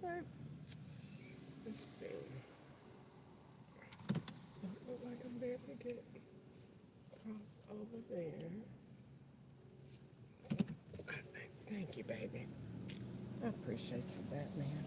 Okay. Let's see. Don't look like I'm there to get cross over there. Thank you, baby. I appreciate you, Batman.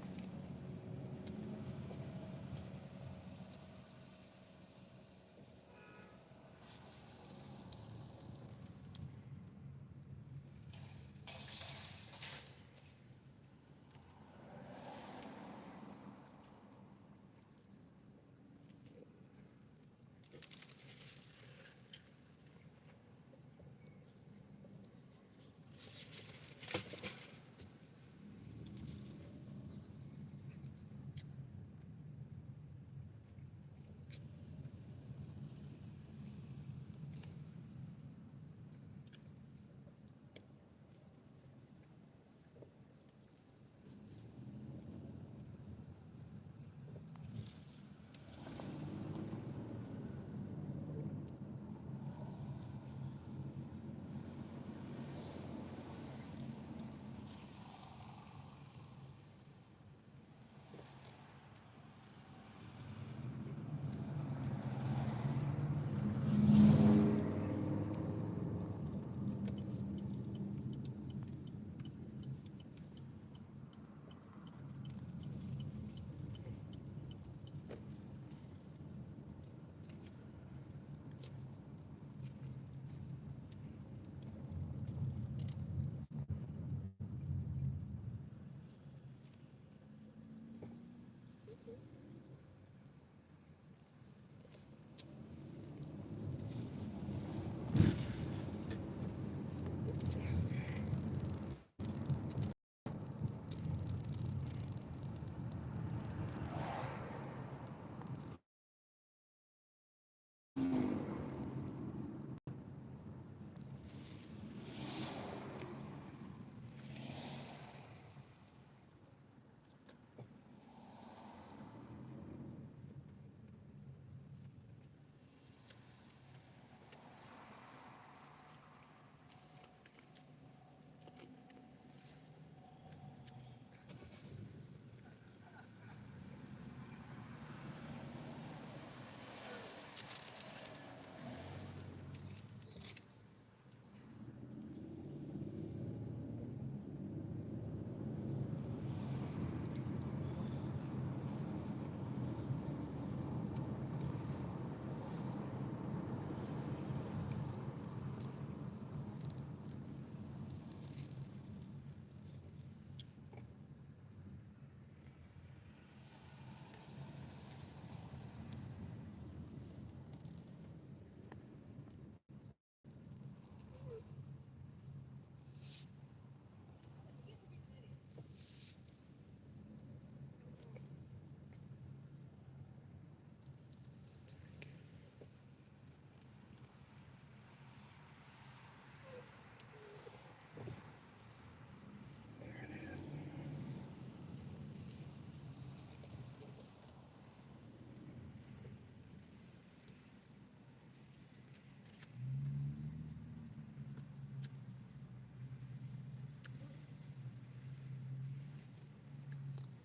There it is.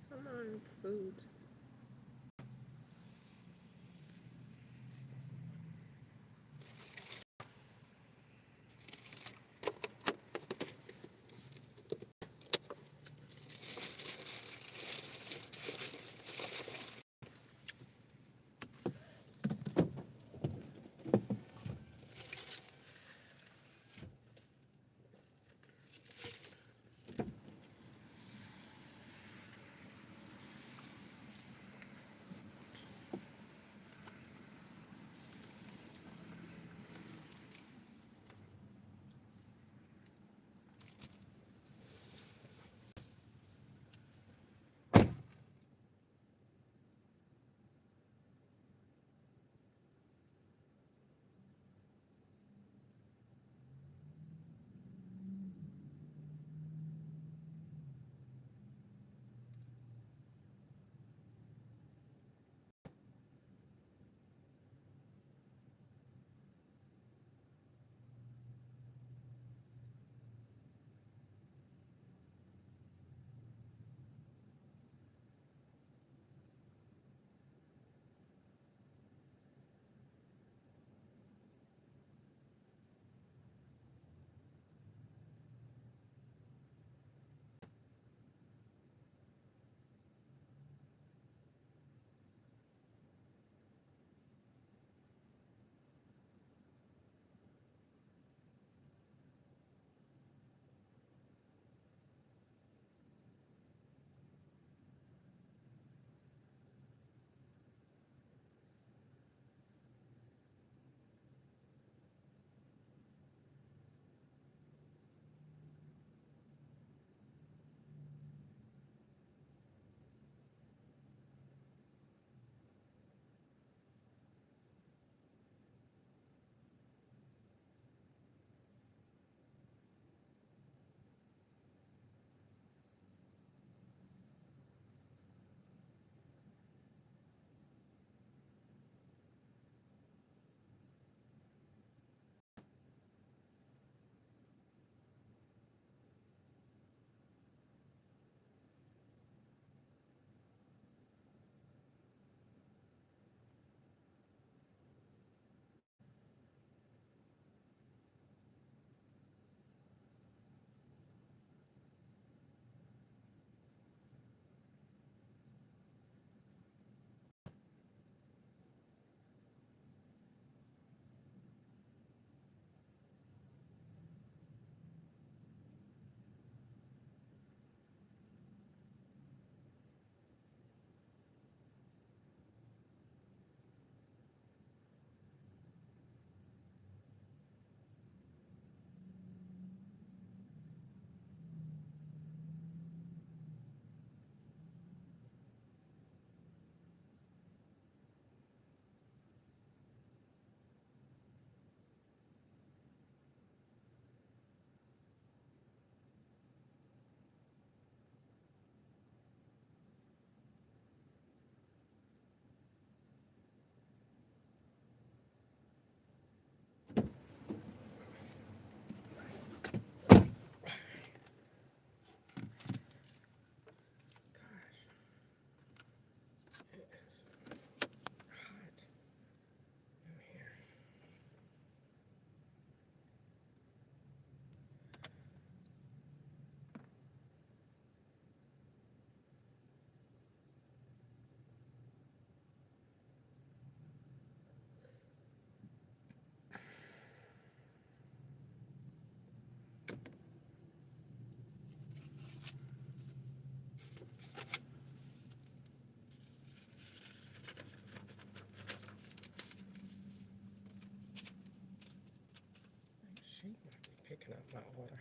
Come on, food. my order.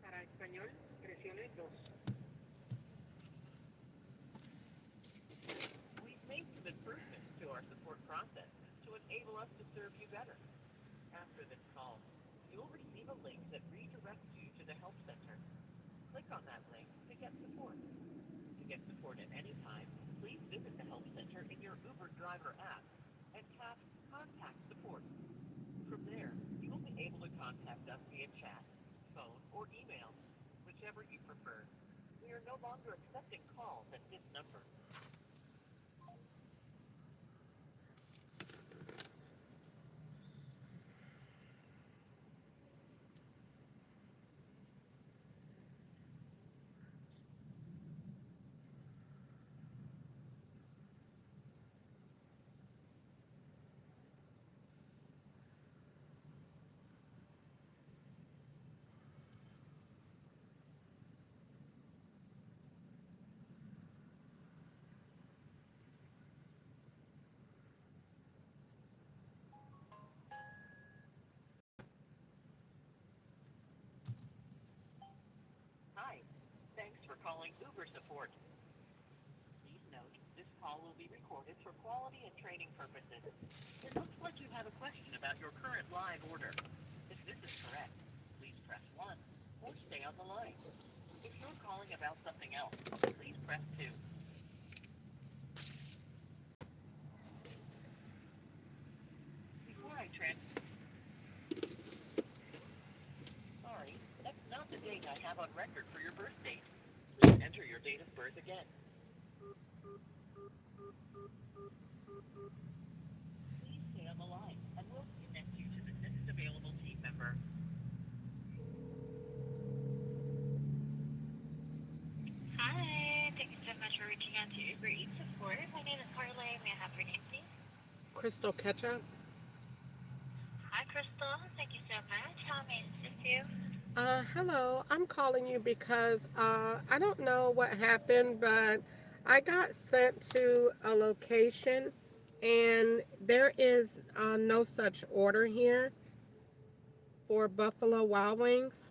Para español, presione 2. We've made some improvements to our support process to enable us to serve you better. After this call, you'll receive a link that redirects you to the Help Center. Click on that link to get support. To get support at any time, please visit the Help Center in your Uber driver app and tap Contact Support. From there, you will be able to contact us via chat, phone, or email, whichever you prefer. We are no longer accepting calls at this number. Hi, thanks for calling Uber Support. Please note, this call will be recorded for quality and training purposes. It looks like you have a question about your current live order. If this is correct, please press 1 or stay on the line. If you're calling about something else, please press 2. I have on record for your birth date. Please enter your date of birth again. Please stay on the line, and we'll connect you to the next available team member. Hi, thank you so much for reaching out to Uber Eats support. My name is Carly. May I have your name, please? Crystal Ketchup. Hi, Crystal. Thank you so much. How may I assist you? Hello. I'm calling you because I don't know what happened, but I got sent to a location and there is no such order here for Buffalo Wild Wings.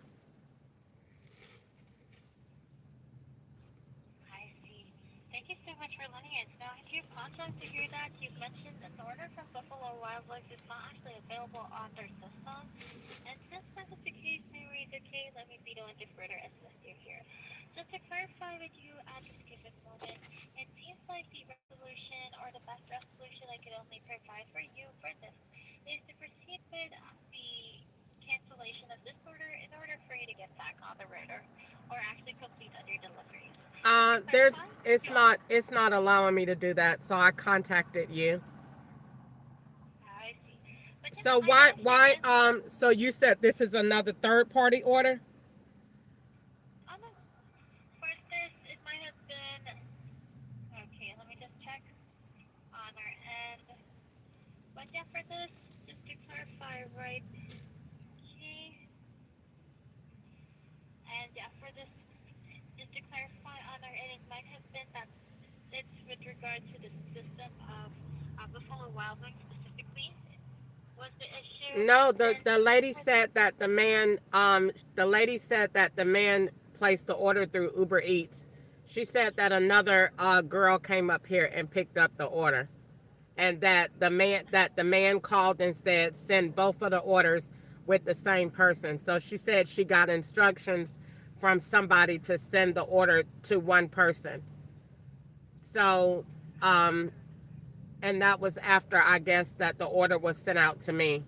I see. Thank you so much for letting us know. I do apologize to hear that. You mentioned an order from Buffalo Wild Wings is not actually available on their system. And since that is the case, no worries, okay, let me be the one to further assist you here. Just to clarify with you at this given moment, it seems like the resolution or the best resolution I could only provide for you for this is to proceed with the cancellation of this order in order for you to get back on the rotor or actually complete other deliveries. It's not allowing me to do that, so I contacted you. I see. But So so you said this is another third party order? no. For this, it might have been. Okay, let me just check on our end. But yeah, for this, just to clarify, right? Okay. And yeah, for this, just to clarify on our end, it might have been that it's with regard to the system of Buffalo Wild Wings specifically. Was the issue? No, the lady said that the man placed the order through Uber Eats. She said that another girl came up here and picked up the order, and that the man called and said send both of the orders with the same person. So she said she got instructions from somebody to send the order to one person. So and that was after, I guess, that the order was sent out to me.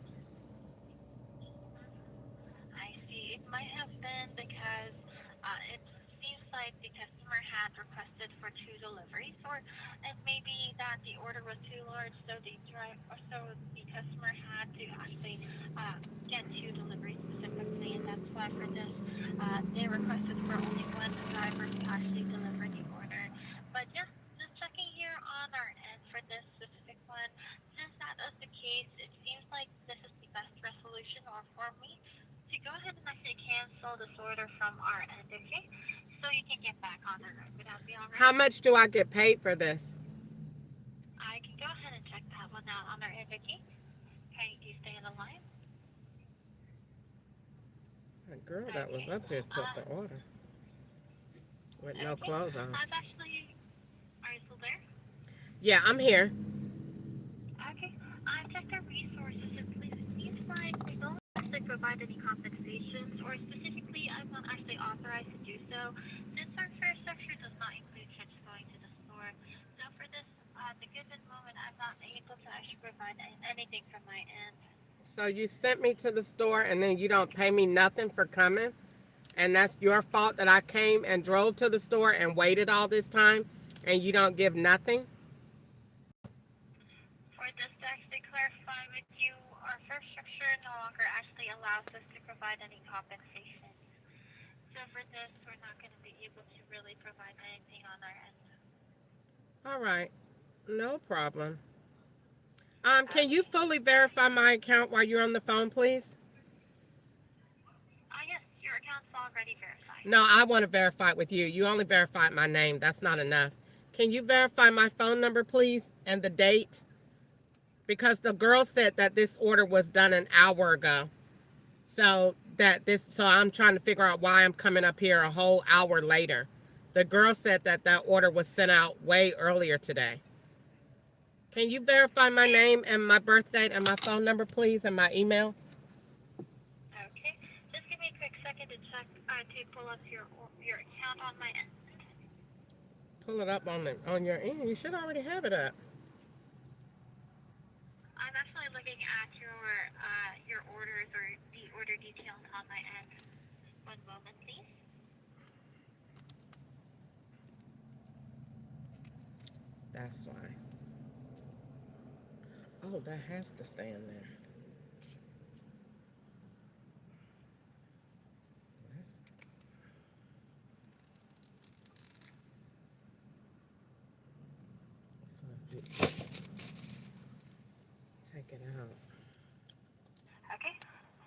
I see. It might have been because it seems like the customer had requested for 2 deliveries, or it may be that the order was too large, so the customer had to actually get 2 deliveries specifically, and that's why for this they requested for only one driver to actually deliver the order. But just checking here on our end for this specific one, since that is the case, it seems like this is the best resolution or for me to go ahead and actually cancel this order from our end, okay? So you can get back on the road. Would that be alright? How much do I get paid for this? I can go ahead and check that one out on our end, okay? Can you stay on the line? The girl that was up here took the order with no Okay. clothes on. I've actually. Are you still there? Yeah, I'm here. Okay. I've checked our resources and please it seems like we don't actually provide any compensations, or specifically I'm not actually authorized to do so since our fare structure does not include trips going to the store. So for this the given moment I'm not able to actually provide anything from my end. So you sent me to the store and then you don't pay me nothing for coming? And that's your fault that I came and drove to the store and waited all this time and you don't give nothing? For this to actually clarify with you, our fare structure no longer actually allows us to provide any compensation. So for this, we're not going to be able to really provide anything on our end. All right. No problem. Can you fully verify my account while you're on the phone, please? Yes, your account's already verified. No, I want to verify it with you. You only verified my name. That's not enough. Can you verify my phone number, please, and the date? Because the girl said that this order was done an hour ago. So I'm trying to figure out why I'm coming up here a whole hour later. The girl said that order was sent out way earlier today. Can you verify my name and my birth date and my phone number, please, and my email? Okay. Just give me a quick second to check to pull up your account on my end. Pull it up on your end. You should already have it up. I'm actually looking at your orders or the order details on my end. One moment, please. That's why. Oh, that has to stay in there. That's- so if you take it out. Okay.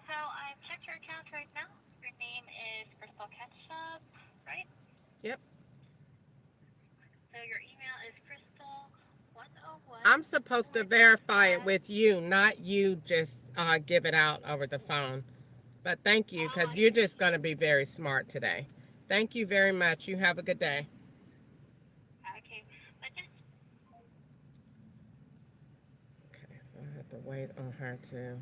So I've checked your account right now. Your name is Crystal Ketchup, right? Yep. So your email is crystal101. I'm supposed to verify it with you, not you just give it out over the phone. But thank you, because you're just going to be very smart today. Thank you very much. You have a good day. Okay. But just Okay, so I have to wait on her to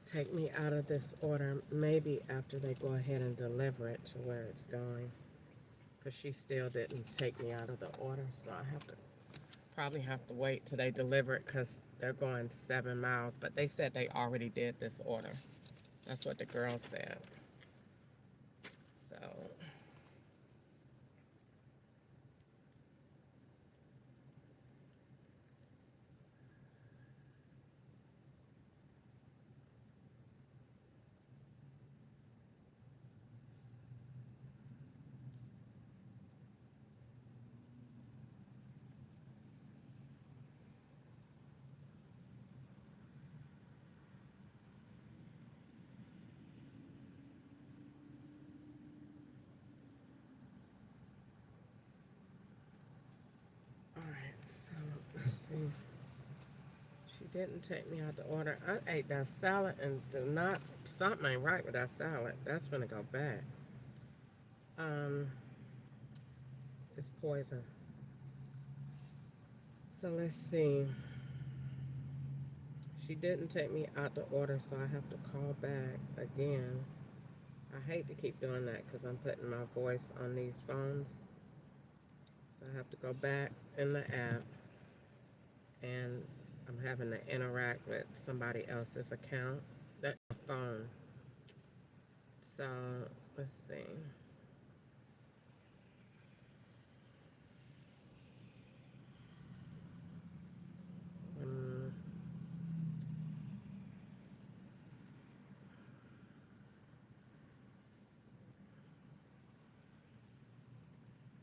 take me out of this order, maybe after they go ahead and deliver it to where it's going. Because she still didn't take me out of the order, so I have to probably have to wait till they deliver it because they're going 7 miles. But they said they already did this order. That's what the girl said. So, all right, so let's see. She didn't take me out the order. I ate that salad and do not, something ain't right with that salad. That's gonna go bad. Um, it's poison. So let's see. She didn't take me out the order, so I have to call back again. I hate to keep doing that because I'm putting my voice on these phones. So I have to go back in the app and I'm having to interact with somebody else's account, that phone. So let's see. Um,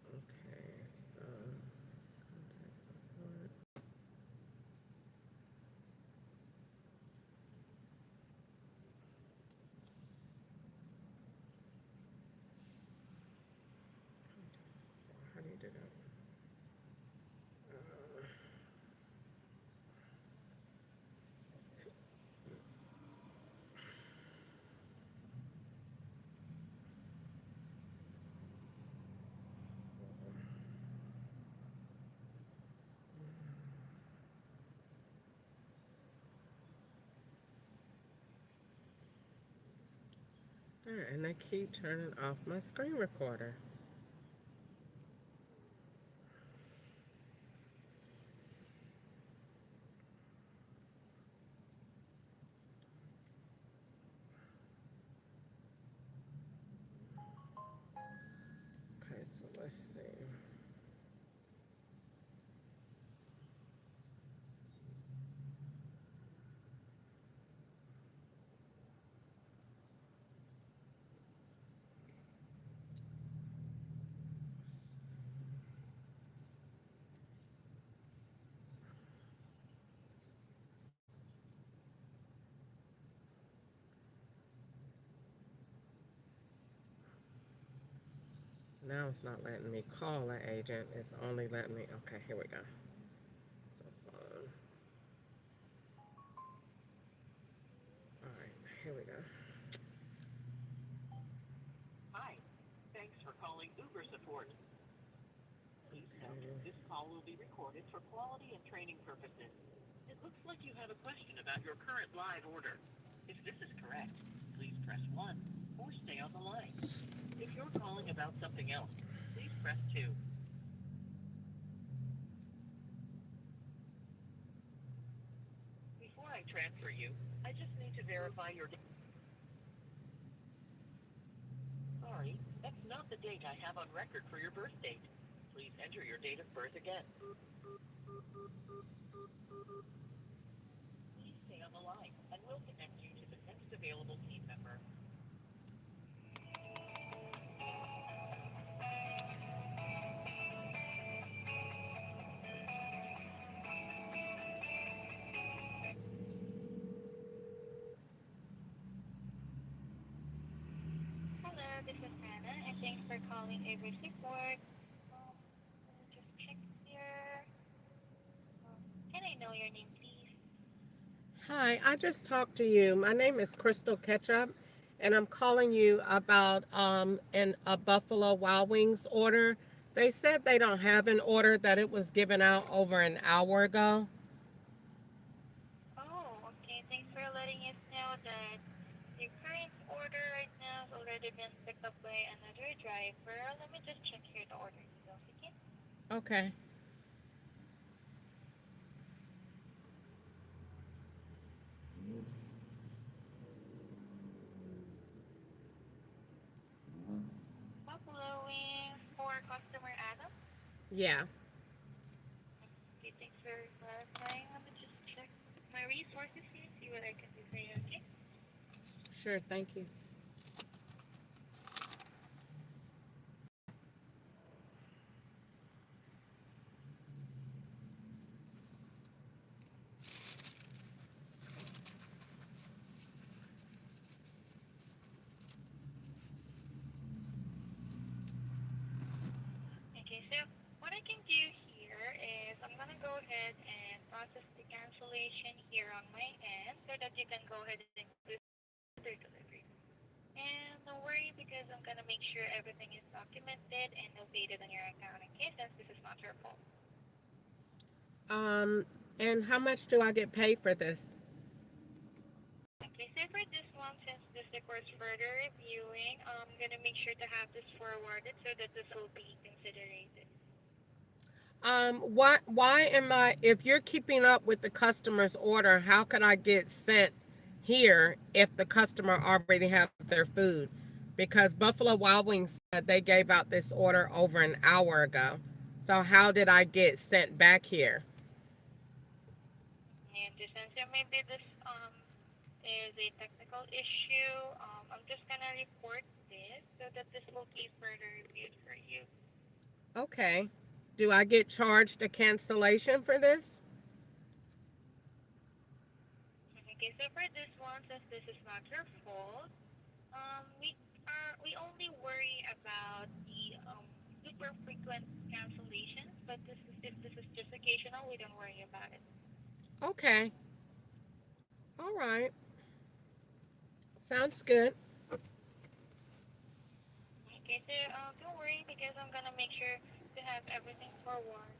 okay, so contact support. Contact support. How do you do that? And I keep turning off my screen recorder. Okay, so let's see. Now it's not letting me call an agent. It's only letting me. Okay, here we go. So phone. All right, here we go. Hi. Thanks for calling Uber support. Please note, Okay. this call will be recorded for quality and training purposes. It looks like you have a question about your current live order. If this is correct, please press 1 or stay on the line. If you're calling about something else, please press 2. Before I transfer you, I just need to verify your date. Sorry, that's not the date I have on record for your birth date. Please enter your date of birth again. Please stay on the line, and we'll connect you to the next available team member. Hello, this is Hannah, and thanks for calling Avery Support. Let me just check here. Can I know your name, please? Hi, I just talked to you. My name is Crystal Ketchup, and I'm calling you about a Buffalo Wild Wings order. They said they don't have an order, that it was given out over an hour ago. Oh, okay. Thanks for letting us know that the current order right now has already been picked up by another driver. Let me just check here the order details, okay? Okay. Buffalo wings for customer Adam. Yeah. Okay, thanks for clarifying. Let me just check my resources here, see what I can do for you, okay? Sure. Thank you. Okay, so what I can do here is I'm gonna go ahead and process the cancellation here on my end so that you can go ahead and do their delivery. And don't worry because I'm gonna make sure everything is documented and notated on your account, okay? Since this is not your fault. Um, and how much do I get paid for this? Okay, so for this one, since this requires further reviewing, I'm gonna make sure to have this forwarded so that this will be considered. Why am I, if you're keeping up with the customer's order, how could I get sent here if the customer already have their food? Because Buffalo Wild Wings said they gave out this order over an hour ago. So how did I get sent back here? I understand. So maybe this is a technical issue. I'm just gonna report this so that this will be further reviewed for you. Okay. Do I get charged a cancellation for this? Okay, so for this one, since this is not your fault, we only worry about the super frequent cancellations, but this is if this is just occasional, we don't worry about it. Okay. All right. Sounds good. Okay, so don't worry because I'm gonna make sure to have everything forwarded.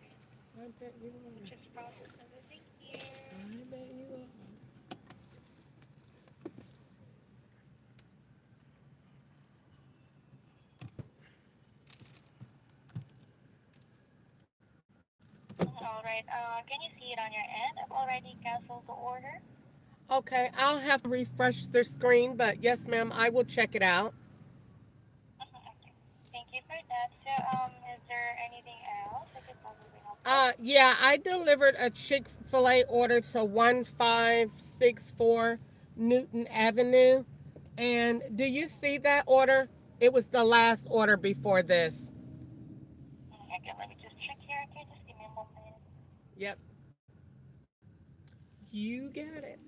I bet you are. Just process everything I here. bet you are. All right. Can you see it on your end? I've already canceled the order. Okay, I'll have to refresh the screen, but yes, ma'am, I will check it out. Okay. Thank you for that. So, is there anything else I could possibly help with? Yeah, I delivered a Chick-fil-A order to 1564 Newton Avenue. And do you see that order? It was the last order before this. Okay, let me just check here. Okay, just give me a moment. Yep. You got it.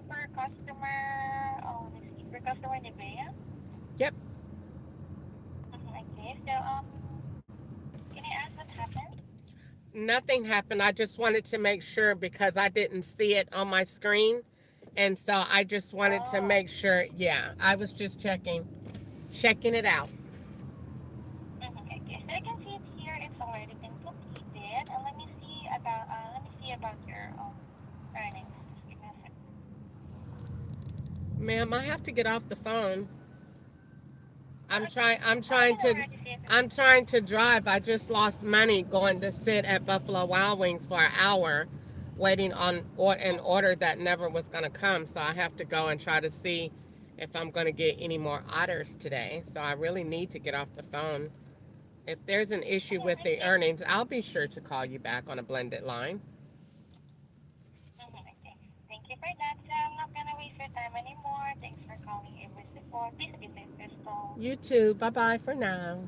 For customer, let's see, for customer Nevea. Yep. Okay, so can I ask what happened? Nothing happened. I just wanted to make sure because I didn't see it on my screen. And so I just wanted to Oh, make sure. Yeah, I was just checking it out. okay, so I can see it here. It's already been completed. And let me see about your earnings. Just give me a second. Ma'am, I have to get off the phone. I'm I'm trying to drive. I just lost money going to sit at Buffalo Wild Wings for an hour waiting on an order that never was going to come. So I have to go and try to see if I'm going to get any more orders today. So I really need to get off the phone. If there's an issue with the Okay. earnings, I'll be sure to call you back on a blended line. Okay. Thank you for that. So I'm not gonna waste your time anymore. Thanks for calling Amos Support. Please be safe, Crystal. You too. Bye bye for now.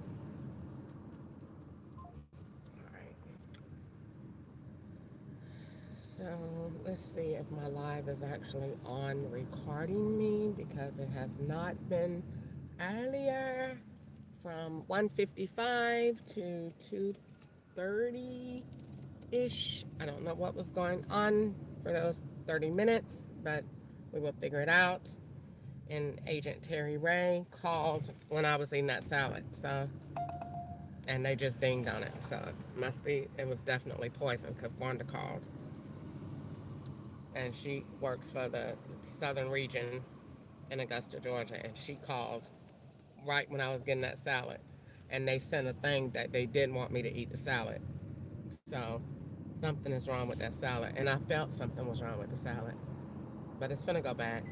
All right. So let's see if my live is actually on recording me because it has not been earlier from 1:55 to 2:30 ish. I don't know what was going on for those 30 minutes, but we will figure it out. And Agent Terry Ray called when I was eating that salad. So, and they just dinged on it. So it was definitely poison because Wanda called. And she works for the southern region in Augusta, Georgia. And she called right when I was getting that salad. And they sent a thing that they didn't want me to eat the salad. So something is wrong with that salad. And I felt something was wrong with the salad. But it's gonna go back.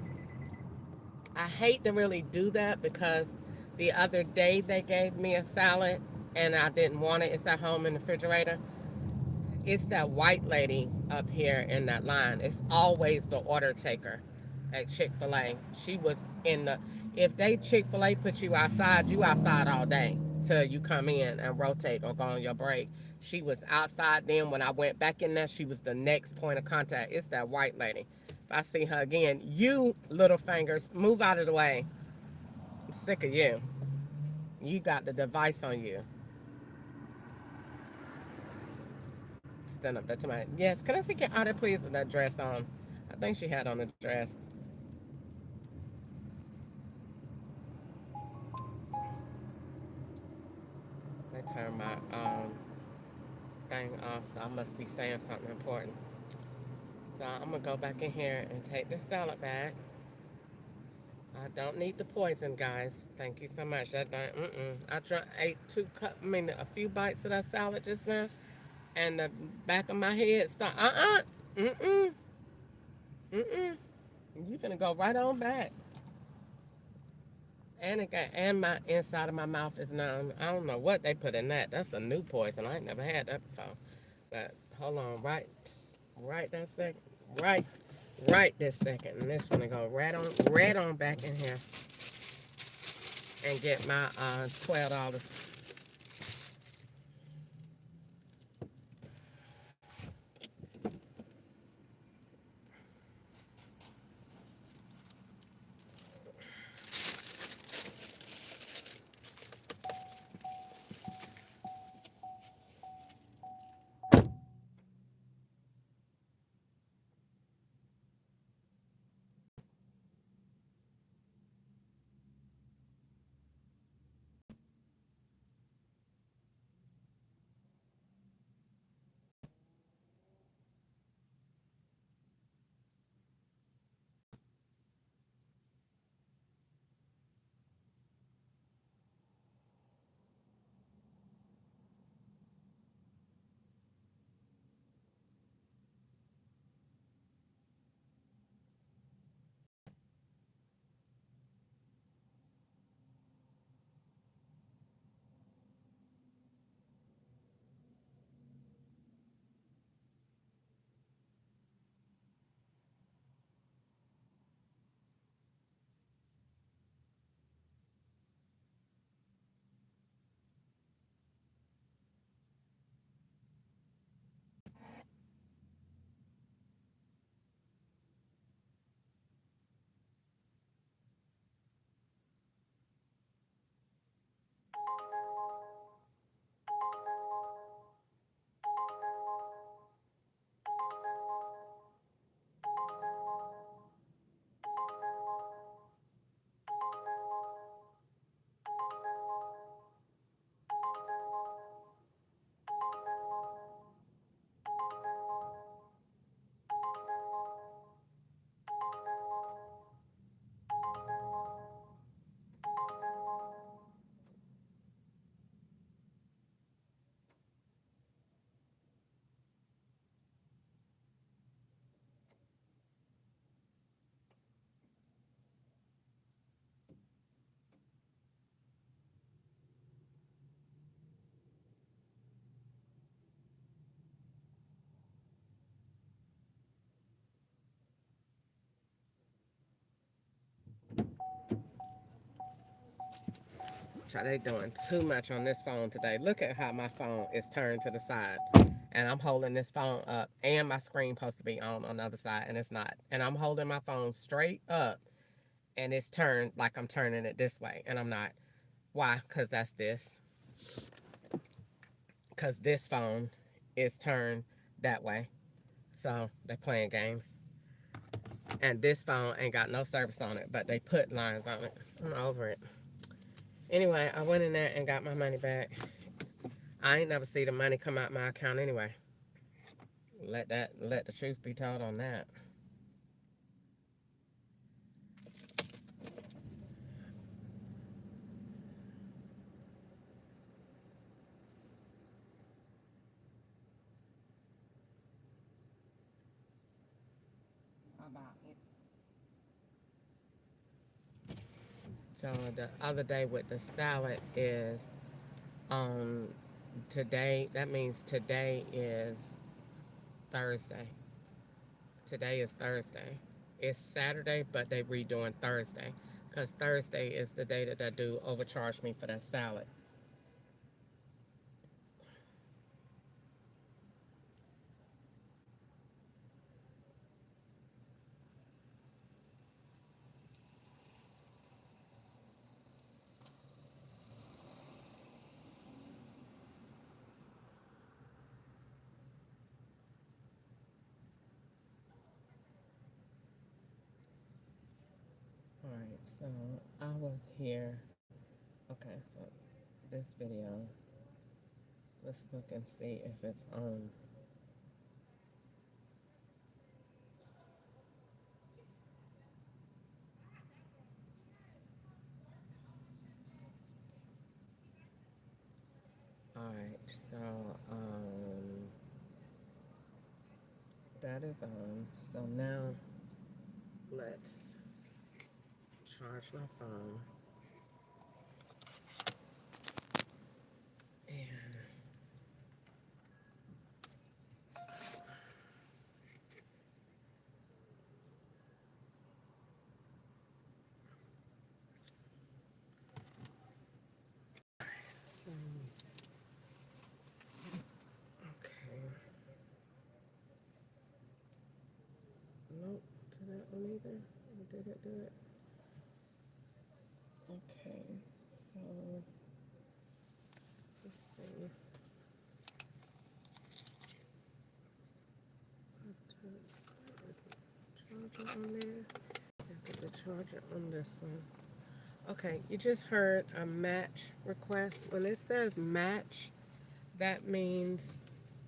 I hate to really do that because the other day they gave me a salad and I didn't want it. It's at home in the refrigerator. It's that white lady up here in that line. It's always the order taker at Chick-fil-A. She was in the, if they Chick-fil-A put you outside all day till you come in and rotate or go on your break. She was outside then. When I went back in there, she was the next point of contact. It's that white lady. If I see her again, you little fingers, move out of the way. I'm sick of you. You got the device on you. Stand up. That's my, yes. Can I take your order, please, with that dress on? I think she had on a dress. They turn my thing off, so I must be saying something important. So I'm gonna go back in here and take this salad back. I don't need the poison, guys. Thank you so much. That don't, ate a few bites of that salad just now, and the back of my head start. Mm-mm. Mm-mm. You finna go right on back. And my inside of my mouth is numb. I don't know what they put in that. That's a new poison. I ain't never had that before. But hold on, right that second, right, right this second, and this gonna go right on back in here and get my $12. Child, they doing too much on this phone today. Look at how my phone is turned to the side. And I'm holding this phone up, and my screen supposed to be on the other side, and it's not. And I'm holding my phone straight up, and it's turned like I'm turning it this way, and I'm not. Why? Because that's this. Because this phone is turned that way. So they're playing games. And this phone ain't got no service on it, but they put lines on it. I'm over it. Anyway, I went in there and got my money back. I ain't never see the money come out my account anyway. Let the truth be told on that. About it. So the other day with the salad is today. That means today is Thursday. Today is Thursday. It's Saturday, but they redoing Thursday because Thursday is the day that they do overcharge me for that salad. All right, so I was here. Okay, so this video. Let's look and see if it's on. Alright, so that is on. So now let's charge my phone. And so okay. Nope, to that one either. Or did it do it? Okay, so let's see. Charger on there. There's a charger on this one. Okay, you just heard a match request. When it says match, that means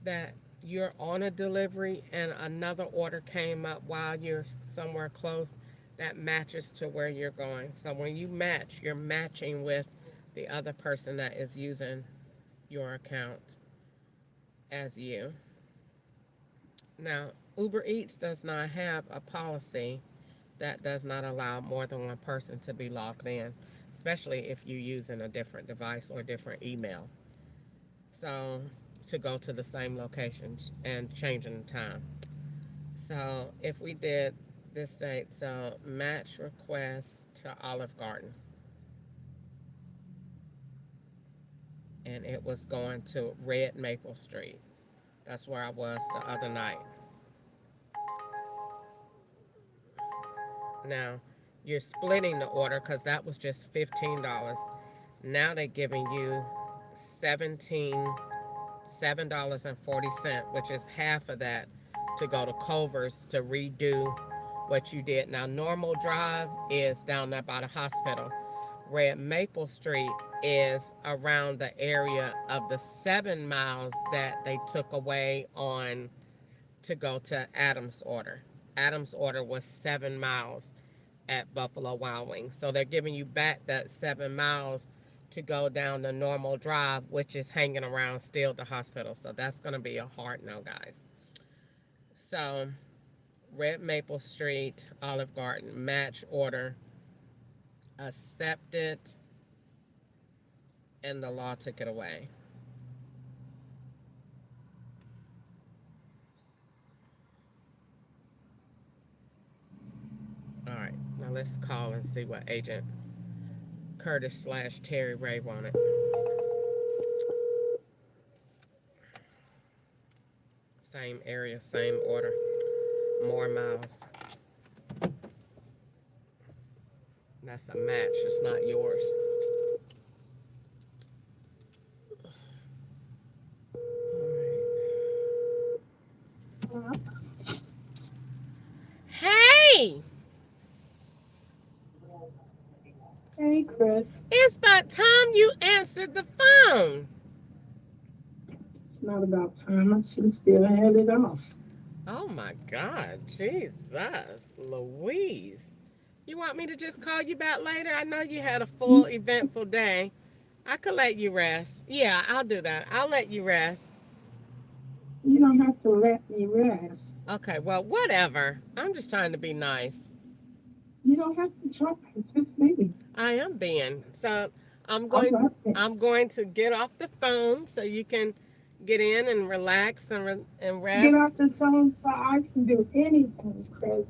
that you're on a delivery and another order came up while you're somewhere close that matches to where you're going. So when you match, you're matching with the other person that is using your account as you. Now, Uber Eats does not have a policy that does not allow more than one person to be logged in, especially if you're using a different device or different email. So, to go to the same locations and changing the time. So, if we did this date, so match request to Olive Garden. And it was going to Red Maple Street. That's where I was the other night. Now, you're splitting the order because that was just $15. Now they're giving you $7.40, which is half of that to go to Culver's to redo what you did. Now, Normal Drive is down there by the hospital. Red Maple Street is around the area of the 7 miles that they took away on to go to Adam's order. Adam's order was 7 miles at Buffalo Wild Wings. So they're giving you back that 7 miles to go down the Normal Drive, which is hanging around still the hospital. So that's going to be a hard no, guys. So Red Maple Street, Olive Garden, match order, accepted, and the law took it away. All right, now let's call and see what Agent Curtis / Terry Ray want it. Same area, same order. More miles. That's a match. It's not yours. All right. Hey! Hey, Chris. It's about time you answered the phone. It's not about time. I should still had it off. Oh my God, Jesus, Louise. You want me to just call you back later? I know you had a full, eventful day. I could let you rest. Yeah, I'll do that. I'll let you rest. You don't have to let me rest. Okay, well, whatever. I'm just trying to be nice. You don't have to try. It's just me. I am being. So I'm going to get off the phone so you can get in and relax and rest. Get off the phone so I can do anything, Chris.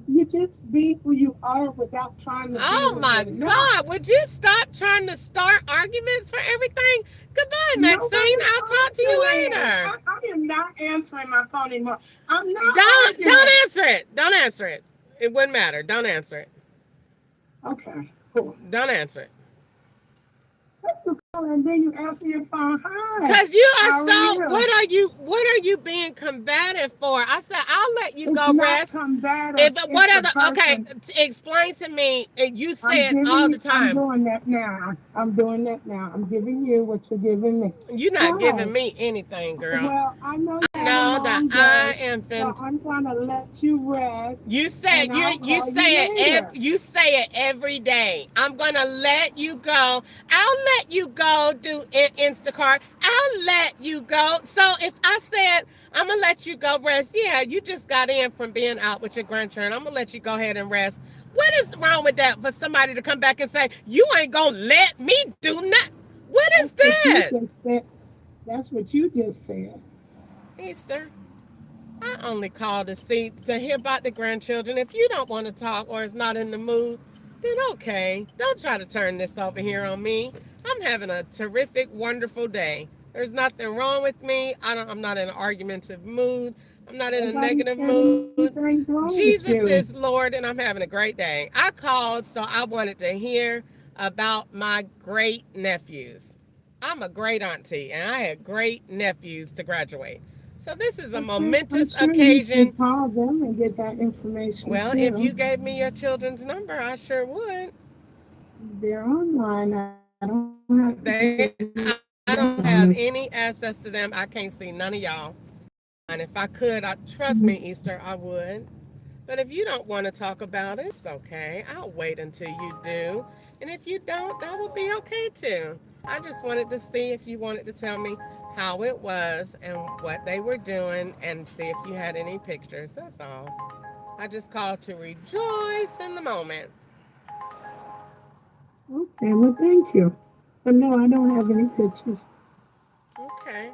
You just be who you are without trying to. Oh my God! Would you stop trying to start arguments for everything? Goodbye, Maxine. I'll talk to you later. I am not answering my phone anymore. I'm not. Don't answer it. Don't answer it. It wouldn't matter. Don't answer it. Okay. Cool. Don't answer it. And then you answer your phone. Hi. Because you are How are you? what are you being combative for? I said I'll let you It's go not rest. combative. Okay, explain to me. You say it all the time. I'm doing that now. I'm giving you what you're giving me. You're not giving me anything, girl. Well, I know that I am so I'm gonna let you rest. You say you say it every day. I'm gonna let you go. I'll let you go do Instacart. I'll let you go. So if I said I'm gonna let you go rest, yeah, you just got in from being out with your grandchildren. I'm gonna let you go ahead and rest. What is wrong with that for somebody to come back and say you ain't gonna let me do nothing? What is that? That's what you just said. Easter. I only called to hear about the grandchildren. If you don't want to talk or is not in the mood, then okay. Don't try to turn this over here on me. I'm having a terrific, wonderful day. There's nothing wrong with me. I'm not in an argumentative mood. I'm not in a negative mood. Jesus is Lord, and I'm having a great day. I called, so I wanted to hear about my great nephews. I'm a great auntie, and I had great nephews to graduate. So this is a momentous occasion. You can call them and get that information. Well, if you gave me your children's number, I sure would. They're online. I don't have any access to them. I can't see none of y'all. And if I could, trust me, Easter, I would. But if you don't want to talk about it, it's okay. I'll wait until you do. And if you don't, that will be okay too. I just wanted to see if you wanted to tell me how it was and what they were doing and see if you had any pictures. That's all. I just called to rejoice in the moment. Okay, well, thank you. But no, I don't have any pictures. Okay.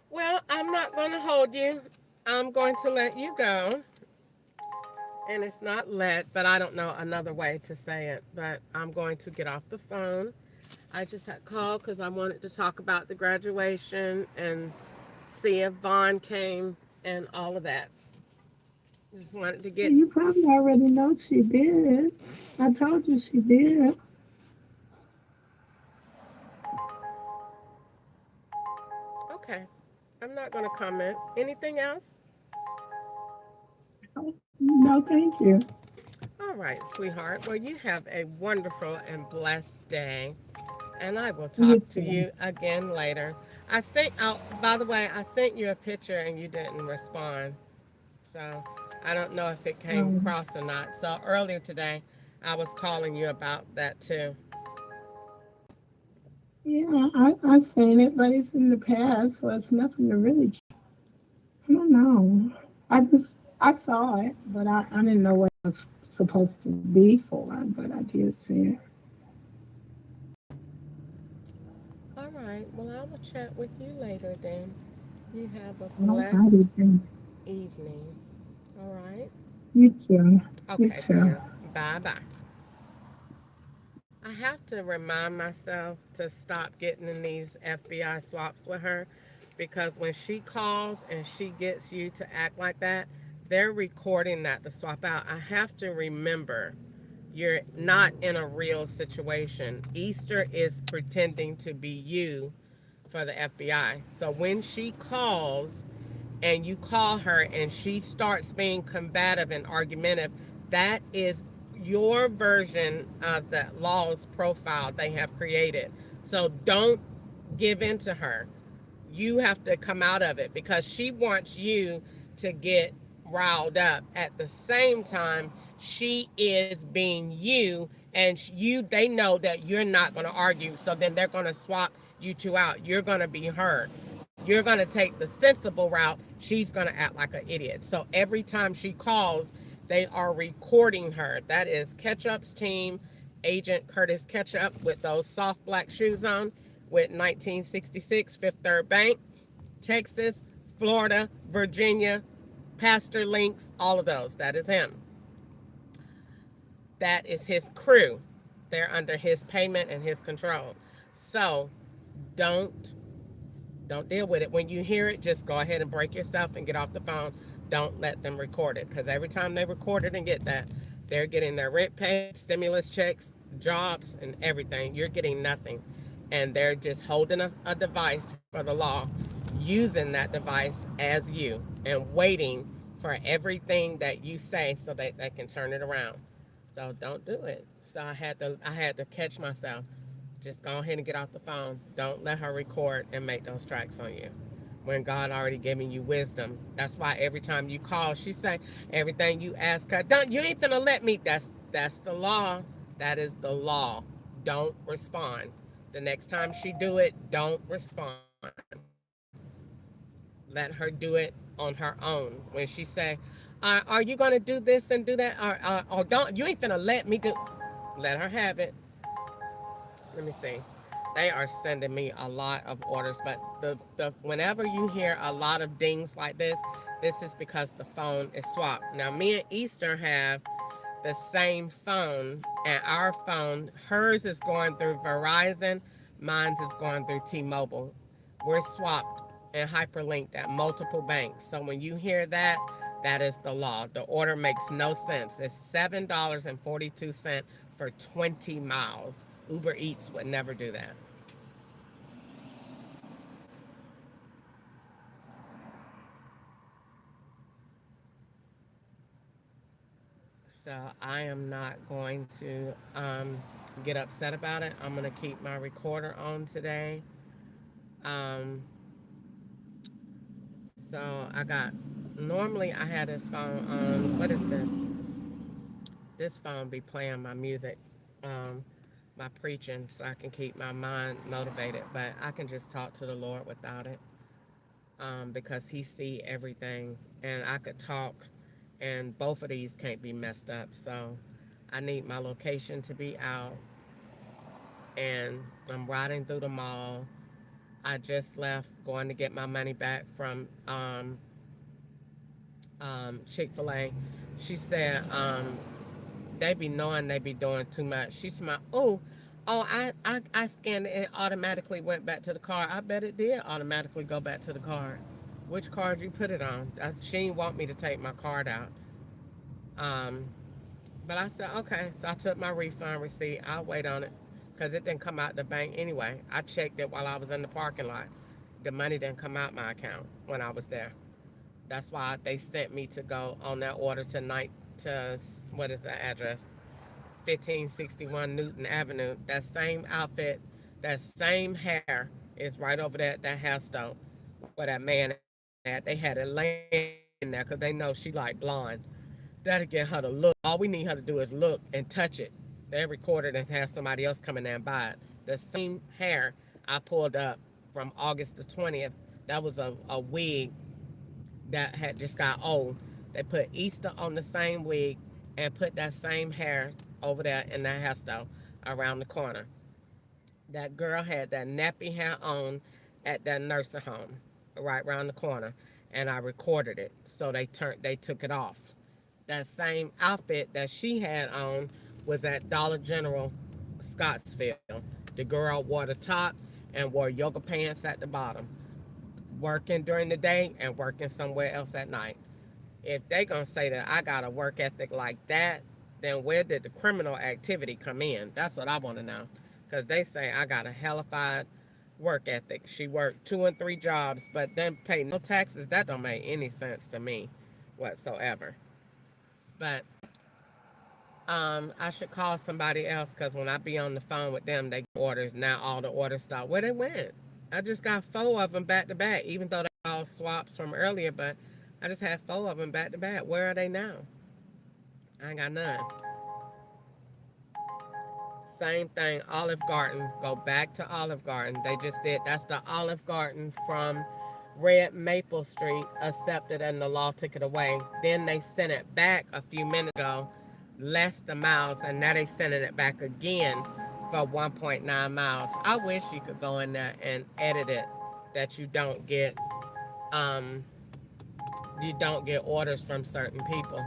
Well, I'm not going to hold you. I'm going to let you go. And it's not but I don't know another way to say it. But I'm going to get off the phone. I just had called because I wanted to talk about the graduation and see if Vaughn came and all of that. Just wanted to get... You probably already know she did. I told you she did. Okay. I'm not going to comment. Anything else? No, thank you. All right, sweetheart. Well, you have a wonderful and blessed day. And I will talk to you again later. By the way, I sent you a picture and you didn't respond. So I don't know if it came across or not. So earlier today, I was calling you about that too. Yeah, I seen it, but it's in the past, so it's nothing to really. I don't know. I saw it, but I didn't know what it was supposed to be for, but I did see it. All right. Well, I will chat with you later then. You have a blessed evening. All right? You too. Okay. You too. Bye-bye. I have to remind myself to stop getting in these FBI swaps with her, because when she calls and she gets you to act like that, they're recording that to swap out. I have to remember you're not in a real situation. Easter is pretending to be you for the FBI. So when she calls and you call her and she starts being combative and argumentative, that is your version of the law's profile they have created. So don't give in to her. You have to come out of it, because she wants you to get riled up. At the same time, she is being you, and they know that you're not going to argue, so then they're going to swap you two out. You're going to be heard. You're going to take the sensible route. She's going to act like an idiot. So every time she calls, they are recording her. That is Ketchup's team, Agent Curtis Ketchup, with those soft black shoes on, with 1966 Fifth Third Bank, Texas, Florida, Virginia, Pastor Links, all of those. That is him. That is his crew. They're under his payment and his control. So don't deal with it. When you hear it, just go ahead and break yourself and get off the phone. Don't let them record it, because every time they record it and get that, they're getting their rent paid, stimulus checks, jobs, and everything. You're getting nothing. And they're just holding a device for the law, using that device as you, and waiting for everything that you say so that they can turn it around. So don't do it. So I had to catch myself. Just go ahead and get off the phone. Don't let her record and make those tracks on you, when God already giving you wisdom. That's why every time you call, she say everything you ask her. You ain't finna let me. That's the law. That is the law. Don't respond. The next time she do it, don't respond. Let her do it on her own. When she say, are you going to do this and do that? Or don't, you ain't finna let me do. Let her have it. Let me see. They are sending me a lot of orders, but whenever you hear a lot of dings like this is because the phone is swapped. Now, me and Easter have the same phone, and our phone, hers is going through Verizon, mine's is going through T-Mobile. We're swapped and hyperlinked at multiple banks. So when you hear that, that is the law. The order makes no sense. It's $7.42 for 20 miles. Uber Eats would never do that. So I am not going to get upset about it. I'm going to keep my recorder on today. So normally I had this phone on, what is this? This phone be playing my music, my preaching, so I can keep my mind motivated, but I can just talk to the Lord without it, because he see everything, and I could talk, and both of these can't be messed up. So I need my location to be out, and I'm riding through the mall. I just left going to get my money back from Chick-fil-A. She said they be knowing they be doing too much. She said, I scanned it, it automatically went back to the car. I bet it did automatically go back to the card. Which card you put it on? She didn't want me to take my card out. But I said, okay. So I took my refund receipt. I'll wait on it, because it didn't come out the bank anyway. I checked it while I was in the parking lot. The money didn't come out my account when I was there. That's why they sent me to go on that order tonight to, what is the address? 1561 Newton Avenue. That same outfit, that same hair is right over there at that hair store where that man had. They had it laying in there because they know she like blonde. That'll get her to look. All we need her to do is look and touch it. They recorded and have somebody else come in there and buy it. The same hair I pulled up from August the 20th, that was a wig that had just got old. They put Easter on the same wig and put that same hair over there in that hair store around the corner. That girl had that nappy hair on at that nursing home right around the corner, and I recorded it. So they took it off. That same outfit that she had on was at Dollar General Scottsville. The girl wore the top and wore yoga pants at the bottom, working during the day and working somewhere else at night. If they gonna say that I got a work ethic like that, then where did the criminal activity come in? That's what I want to know. Because they say I got a hellified work ethic. She worked 2 and 3 jobs, but then pay no taxes. That don't make any sense to me whatsoever. But I should call somebody else because when I be on the phone with them, they get orders. Now all the orders stop. Where they went? I just got 4 of them back to back, even though they all swaps from earlier, but I just had 4 of them back to back. Where are they now? I ain't got none. Same thing, Olive Garden. Go back to Olive Garden. They just did. That's the Olive Garden from Red Maple Street, accepted and the law took it away. Then they sent it back a few minutes ago, less the miles, and now they sending it back again for 1.9 miles. I wish you could go in there and edit it that um you don't get orders from certain people.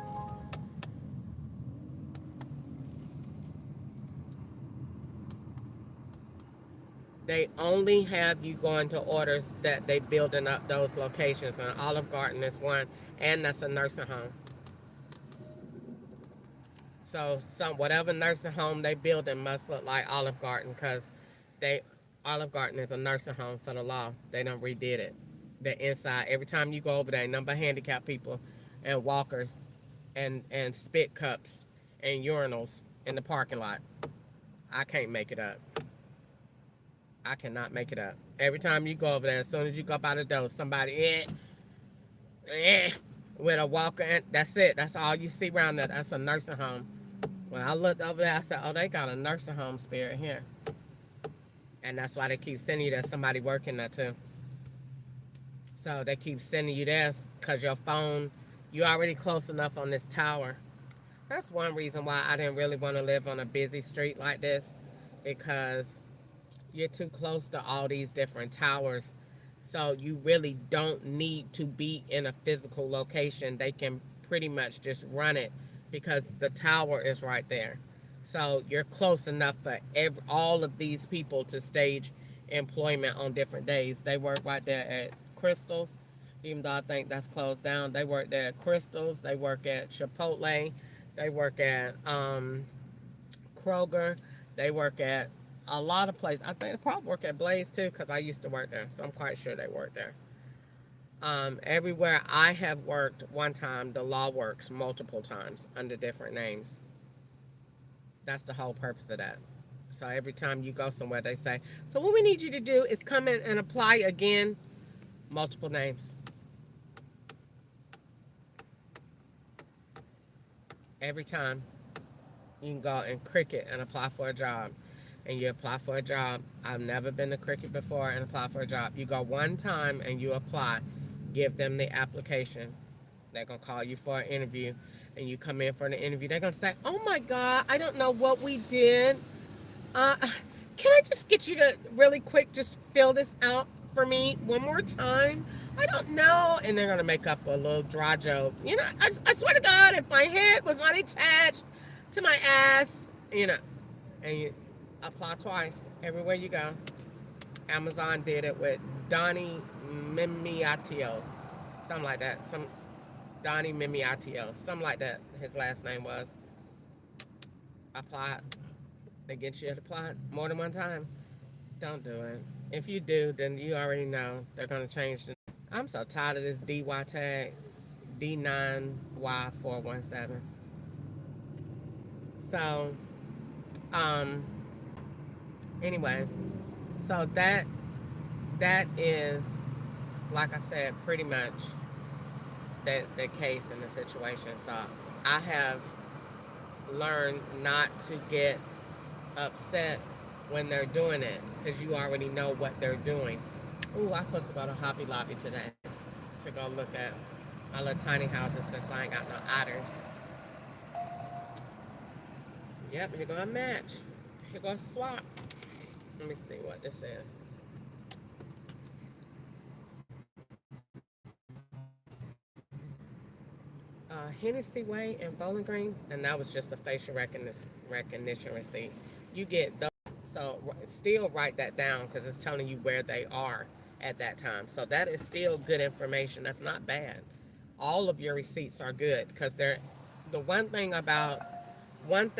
They only have you going to orders that they building up those locations, and Olive Garden is one, and that's a nursing home. So whatever nursing home they building must look like Olive Garden, because they Olive Garden is a nursing home for the law. They done redid it. The inside, every time you go over there, number of handicapped people and walkers and spit cups and urinals in the parking lot. I can't make it up. I cannot make it up. Every time you go over there, as soon as you go by the door, somebody with a walker, and that's it. That's all you see around there. That's a nursing home. When I looked over there, I said, oh, they got a nursing home spirit here. And that's why they keep sending you there. Somebody working there too. So they keep sending you there because your phone, you're already close enough on this tower. That's one reason why I didn't really want to live on a busy street like this, because you're too close to all these different towers. So you really don't need to be in a physical location. They can pretty much just run it because the tower is right there. So you're close enough for all of these people to stage employment on different days. They work right there at Crystals, even though I think that's closed down. They work there at Crystals. They work at Chipotle. They work at Kroger. They work at a lot of places. I think they probably work at Blaze too, because I used to work there, so I'm quite sure they work there. Everywhere I have worked one time, the law works multiple times under different names. That's the whole purpose of that. So every time you go somewhere, they say, so what we need you to do is come in and apply again, multiple names. Every time you can go and Cricket and apply for a job. And you apply for a job. I've never been to Cricket before and apply for a job. You go one time and you apply. Give them the application. They're going to call you for an interview. And you come in for the interview. They're going to say, oh my God, I don't know what we did. Can I just get you to really quick just fill this out for me one more time? I don't know. And they're going to make up a little dry joke. You know, I swear to God, if my head was not attached to my ass, you know, and you apply twice everywhere you go. Amazon did it with Donnie Mimiatio, something like that. Donnie Mimiatio, something like that. His last name was. Apply. They get you to apply more than one time. Don't do it. If you do, then you already know they're gonna change the. I'm so tired of this DY tag, D9Y417. So, anyway, so that is, like I said, pretty much the case in the situation. So I have learned not to get upset when they're doing it, because you already know what they're doing. Ooh, I'm supposed to go to Hobby Lobby today to go look at my little tiny houses since I ain't got no otters. Yep, here go a match. Here go a swap. Let me see what this is. Hennessy Way and Bowling Green, and that was just a facial recognition receipt. you get those. So still write that down because it's telling you where they are at that time. So that is still good information. That's not bad. All of your receipts are good because they're the one thing about write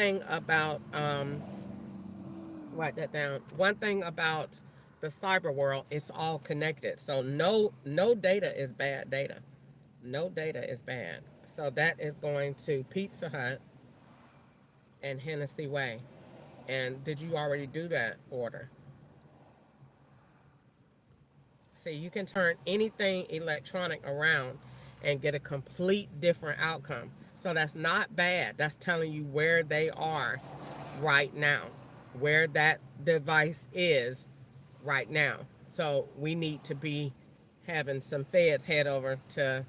that down. One thing about the cyber world, it's all connected. So no data is bad data. No data is bad. So that is going to Pizza Hut and Hennessy Way. And did you already do that order? See, you can turn anything electronic around and get a complete different outcome. So that's not bad. That's telling you where they are right now, where that device is right now. So we need to be having some feds head over to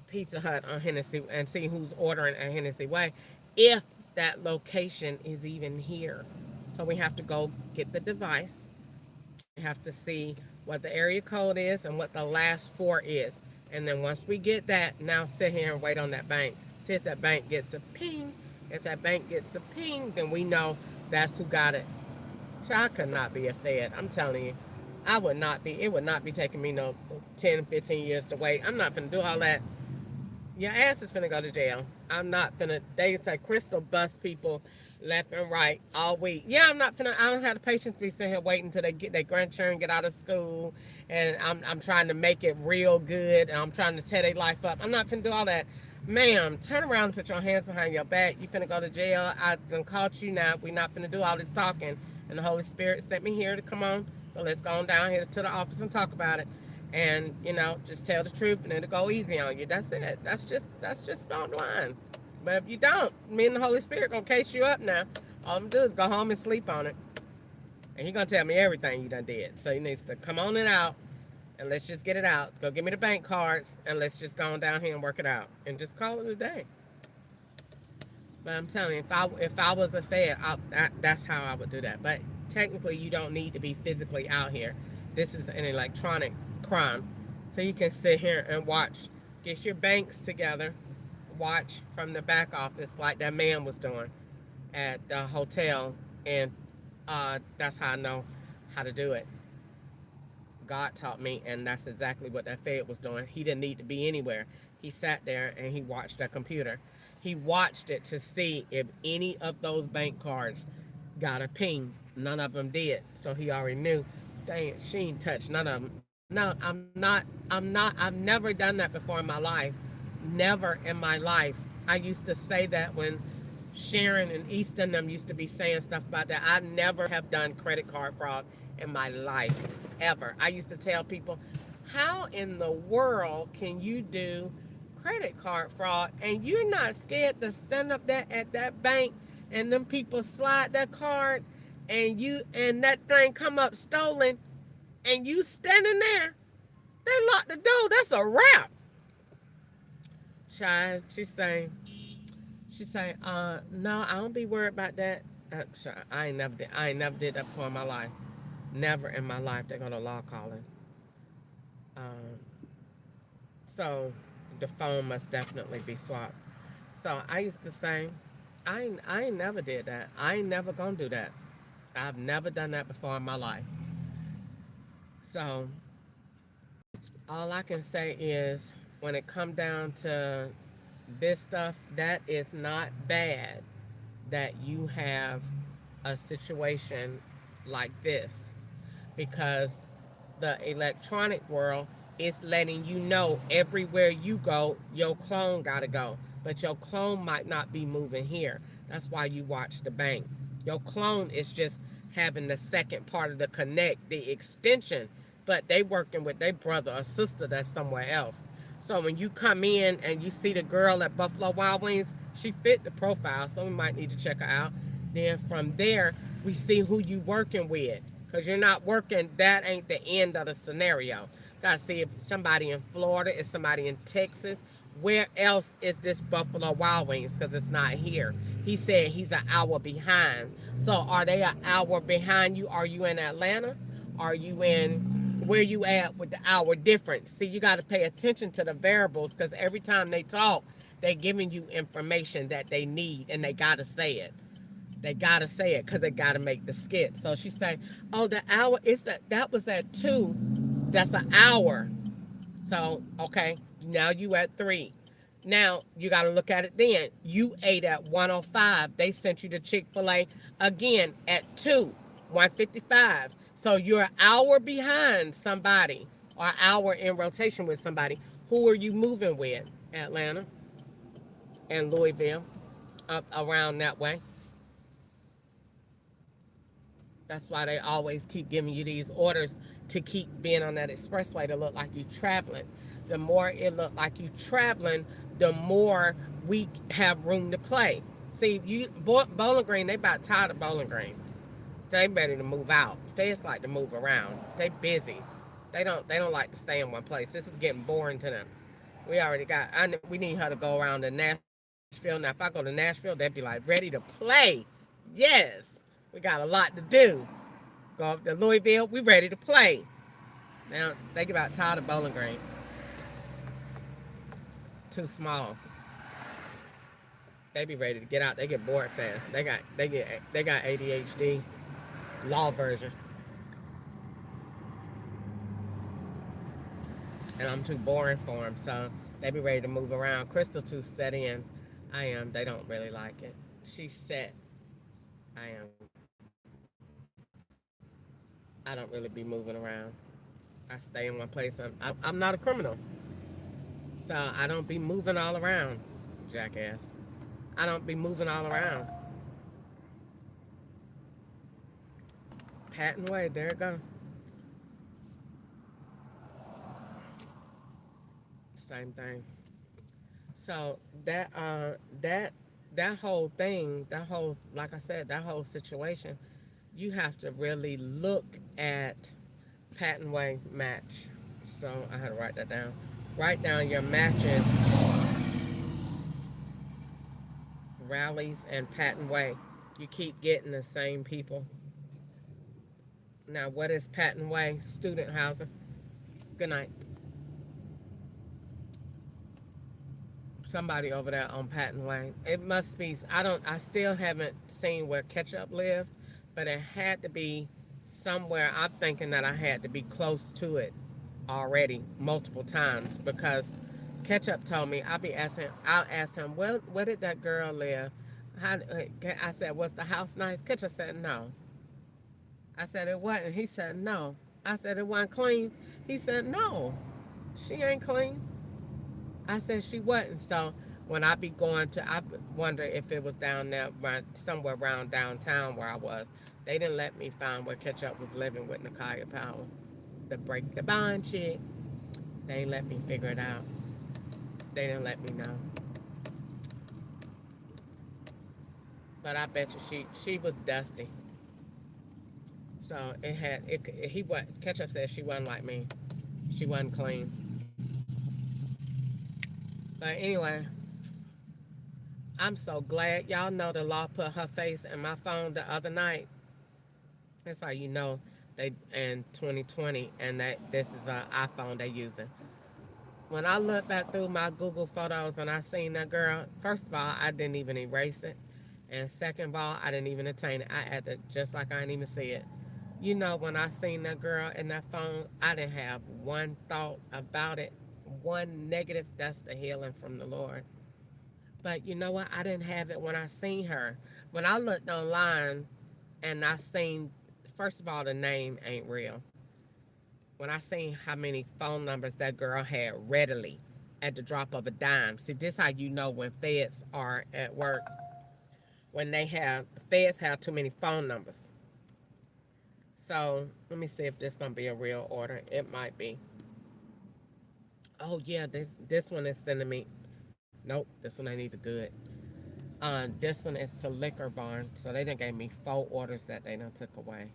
Pizza Hut on Hennessy and see who's ordering at Hennessy Way if that location is even here. So we have to go get the device. We have to see what the area code is and what the last four is. And then once we get that, now sit here and wait on that bank. See if that bank gets a ping. If that bank gets a ping, then we know that's who got it. So I could not be a Fed. I'm telling you, I would not be. It would not be taking me no 10, 15 years to wait. I'm not going to do all that. Your ass is finna go to jail. I'm not finna. They say Crystal bust people left and right all week. Yeah, I'm not finna. I don't have the patience to be sitting here waiting until they get their grandchildren get out of school, and I'm trying to make it real good, and I'm trying to tear their life up. I'm not finna do all that. Ma'am, turn around and put your hands behind your back. You finna go to jail. I done caught you now. We not finna do all this talking. And the Holy Spirit sent me here to come on. So let's go on down here to the office and talk about it. And, you know, just tell the truth and it'll go easy on you. That's it. That's just bottom line. But if you don't, me and the Holy Spirit gonna case you up now. All I'm gonna do is go home and sleep on it. And he gonna tell me everything you done did. So he needs to come on it out and let's just get it out. Go give me the bank cards and let's just go on down here and work it out. And just call it a day. But I'm telling you, if I was a Fed, that's how I would do that. But technically, you don't need to be physically out here. This is an electronic crime. So you can sit here and watch. Get your banks together. Watch from the back office like that man was doing at the hotel. And that's how I know how to do it. God taught me, and that's exactly what that Fed was doing. He didn't need to be anywhere. He sat there and he watched that computer. He watched it to see if any of those bank cards got a ping. None of them did. So he already knew, dang, she ain't touched none of them. No, I've never done that before in my life. Never in my life. I used to say that when Sharon and Easton them used to be saying stuff about that. I never have done credit card fraud in my life, ever. I used to tell people, how in the world can you do credit card fraud and you're not scared to stand up there at that bank and them people slide that card and that thing come up stolen and you standing there? They lock the door. That's a wrap. Child, she say, no, I don't be worried about that. I ain't never did that before in my life. Never in my life they go to law calling. So the phone must definitely be swapped. So I used to say, I ain't never did that. I ain't never gonna do that. I've never done that before in my life. So all I can say is when it come down to this stuff, that is not bad that you have a situation like this, because the electronic world is letting you know everywhere you go, your clone gotta go. But your clone might not be moving here. That's why you watch the bank. Your clone is just having the second part of the connect, the extension, but they working with their brother or sister that's somewhere else. So when you come in and you see the girl at Buffalo Wild Wings, she fit the profile, so we might need to check her out. Then from there, we see who you working with. Because you're not working, that ain't the end of the scenario. Got to see if somebody in Florida, is somebody in Texas. Where else is this Buffalo Wild Wings? Because it's not here. He said he's an hour behind. So are they an hour behind you? Are you in Atlanta? Are you in, where you at with the hour difference? See, you got to pay attention to the variables, because every time they talk, they're giving you information that they need, and they got to say it. They gotta say it because they gotta make the skit. So she say, "Oh, the hour that was at 2. That's an hour." So okay, now you at 3. Now you got to look at it. Then you ate at 1:05. They sent you to Chick-fil-A again at 1:55. So you're an hour behind somebody, or an hour in rotation with somebody. Who are you moving with? Atlanta and Louisville, up around that way. That's why they always keep giving you these orders to keep being on that expressway to look like you traveling. The more it look like you traveling, the more we have room to play. See, Bowling Green, they about tired of Bowling Green. They ready to move out. Feds like to move around. They busy. They don't like to stay in one place. This is getting boring to them. We already got. We need her to go around to Nashville. Now, if I go to Nashville, they'd be like ready to play. Yes, we got a lot to do. Go up to Louisville. We ready to play. Now they get about tired of Bowling Green. Too small. They be ready to get out. They get bored fast. They got ADHD, law version. And I'm too boring for them, so they be ready to move around. Crystal too set in. I am. They don't really like it. She's set. I am. I don't really be moving around. I stay in one place. I'm not a criminal, so I don't be moving all around, jackass. I don't be moving all around. Patton Way, there it go. Same thing. So that whole thing, like I said, that whole situation, you have to really look at Patton Way match. So I had to write that down. Write down your matches, Rallies, and Patton Way. You keep getting the same people. Now, what is Patton Way? Student housing. Good night. Somebody over there on Patton Way. It must be. I still haven't seen where Ketchup lived, but it had to be somewhere. I'm thinking that I had to be close to it already multiple times, because Ketchup told me, I'll ask him, where did that girl live? I said, was the house nice? Ketchup said, no. I said, it wasn't. He said, no. I said, it wasn't clean. He said, no, she ain't clean. I said she wasn't. So when I be going to, I wonder if it was down there, somewhere around downtown where I was. They didn't let me find where Ketchup was living with Nakaya Powell. The break the bond shit. They ain't let me figure it out. They didn't let me know. But I bet you she was dusty. So Ketchup said she wasn't like me. She wasn't clean. But anyway, I'm so glad. Y'all know the law put her face in my phone the other night. That's how you know they in 2020, and that this is an iPhone they using. When I look back through my Google photos and I seen that girl, first of all, I didn't even erase it. And second of all, I didn't even attain it. I had to, just like I didn't even see it. You know, when I seen that girl in that phone, I didn't have one thought about it. One negative. That's the healing from the Lord. But you know what? I didn't have it when I seen her. When I looked online and I seen, first of all, the name ain't real. When I seen how many phone numbers that girl had readily at the drop of a dime. See, this how you know when feds are at work. When feds have too many phone numbers. So let me see if this gonna be a real order. It might be. Oh yeah, this one is sending me. Nope, this one ain't either good. This one is to Liquor Barn. So they done gave me 4 orders that they done took away.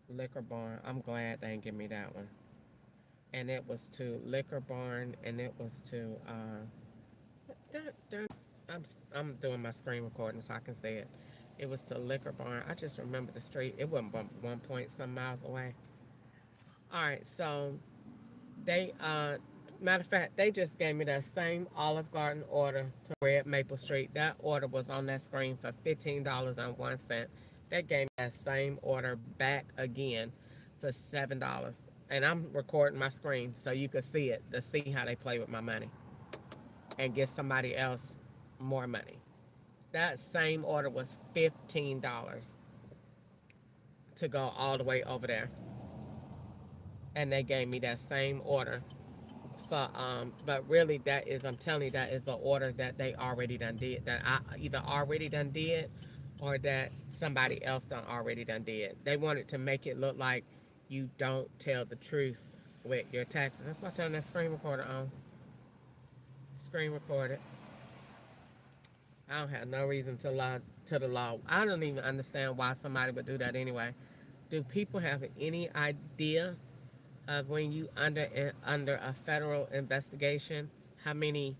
Liquor Barn. I'm glad they didn't give me that one. And it was to Liquor Barn, and it was to I'm doing my screen recording so I can say it. It was to Liquor Barn. I just remember the street. It wasn't 1 point some miles away. All right, so they Matter of fact, they just gave me that same Olive Garden order to Red Maple Street. That order was on that screen for $15.01. They gave me that same order back again for $7. And I'm recording my screen so you can see it to see how they play with my money and get somebody else more money. That same order was $15 to go all the way over there. And they gave me that same order for but really that is, I'm telling you, that is the order that they already done did, that I either already done did or that somebody else done already done did. They wanted to make it look like you don't tell the truth with your taxes. That's why I turn that screen recorder on. Screen recorded. I don't have no reason to lie to the law. I don't even understand why somebody would do that anyway. Do people have any idea of when you under a federal investigation, how many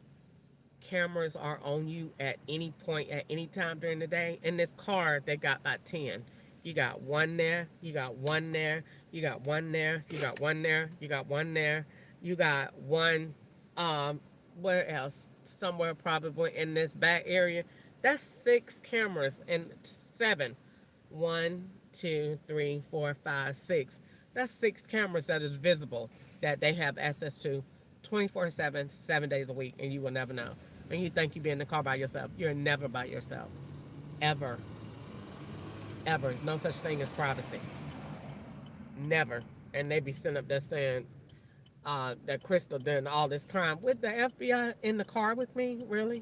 cameras are on you at any point at any time during the day? In this car, they got about 10. You got one there, you got one there, you got one there, you got one there, you got one there, you got one where else? Somewhere probably in this back area. That's 6 cameras and 7. 1, 2, 3, 4, 5, 6. That's 6 cameras that is visible that they have access to 24/7, 7 days a week, and you will never know. And you think you be in the car by yourself. You're never by yourself. Ever. Ever. There's no such thing as privacy. Never. And they be sitting up there saying that Crystal done all this crime with the FBI in the car with me? Really?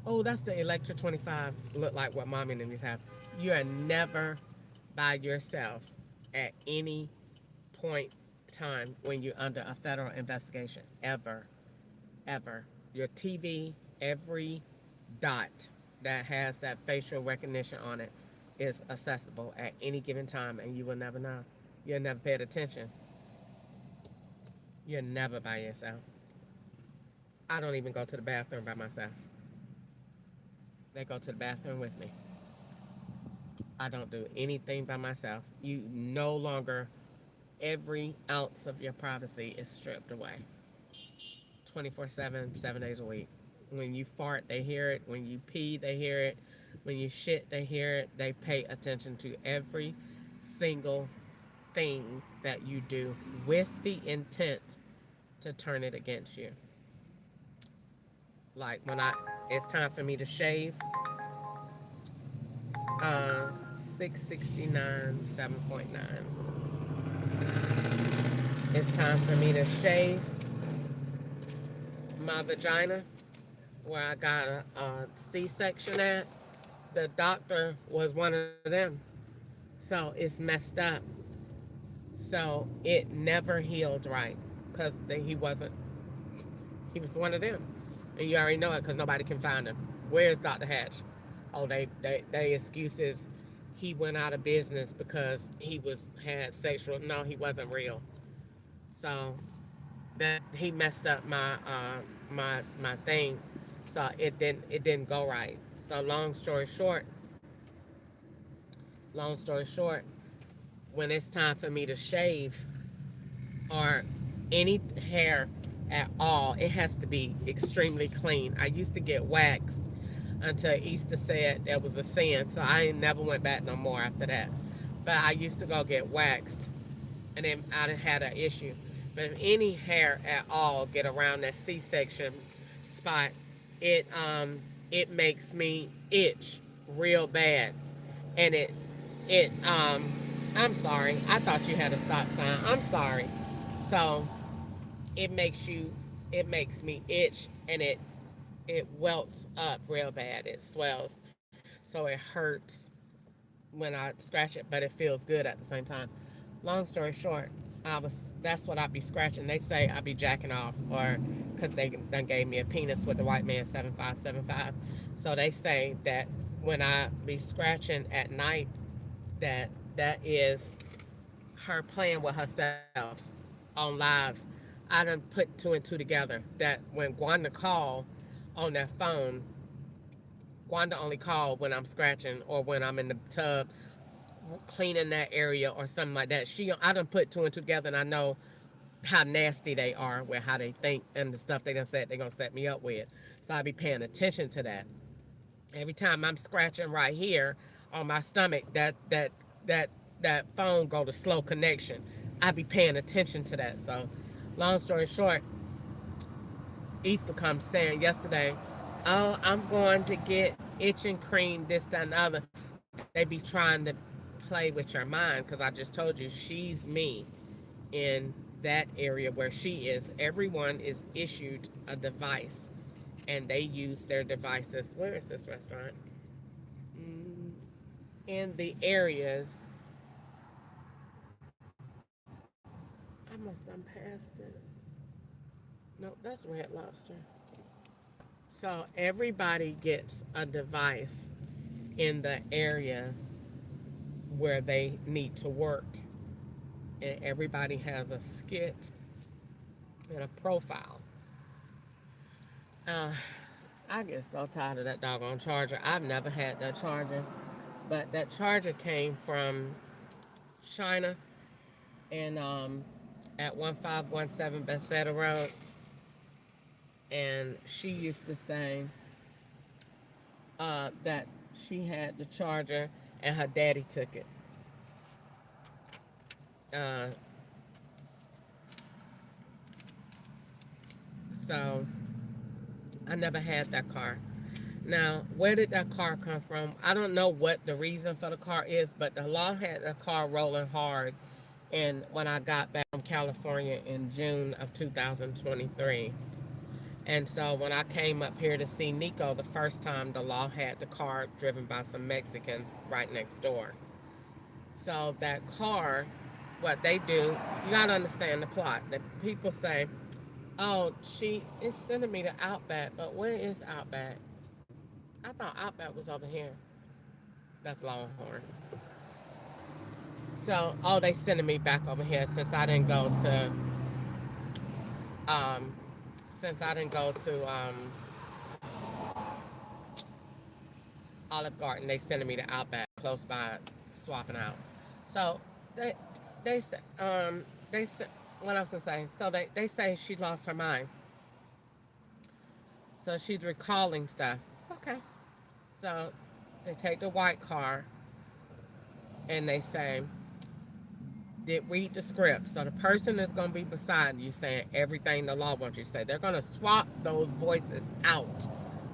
Oh, that's the Electra 25. Look like what mommy and them used to have. You are never by yourself at any point in time when you're under a federal investigation. Ever. Ever. Your TV, every dot that has that facial recognition on it is accessible at any given time, and you will never know. You'll never pay attention. You're never by yourself. I don't even go to the bathroom by myself. They go to the bathroom with me. I don't do anything by myself. You no longer, every ounce of your privacy is stripped away. 24/7, 7 days a week. When you fart, they hear it. When you pee, they hear it. When you shit, they hear it. They pay attention to every single thing that you do with the intent to turn it against you. Like when it's time for me to shave, 669, 7.9. It's time for me to shave my vagina where I got a C-section at. The doctor was one of them. So it's messed up. So it never healed right because he was one of them. And you already know it because nobody can find him. Where's Dr. Hatch? Oh, they excuses he went out of business because he had sexual. No, he wasn't real. So that he messed up my thing. So it didn't go right. So long story short, when it's time for me to shave or any hair at all, it has to be extremely clean. I used to get waxed until Easter said there was a sin, so I never went back no more after that. But I used to go get waxed, and then I had an issue. But if any hair at all get around that C-section spot, it makes me itch real bad, and I'm sorry. I thought you had a stop sign. I'm sorry. So it makes me itch, and it welts up real bad. It swells. So it hurts when I scratch it, but it feels good at the same time. Long story short, that's what I be scratching. They say I be jacking off, or because they done gave me a penis with the white man 7575. So they say that when I be scratching at night, that is her playing with herself on live. I done put 2 and 2 together. That when Gwanda called on that phone, Gwanda only called when I'm scratching or when I'm in the tub cleaning that area or something like that. I done put 2 and 2 together, and I know how nasty they are with how they think and the stuff they done said they're gonna set me up with. So I be paying attention to that. Every time I'm scratching right here on my stomach, that that phone go to slow connection. I be paying attention to that. So, long story short, Easter comes saying yesterday, "Oh, I'm going to get itching cream, this, that, and the other." They be trying to play with your mind because I just told you she's me in that area where she is. Everyone is issued a device and they use their devices. Where is this restaurant? In the areas. I must have passed it. No, that's Red Lobster. So everybody gets a device in the area where they need to work. And everybody has a skit and a profile. Uh, I get so tired of that doggone charger. I've never had that charger, but that charger came from China and at 1517 Bethesda Road. And she used to say that she had the charger and her daddy took it. Uh, so I never had that car. Now, where did that car come from? I don't know what the reason for the car is, but the law had the car rolling hard. And when I got back from California in June of 2023, and so when I came up here to see Nico the first time, the law had the car driven by some Mexicans right next door. So that car, what they do, you gotta understand the plot. The people say, "Oh, she is sending me to Outback," but where is Outback? I thought Outback was over here. That's Longhorn. So, oh, they sending me back over here since I didn't go to, um, since I didn't go to Olive Garden. They sending me to Outback, close by, swapping out. So they they say they say what else to say? So they say she lost her mind. So she's recalling stuff. Okay. So they take the white car and they say, did read the script. So the person that's going to be beside you saying everything the law wants you to say. They're going to swap those voices out.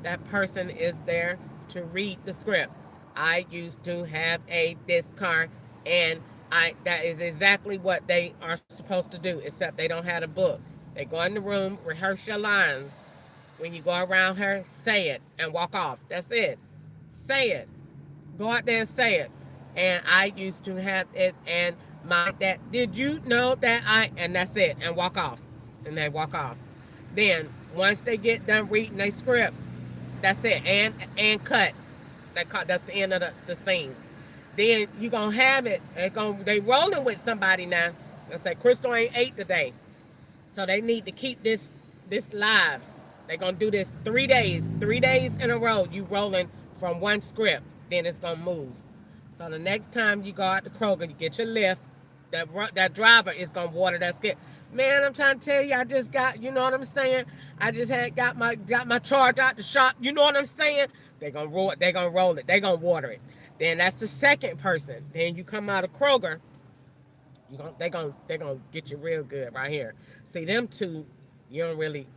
That person is there to read the script. I used to have a this car, and that is exactly what they are supposed to do, except they don't have a book. They go in the room, rehearse your lines. When you go around her, say it and walk off. That's it. Say it. Go out there and say it. And I used to have it, and my that did you know that and that's it, and walk off. And they walk off. Then once they get done reading their script, that's it. And cut. That's the end of the scene. Then you gonna have it. They rolling with somebody now. They say Crystal ain't ate today, so they need to keep this live. They're gonna do this 3 days, 3 days in a row. You rolling from one script, then it's gonna move. So the next time you go out to Kroger, you get your lift. That driver is gonna water that skip. Man, I'm trying to tell you, I just got, you know what I'm saying? I just got my charge out the shop. You know what I'm saying? They're gonna roll it. They're gonna water it. Then that's the second person. Then you come out of Kroger. They're gonna get you real good right here. See them two, you don't really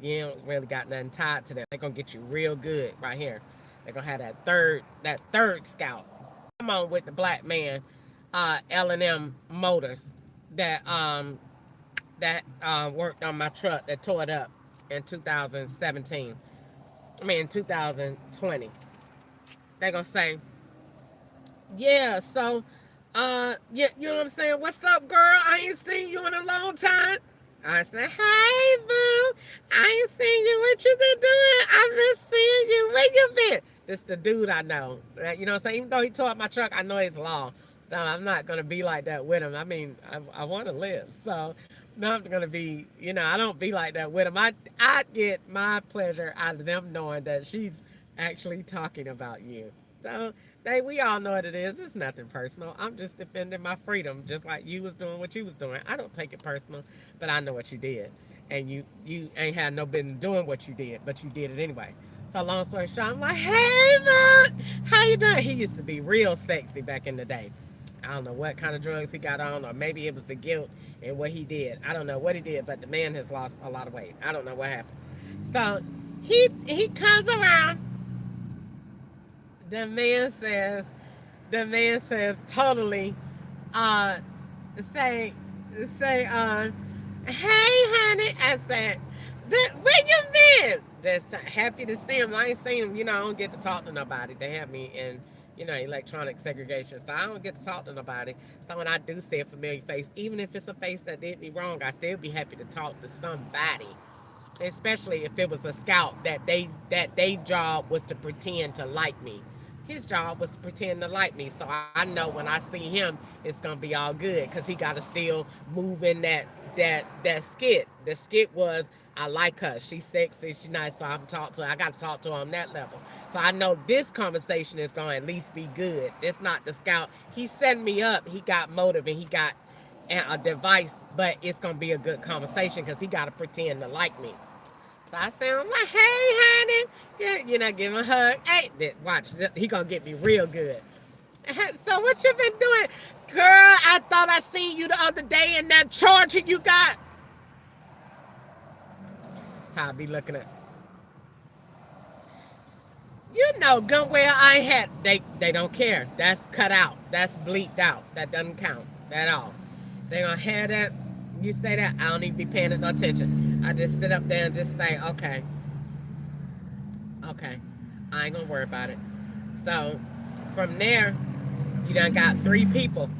got nothing tied to them. They're gonna get you real good right here. They're gonna have that third scout. Come on with the black man, L&M Motors that worked on my truck that tore it up in 2017. I mean, in 2020. They're gonna say, yeah, so, yeah, you know what I'm saying? What's up, girl? I ain't seen you in a long time. I said, hey, boo. I ain't seen you. What you been doing? I've been seeing you. Where you been? This the dude I know. You know what I'm saying? Even though he tore up my truck, I know it's law. No, I'm not going to be like that with him. I mean, I want to live. So, no, I'm going to be, I don't be like that with him. I get my pleasure out of them knowing that she's actually talking about you. So, We all know what it is. It's nothing personal. I'm just defending my freedom, just like you was doing what you was doing. I don't take it personal, but I know what you did, and you ain't had no business doing what you did, but you did it anyway. So long story short, I'm like, hey man, how you doing? He used to be real sexy back in the day. I don't know what kind of drugs he got on, or maybe it was the guilt and what he did. I don't know what he did, but the man has lost a lot of weight. I don't know what happened. So he comes around. The man says, totally, uh, say, hey, honey. I said, where you been? Just happy to see him. I ain't seen him. I don't get to talk to nobody. They have me in, electronic segregation. So I don't get to talk to nobody. So when I do see a familiar face, even if it's a face that did me wrong, I still be happy to talk to somebody. Especially if it was a scout that they job was to pretend to like me. His job was to pretend to like me, so I know when I see him, it's gonna be all good because he got to still move in that skit. The skit was I like her, she's sexy, she's nice, so I'm talk to her. I got to talk to her on that level. So I know this conversation is gonna at least be good. It's not the scout. He's setting me up. He got motive and he got a device, but it's gonna be a good conversation because he got to pretend to like me. So I stand, I'm like, hey, honey, give him a hug. Hey, watch, he gonna get me real good. So what you been doing? Girl, I thought I seen you the other day in that charger you got. That's how I be looking at. Good well I ain't had, they don't care. That's cut out. That's bleeped out. That doesn't count at all. They gonna have that. You say that, I don't even be paying no attention. I just sit up there and just say, okay, I ain't gonna worry about it. So from there, you done got 3 people.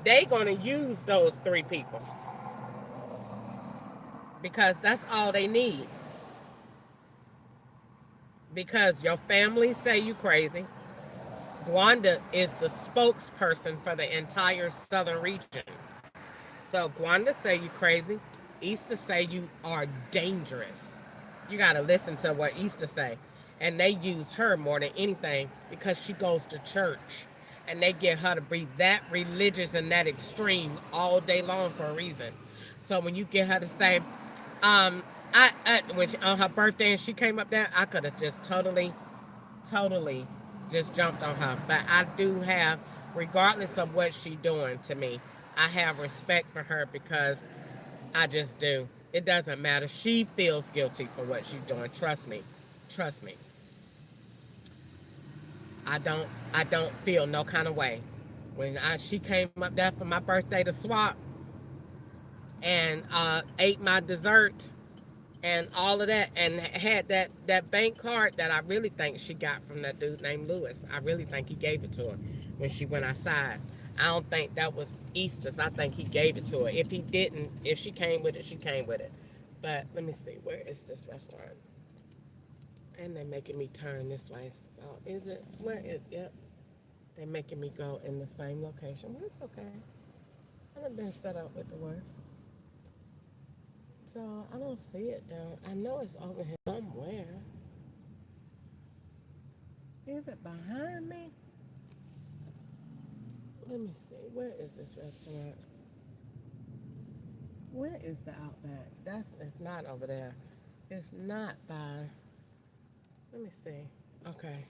They gonna use those 3 people because that's all they need. Because your family say you crazy. Gwanda is the spokesperson for the entire southern region. So Gwanda say you crazy. Easter say you are dangerous. You got to listen to what Easter say. And they use her more than anything because she goes to church. And they get her to be that religious and that extreme all day long for a reason. So when you get her to say, when on her birthday and she came up there, I could have just totally just jumped on her. But I do have, regardless of what she doing to me, I have respect for her because I just do. It doesn't matter. She feels guilty for what she's doing. Trust me. I don't feel no kind of way. When she came up there for my birthday to swap and ate my dessert and all of that and had that bank card that I really think she got from that dude named Lewis. I really think he gave it to her when she went outside. I don't think that was Easter's. I think he gave it to her. If he didn't, if she came with it, she came with it. But let me see. Where is this restaurant? And they're making me turn this way. So is it? Where is? Yep. They're making me go in the same location. Well, it's okay. I done been set up with the worst. So I don't see it down. I know it's over here somewhere. Is it behind me? Let me see. Where is this restaurant? Where is the Outback? It's not over there. It's not by. Let me see. Okay.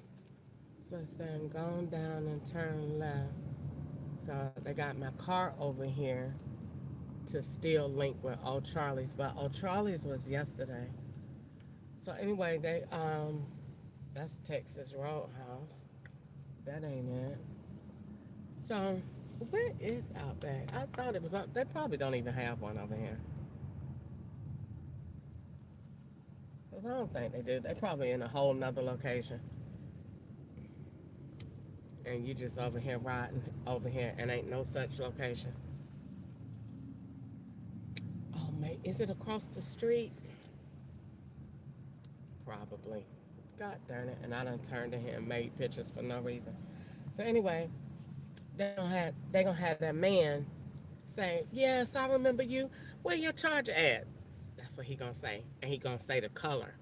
So it's saying go down and turn left. So they got my car over here to still link with Old Charlie's, but Old Charlie's was yesterday. So anyway, that's Texas Roadhouse. That ain't it. So where is Outback? I thought it was up. They probably don't even have one over here. Cause I don't think they do. They probably in a whole nother location. And you just over here riding over here and ain't no such location. Oh man, is it across the street? Probably. God darn it. And I done turned to him and made pictures for no reason. So anyway, they gonna have that man say, yes, I remember you. Where your charger at? That's what he gonna say. And he gonna say the color.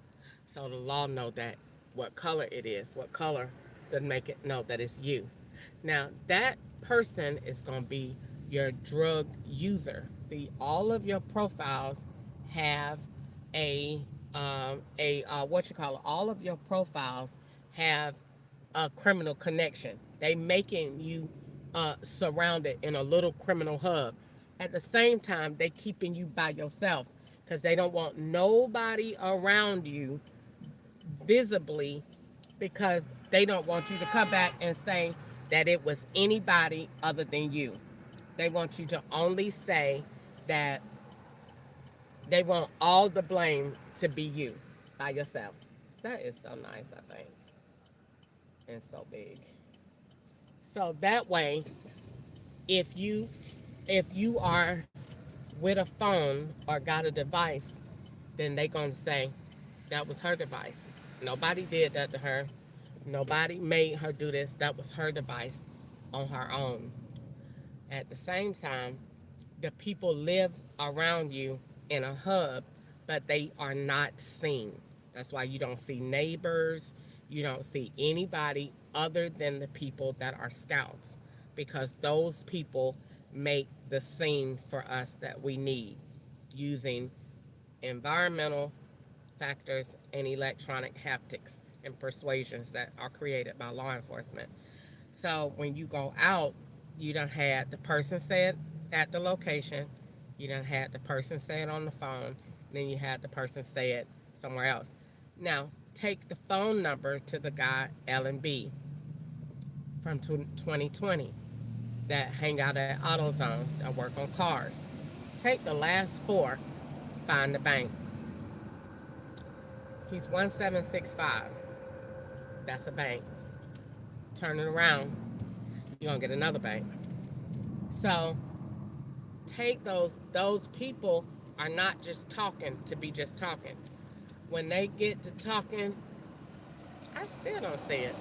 So the law know that what color it is, what color to make it know that it's you. Now, that person is going to be your drug user. See, all of your profiles have what you call it. All of your profiles have a criminal connection. They making you surrounded in a little criminal hub. At the same time, they keeping you by yourself because they don't want nobody around you visibly, because they don't want you to come back and say that it was anybody other than you. They want you to only say that they want all the blame to be you by yourself. That is so nice, I think, and so big. So that way, if you are with a phone or got a device, then they gonna say that was her device. Nobody did that to her. Nobody made her do this. That was her device on her own. At the same time, the people live around you in a hub, but they are not seen. That's why you don't see neighbors. You don't see anybody other than the people that are scouts, because those people make the scene for us that we need using environmental factors and electronic haptics and persuasions that are created by law enforcement. So when you go out, you done had the person say it at the location, you done had the person say it on the phone, then you had the person say it somewhere else. Now, take the phone number to the guy L&B from 2020 that hang out at AutoZone, that work on cars. Take the last four, find the bank. He's 1765. That's a bank. Turn it around, you're gonna get another bank. So take those people are not just talking to be just talking. When they get to talking, I still don't see it.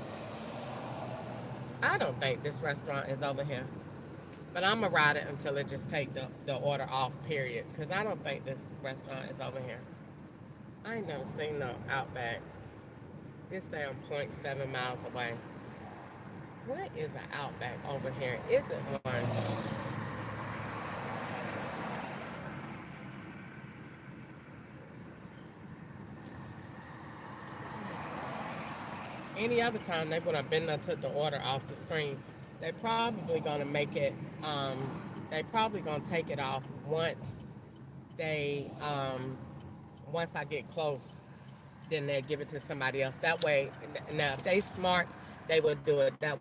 I don't think this restaurant is over here. But I'm gonna ride it until it just take the order off, period. Because I don't think this restaurant is over here. I ain't never seen no Outback. It's saying 0.7 miles away. What is an Outback over here? Is it one? Any other time they would have been there, took the order off the screen. They probably gonna make it. They probably gonna take it off once they once I get close. Then they'll give it to somebody else. That way, now if they smart, they would do it that way.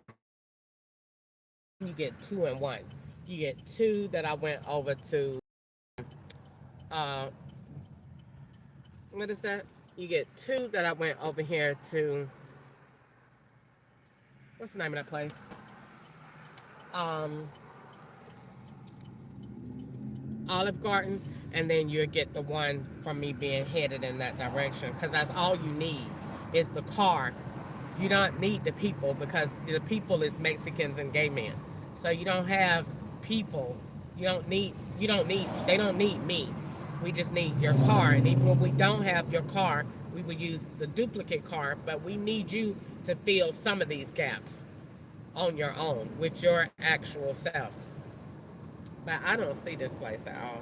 You get 2 in 1. You get 2 that I went over to. Uh, what is that? You get 2 that I went over here to. What's the name of that place? Olive Garden, and then you'll get the one from me being headed in that direction, because that's all you need is the car. You don't need the people, because the people is Mexicans and gay men. So you don't have people. They don't need me. We just need your car. And even when we don't have your car, we will use the duplicate car, but we need you to fill some of these gaps on your own with your actual self. But I don't see this place at all.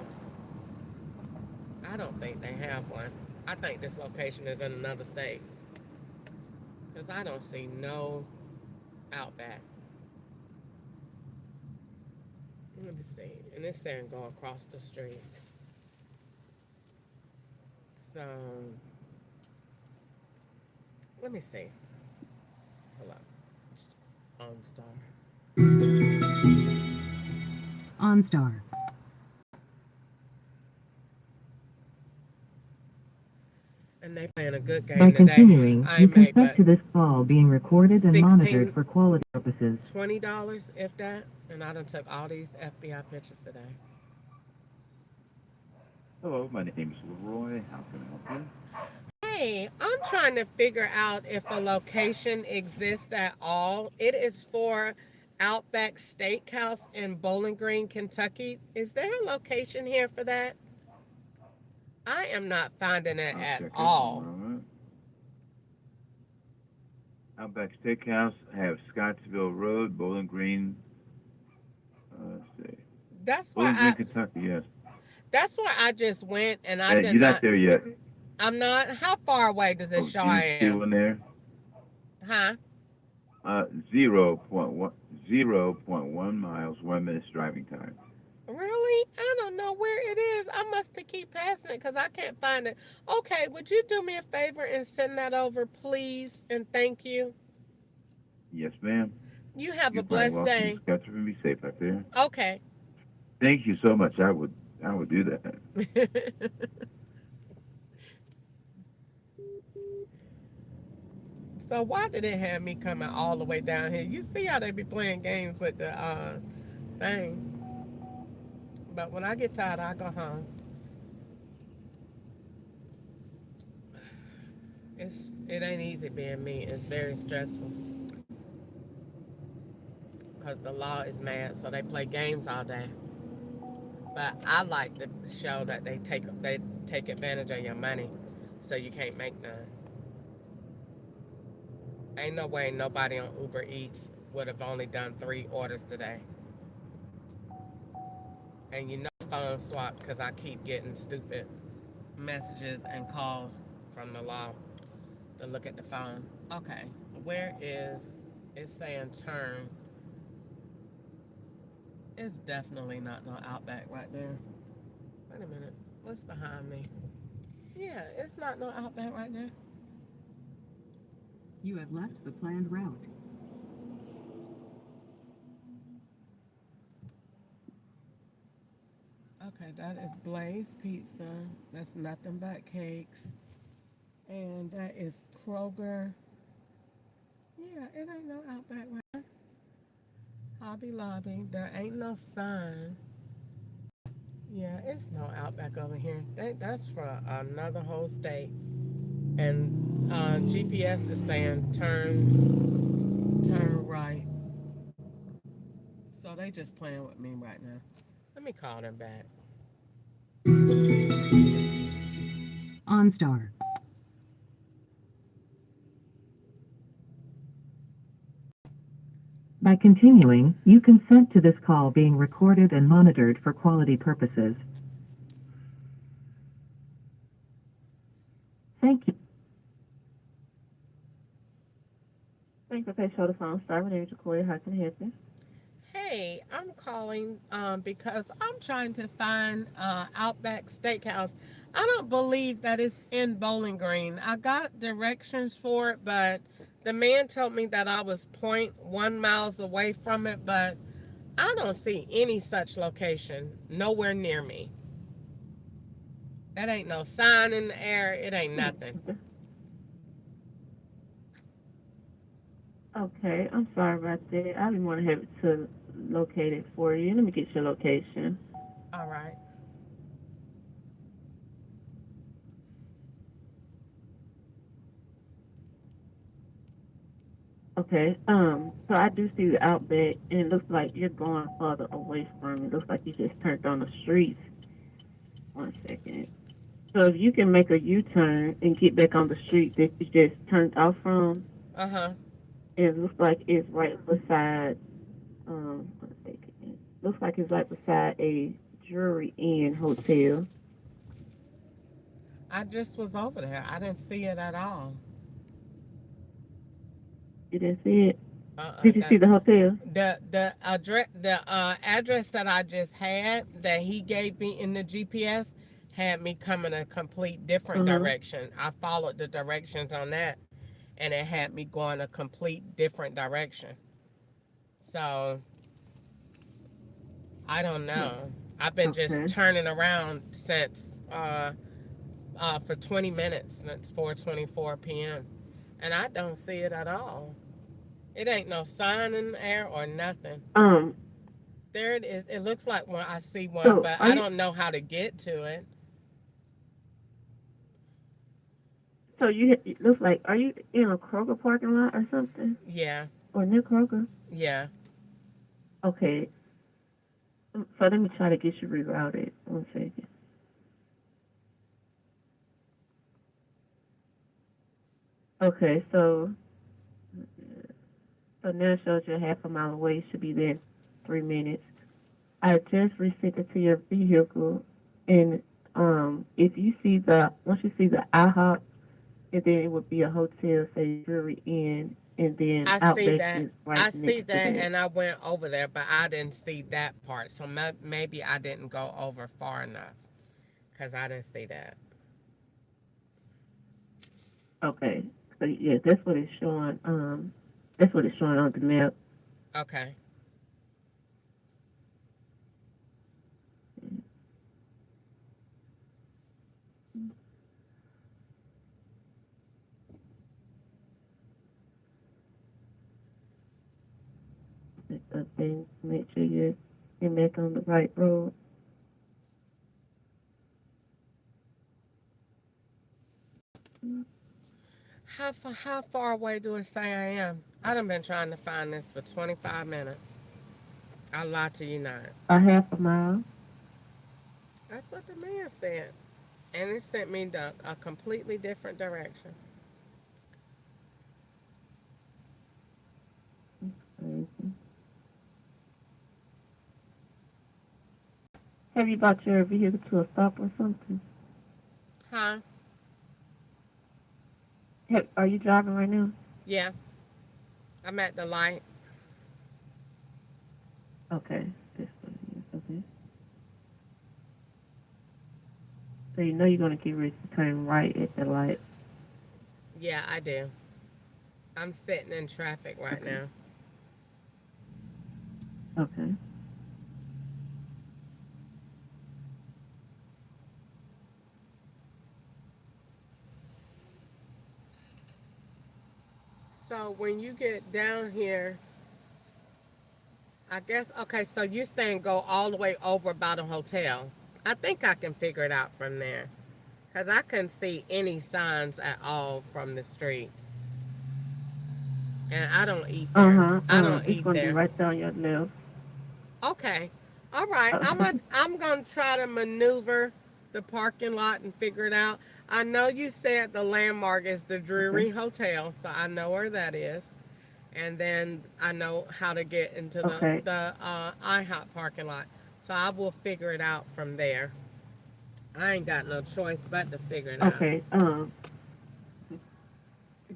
I don't think they have one. I think this location is in another state, because I don't see no Outback. Let me see. And it's saying go across the street. So, let me see. Hold up. OnStar. And they playing a good game By today. continuing, I you may, consent but to this call being recorded and 16 monitored for quality purposes. $20, if that. And I done took all these FBI pictures today. Hello, my name is Leroy. How can I help you? Hey, I'm trying to figure out if a location exists at all. It is for Outback Steakhouse in Bowling Green, Kentucky. Is there a location here for that? I am not finding it I'll at check it. all. All right. Outback Steakhouse. I have Scottsville Road, Bowling Green. Let's see. That's Bowling Green, why Kentucky. Yes. that's where I just went and I did You're not not. there yet. I'm not. How far away does it Oh, show you I didn't see am? one there. Huh? 0.1 miles, 1 minute driving time. Really? I don't know where it is. I must have keep passing it because I can't find it. Okay, would you do me a favor and send that over, please? And thank you. Yes, ma'am. You have You're a quite blessed welcome, day. Miss Catherine. Be safe out there. Okay. Thank you so much. I would do that. So why did it have me coming all the way down here? You see how they be playing games with the thing. But when I get tired, I go home. It ain't easy being me. It's very stressful. Because the law is mad, so they play games all day. But I like to show that they take advantage of your money, so you can't make none. Ain't no way nobody on Uber Eats would have only done 3 orders today. And you know phone swap because I keep getting stupid messages and calls from the law to look at the phone. Okay, where is it's saying turn? It's definitely not no Outback right there. Wait a minute, what's behind me? Yeah, it's not no Outback right there. You have left the planned route. Okay, that is Blaze Pizza. That's nothing but cakes. And that is Kroger. Yeah, it ain't no Outback right there. Hobby Lobby. There ain't no sign. Yeah, it's no Outback over here. That's for another whole state. And GPS is saying turn right. So they just playing with me right now. Let me call them back. OnStar. By continuing, you consent to this call being recorded and monitored for quality purposes. Thank you. Thank you for show the phone star. My name is Jacoya. How can I help you? Hey, I'm calling because I'm trying to find Outback Steakhouse. I don't believe that it's in Bowling Green. I got directions for it, but the man told me that I was 0.1 miles away from it, but I don't see any such location nowhere near me. That ain't no sign in the air. It ain't nothing. Okay, I'm sorry about that. I'll be more than happy to locate it for you. Let me get your location. All right. Okay, so I do see the Outback, and it looks like you're going further away from it. Looks like you just turned on the street. 1 second. So if you can make a U-turn and get back on the street that you just turned off from, Uh-huh. it looks like it's right beside, 1 second. Looks like it's right beside a Drury Inn hotel. I just was over there. I didn't see it at all. You didn't see it? Uh-uh. Did you see the hotel? The address that I just had that he gave me in the GPS had me coming a complete different direction. I followed the directions on that, and it had me going a complete different direction. So I don't know. I've been just Okay. turning around since for 20 minutes since 4:24 p.m. and I don't see it at all. It ain't no sign in the air or nothing. There it is. It looks like one. I see one, So but are I you, don't know how to get to it. so you, it looks like, are you in a Kroger parking lot or something? Yeah, Or near Kroger? yeah. Okay. So let me try to get you rerouted. 1 second. Okay, so let's So now it shows you're half a mile away. You should be there in 3 minutes. I just resent it to your vehicle, and if you see once you see the IHOP, and then it would be a hotel, say Drury Inn, and then I see Outback that. is right I next see to that, that. and I went over there, but I didn't see that part. So maybe I didn't go over far enough because I didn't see that. Okay, so yeah, that's what it's showing. That's what it's showing on the map. Okay. And make sure you're back on the right road. How far away do it say I am? I done been trying to find this for 25 minutes. I lie to you not. A half a mile. That's what the man said. And it sent me a completely different direction. Mhm. Have you brought your vehicle to a stop or something? Huh? Are you driving right now? Yeah. I'm at the light. Okay. This one is okay. So you know you're gonna get ready to turn right at the light. Yeah, I do. I'm sitting in traffic right Okay. now. Okay. So when you get down here, I guess, okay, so you're saying go all the way over by the hotel. I think I can figure it out from there. Because I couldn't see any signs at all from the street. And I don't eat there. Uh-huh. I don't It's eat gonna be there. right down your left. Okay. All right. I'm gonna try to maneuver the parking lot and figure it out. I know you said the landmark is the Drury Hotel, so I know where that is. And then I know how to get into Okay. the IHOP parking lot. So I will figure it out from there. I ain't got no choice but to figure it out. Okay.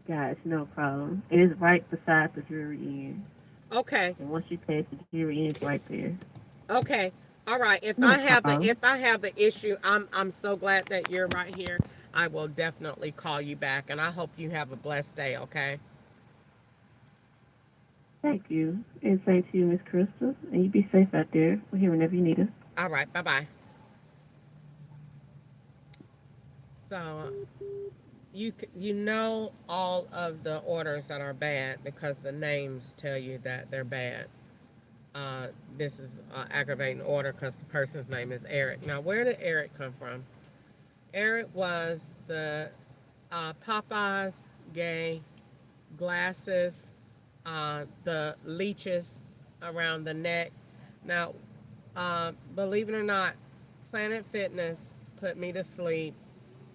Guys, no problem. It is right beside the Drury Inn. Okay. And once you pass the Drury Inn, it's right there. Okay. All right. If No I have problem. the issue, I'm so glad that you're right here. I will definitely call you back, and I hope you have a blessed day. Okay. Thank you. And same to you, Miss Crystal. And you be safe out there. We're here whenever you need us. All right. Bye bye. So you know all of the orders that are bad because the names tell you that they're bad. This is aggravating order because the person's name is Eric. Now, where did Eric come from? Eric was the Popeyes gay, glasses, the leeches around the neck. Now, believe it or not, Planet Fitness put me to sleep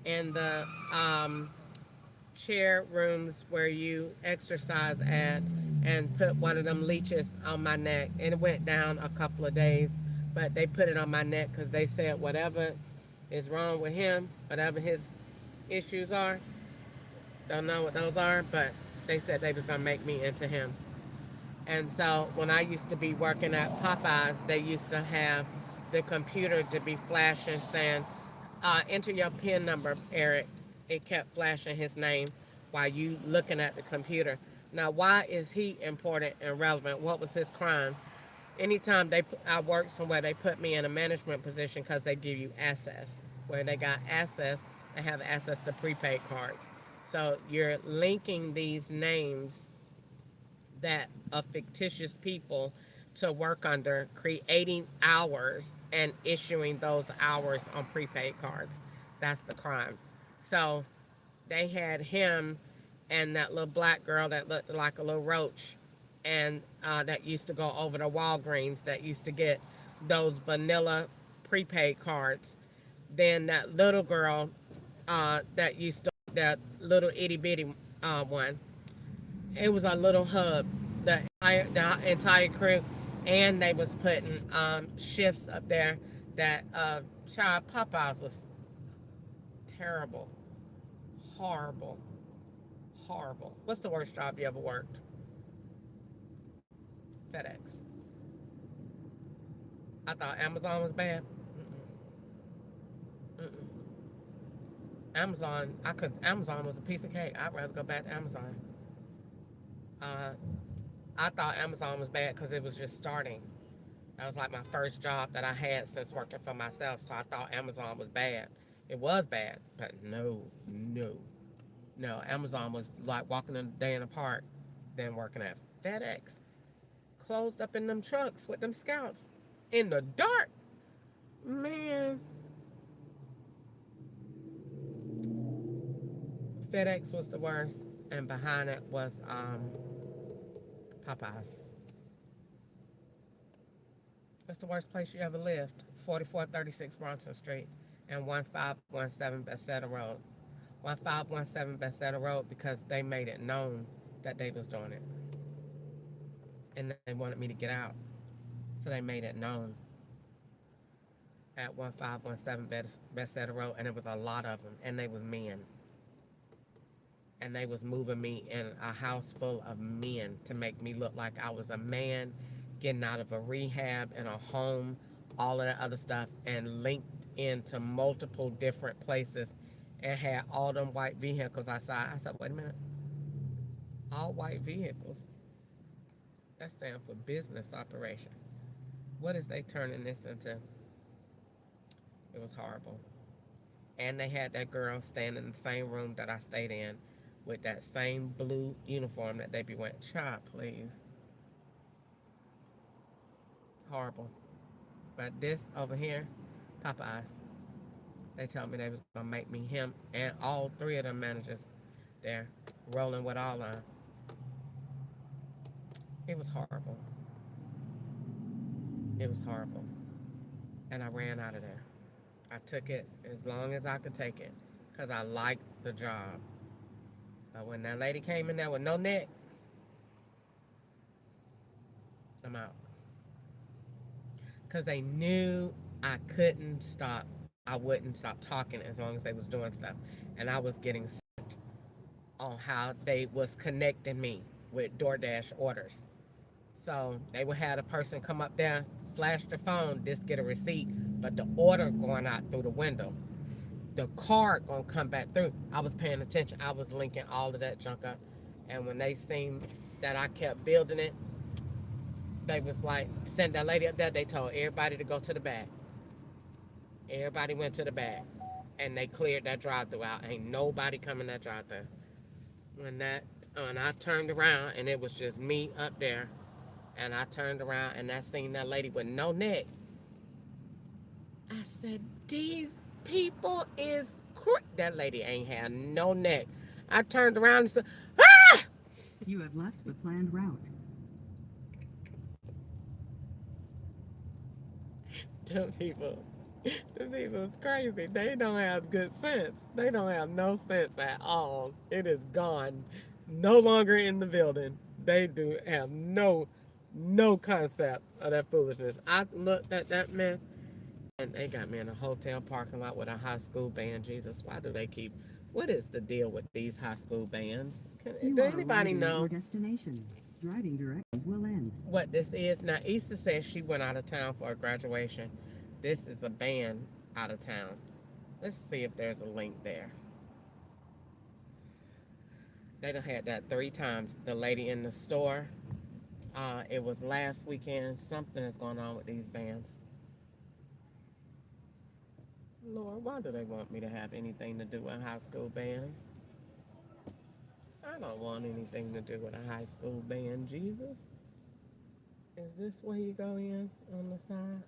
in the chair rooms where you exercise at and put one of them leeches on my neck. And it went down a couple of days, but they put it on my neck because they said whatever is wrong with him, whatever his issues are, don't know what those are, but they said they was going to make me into him. And so when I used to be working at Popeyes, they used to have the computer to be flashing saying, enter your PIN number, Eric. It kept flashing his name while you looking at the computer. Now, why is he important and relevant? What was his crime? Anytime I worked somewhere, they put me in a management position because they give you access. Where they got access, they have access to prepaid cards. So you're linking these names that of fictitious people to work under, creating hours and issuing those hours on prepaid cards. That's the crime. So they had him and that little black girl that looked like a little roach and that used to go over to Walgreens that used to get those vanilla prepaid cards. Then that little girl that used to, that little itty bitty one. It was a little hub the entire crew, and they was putting shifts up there that child Popeyes was terrible, horrible, horrible. What's the worst job you ever worked? FedEx. I thought Amazon was bad. Mm-mm. Mm-mm. Amazon was a piece of cake. I'd rather go back to Amazon. I thought Amazon was bad because it was just starting. That was like my first job that I had since working for myself. So I thought Amazon was bad. It was bad, but no. Amazon was like walking a day in the park, then working at FedEx, closed up in them trucks with them scouts in the dark. Man. FedEx was the worst, and behind it was Popeyes. That's the worst place you ever lived. 4436 Bronson Street and 1517 Bethesda Road. 1517 Bethesda Road because they made it known that they was doing it. And they wanted me to get out. So they made it known at 1517 Bethesda Road, and it was a lot of them, and they was men. And they was moving me in a house full of men to make me look like I was a man getting out of a rehab in a home, all of that other stuff, and linked into multiple different places and had all them white vehicles outside. I said, wait a minute. All white vehicles? That stands for business operation. What is they turning this into? It was horrible. And they had that girl staying in the same room that I stayed in with that same blue uniform that they be wearing. Child, please. Horrible. But this over here, Popeyes, they told me they was gonna make me him and all three of them managers there, rolling with all of them. It was horrible. It was horrible. And I ran out of there. I took it as long as I could take it because I liked the job. But when that lady came in there with no neck, I'm out. Because they knew I couldn't stop. I wouldn't stop talking as long as they was doing stuff. And I was getting sick on how they was connecting me with DoorDash orders. So they would have a person come up there, flash the phone, just get a receipt, but the order going out through the window. The card gonna come back through. I was paying attention. I was linking all of that junk up. And when they seen that I kept building it, they was like, send that lady up there. They told everybody to go to the back. Everybody went to the back. And they cleared that drive-thru out. Ain't nobody coming that drive-thru. When I turned around and it was just me up there. And I turned around and I seen that lady with no neck. I said, these people is that lady ain't had no neck. I turned around and said, ah! You have left the planned route. Them people is crazy. They don't have good sense. They don't have no sense at all. It is gone. No longer in the building. They do have no concept of that foolishness. I looked at that mess. And they got me in a hotel parking lot with a high school band. Jesus, why do they keep... What is the deal with these high school bands? Does anybody know? Your destination. Driving directions will end. What this is? Now, Easter says she went out of town for a graduation. This is a band out of town. Let's see if there's a link there. They done had that 3 times. The lady in the store. It was last weekend. Something is going on with these bands. Lord, why do they want me to have anything to do with high school bands? I don't want anything to do with a high school band, Jesus. Is this where you go in on the side?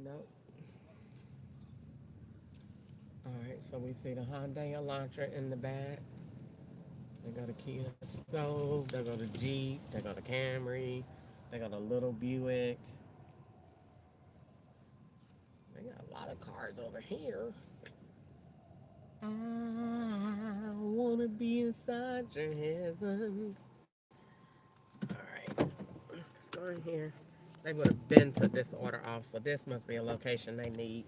Nope. Alright, so we see the Hyundai Elantra in the back. They got a Kia Soul, they got a Jeep, they got a Camry, they got a little Buick. They got a lot of cars over here. I wanna be inside your heavens. on here. They would have been to this order off, so this must be a location they need.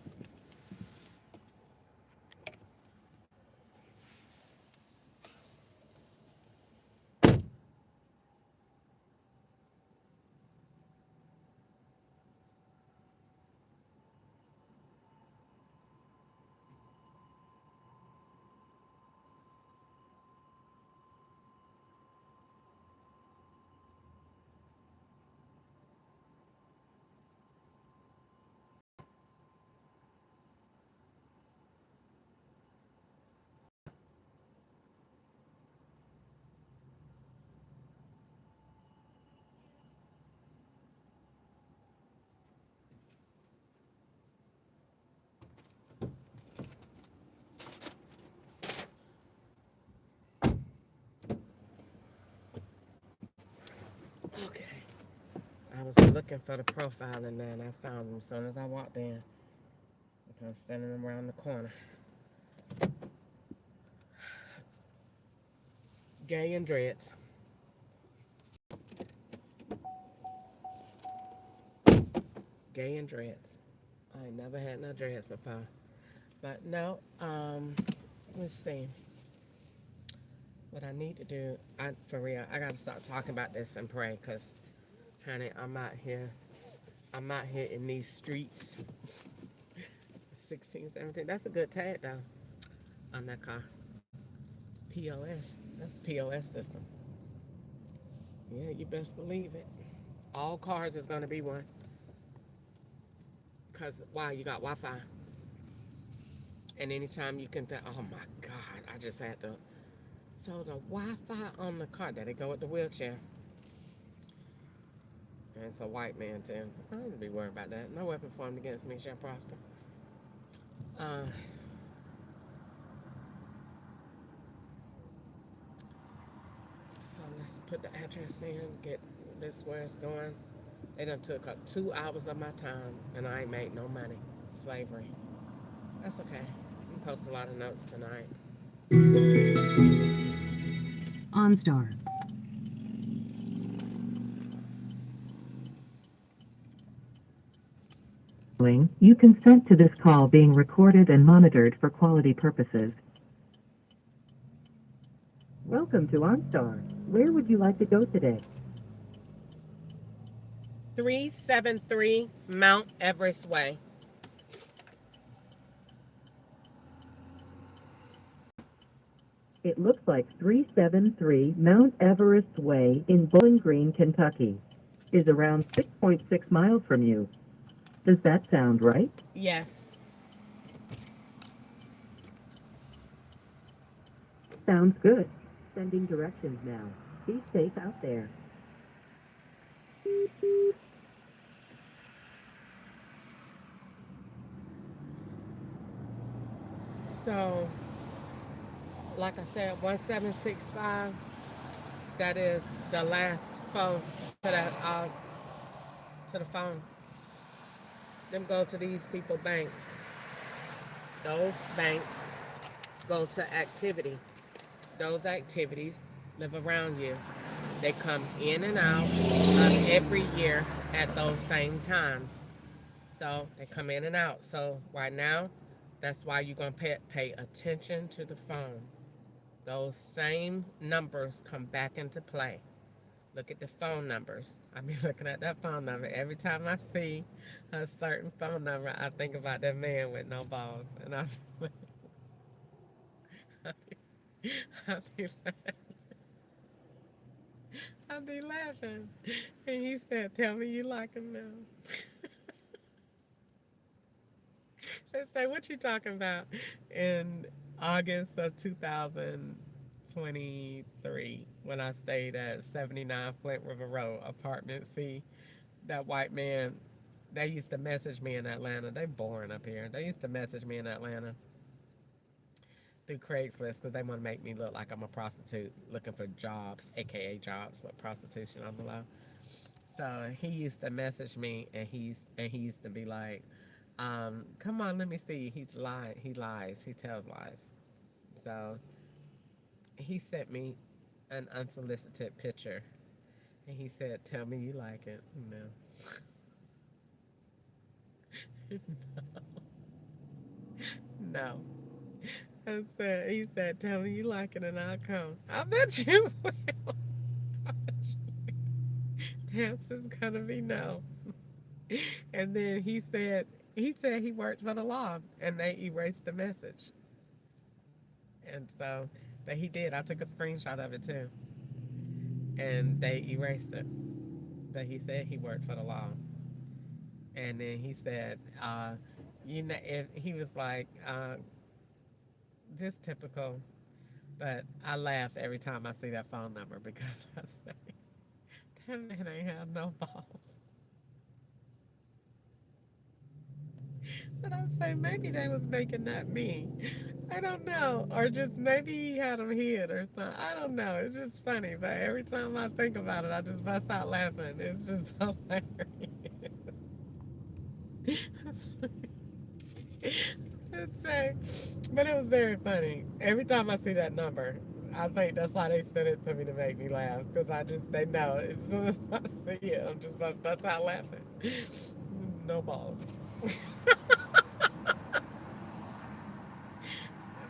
Okay. I was looking for the profile in there and I found them as soon as I walked in. I was sending them around the corner. Gay and dreads. Gay and dreads. I ain't never had no dreads before. But no, let's see. What I need to do, for real, I gotta start talking about this and pray, cause, honey, I'm out here in these streets. 16, 17. That's a good tag though on that car. POS. That's a POS system. Yeah, you best believe it. All cars is gonna be one. Cause why? You got Wi-Fi. And anytime you can oh my God, I just had to. So the Wi-Fi on the car, there they go with the wheelchair. And it's a white man too. I don't be worried about that. No weapon formed against me shall prosper. So let's put the address in, get this where it's going. They done took up 2 hours of my time and I ain't made no money. Slavery. That's okay. I'm gonna post a lot of notes tonight. OnStar. You consent to this call being recorded and monitored for quality purposes. Welcome to OnStar. Where would you like to go today? 373 Mount Everest Way. It looks like 373 Mount Everest Way in Bowling Green, Kentucky, is around 6.6 miles from you. Does that sound right? Yes. Sounds good. Sending directions now. Be safe out there. So, like I said, 1765, that is the last phone to the phone. Them go to these people banks. Those banks go to activity. Those activities live around you. They come in and out every year at those same times. So they come in and out. So right now, that's why you're going to pay attention to the phone. Those same numbers come back into play. Look at the phone numbers. I be looking at that phone number. Every time I see a certain phone number, I think about that man with no balls. And I be laughing. And he said, tell me you like him now. They say, what you talking about? In August of 2023, when I stayed at 79 Flint River Road, apartment C, that white man, they used to message me in Atlanta. They boring up here. They used to message me in Atlanta through Craigslist because they want to make me look like I'm a prostitute looking for jobs, aka jobs, but prostitution on the low. So he used to message me, and he used to be like, come on, let me see. He lies. He tells lies. So he sent me an unsolicited picture. And he said, "Tell me you like it." No. No. He said, "Tell me you like it and I'll come." I bet you will. I bet you will. The answer's gonna be no. And then he said he worked for the law and they erased the message. And so, but he did. I took a screenshot of it too. And they erased it. That he said he worked for the law. And then he said, if he was like, just typical. But I laugh every time I see that phone number because I say, that man ain't have no balls. But I say maybe they was making that me. I don't know. Or just maybe he had them hid or something. I don't know. It's just funny. But every time I think about it, I just bust out laughing. It's just hilarious. But it was very funny. Every time I see that number, I think that's why they sent it to me to make me laugh. Because they know as soon as I see it, I'm just about to bust out laughing. No balls.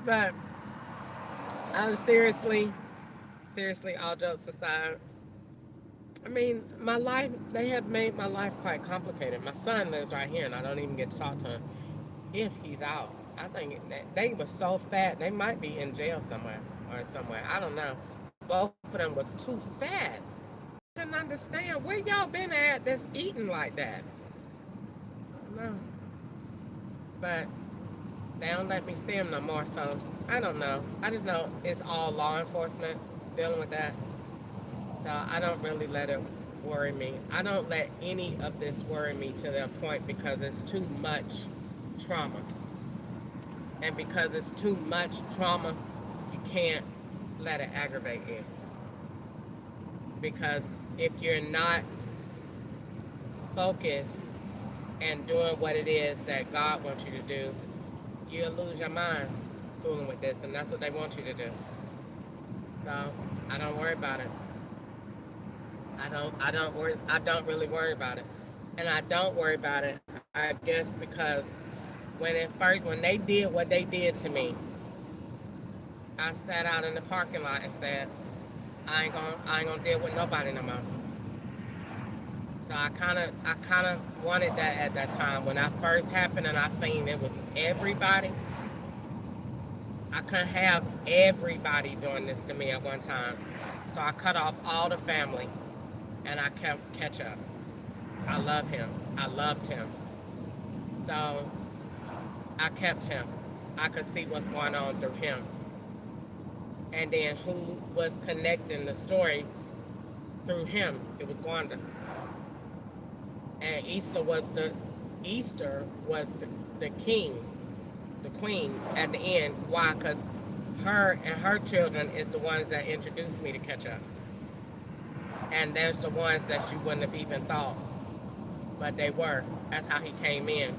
But seriously, all jokes aside, I mean, my life, they have made my life quite complicated. My son lives right here, and I don't even get to talk to him if he's out. I think they were so fat, they might be in jail somewhere. I don't know. Both of them was too fat. Couldn't understand where y'all been at that's eating like that. No. But they don't let me see them no more, so I don't know. I just know it's all law enforcement dealing with that. So I don't really let it worry me. I don't let any of this worry me to the point because it's too much trauma. And because it's too much trauma, you can't let it aggravate you. Because if you're not focused and doing what it is that God wants you to do, you'll lose your mind fooling with this, and that's what they want you to do. So I don't worry about it. I don't really worry about it. And I don't worry about it, I guess, because when they did what they did to me, I sat out in the parking lot and said, I ain't gonna deal with nobody no more. So I kind of wanted that at that time. When I first happened and I seen it was everybody, I couldn't have everybody doing this to me at one time. So I cut off all the family and I kept Ketchup. I love him. I loved him. So I kept him. I could see what's going on through him. And then who was connecting the story through him? It was Gwanda. And Easter was the king, the queen at the end. Why? Because her and her children is the ones that introduced me to Ketchup. And there's the ones that you wouldn't have even thought, but they were. That's how he came in.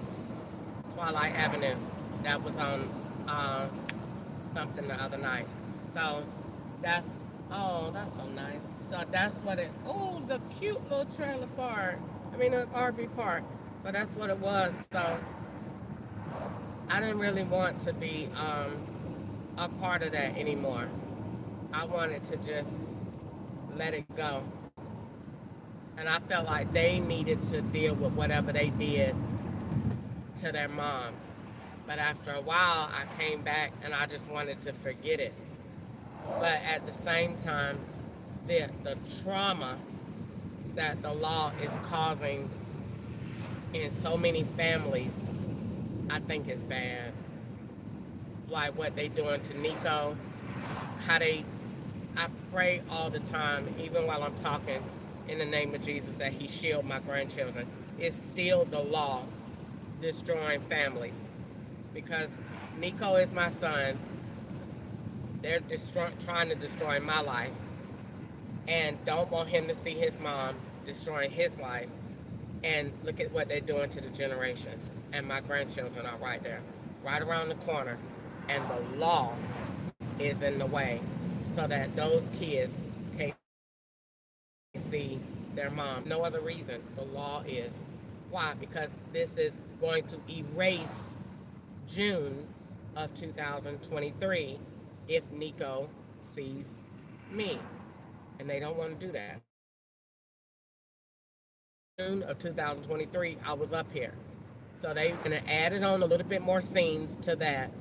Twilight Avenue. That was on something the other night. So that's so nice. So that's what the cute little trailer park. An RV park. So that's what it was. So I didn't really want to be a part of that anymore. I wanted to just let it go. And I felt like they needed to deal with whatever they did to their mom. But after a while, I came back and I just wanted to forget it. But at the same time, the trauma that the law is causing in so many families, I think is bad. Like what they doing to Nico, I pray all the time, even while I'm talking, in the name of Jesus, that he shield my grandchildren. It's still the law destroying families. Because Nico is my son. They're trying to destroy my life. And don't want him to see his mom destroying his life. And look at what they're doing to the generations. And my grandchildren are right there, right around the corner. And the law is in the way so that those kids can't see their mom. No other reason. The law is. Why? Because this is going to erase June of 2023 if Nico sees me. And they don't want to do that. June of 2023, I was up here. So they're going to add it on a little bit more scenes to that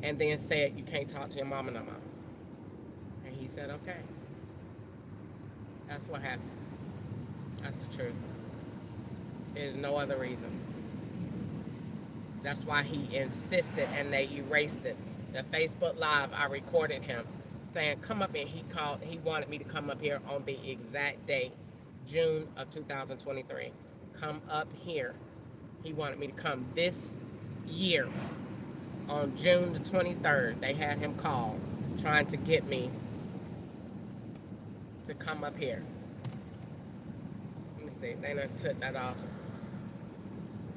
and then said, you can't talk to your mama no more. And he said, okay. That's what happened. That's the truth. There's no other reason. That's why he insisted and they erased it. The Facebook Live, I recorded him saying, come up here. He wanted me to come up here on the exact date, June of 2023. Come up here. He wanted me to come this year on June the 23rd. They had him call trying to get me to come up here. Let me see. They done took that off.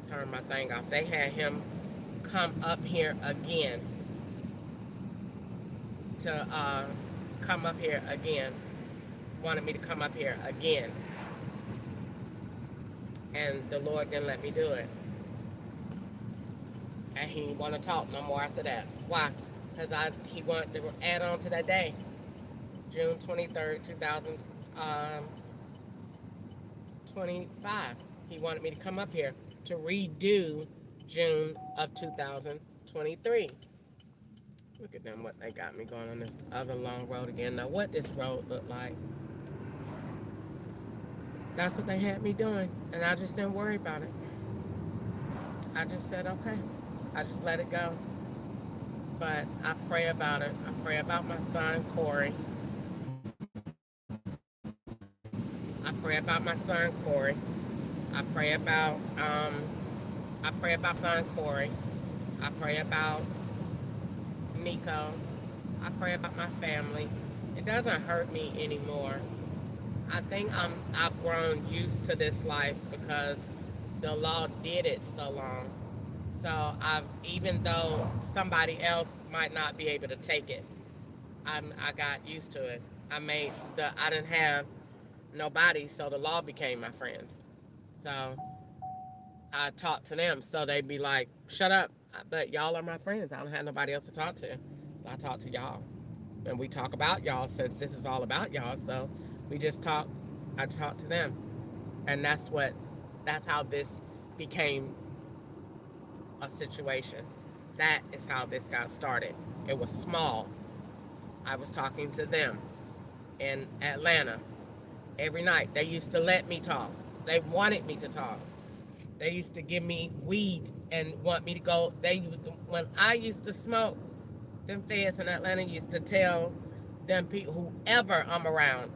Turn my thing off. They had him come up here again to come up here again. Wanted me to come up here again. And the Lord didn't let me do it. And he didn't want to talk no more after that. Why? Because he wanted to add on to that day. June 23rd, 2025. He wanted me to come up here to redo June of 2023. Look at them, what they got me going on this other long road again. Now, what this road look like? That's what they had me doing, and I just didn't worry about it. I just said, okay. I just let it go. But I pray about it. I pray about my son, Corey. I pray about my son, Corey. I pray about son Corey. I pray about Nico. I pray about my family. It doesn't hurt me anymore. I think I've grown used to this life because the law did it so long. So even though somebody else might not be able to take it, I got used to it. I didn't have nobody, so the law became my friends. So I talked to them, so they'd be like, shut up, but y'all are my friends. I don't have nobody else to talk to. So I talk to y'all. And we talk about y'all since this is all about y'all. So we just talk. I talk to them. And that's how this became a situation. That is how this got started. It was small. I was talking to them in Atlanta every night. They used to let me talk. They wanted me to talk. They used to give me weed and want me to go. When I used to smoke, them feds in Atlanta used to tell them people, whoever I'm around,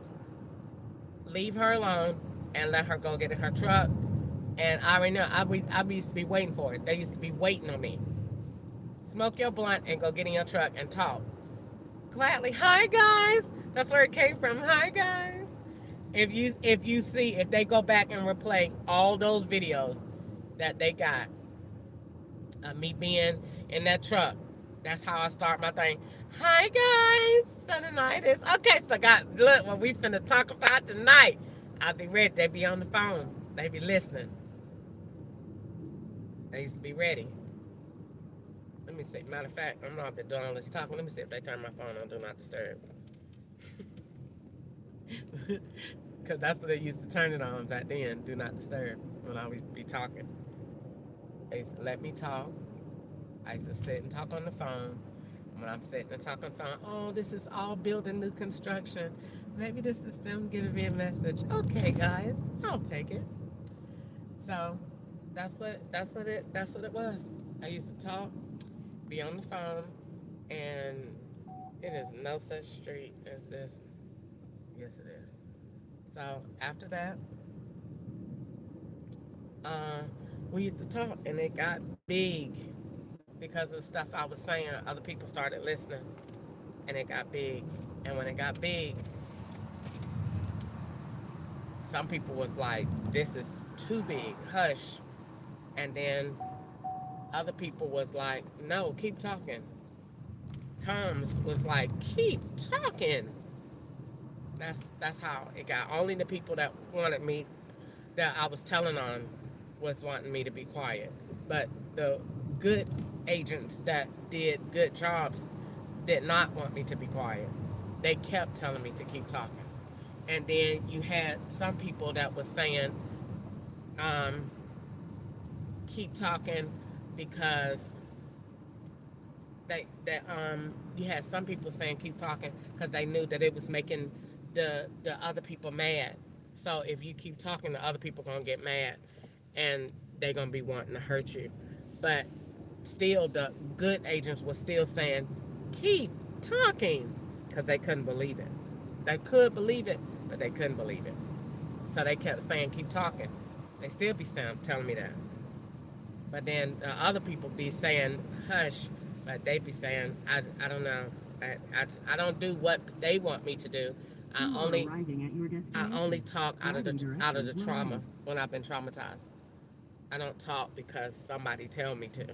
leave her alone and let her go get in her truck. And I already know, I used to be waiting for it. They used to be waiting on me. Smoke your blunt and go get in your truck and talk. Gladly. Hi, guys. That's where it came from. Hi, guys. If they go back and replay all those videos that they got of me being in that truck, that's how I start my thing. Hi, guys. So tonight is, okay, so look what we finna talk about tonight. I'll be ready. They be on the phone. They be listening. They used to be ready. Let me see. Matter of fact, I'm not been doing all this talking. Let me see if they turn my phone on Do Not Disturb. Because that's what they used to turn it on back then, Do Not Disturb, when I would be talking. They used to let me talk. I used to sit and talk on the phone. When I'm sitting and talking on the phone, oh, this is all building new construction. Maybe this is them giving me a message. Okay, guys, I'll take it. So that's what it was. I used to talk, be on the phone, and it is no such street as this. Yes, it is. So after that, we used to talk, and it got big because of the stuff I was saying. Other people started listening, and it got big. And when it got big, some people was like, this is too big, hush. And then other people was like, no, keep talking. Tom's was like, keep talking. That's how it got. Only the people that wanted me that I was telling on was wanting me to be quiet. But the good agents that did good jobs did not want me to be quiet. They kept telling me to keep talking. And then you had some people that was saying, um, keep talking because you had some people saying keep talking because they knew that it was making the other people mad. So if you keep talking, the other people gonna get mad, and they're gonna be wanting to hurt you. But still, the good agents were still saying keep talking because they couldn't believe it. They could believe it, but they couldn't believe it. So they kept saying keep talking. They still be telling me that. But then other people be saying hush, but they be saying I don't know. I don't do what they want me to do. I only talk out of the trauma when I've been traumatized. I don't talk because somebody tell me to.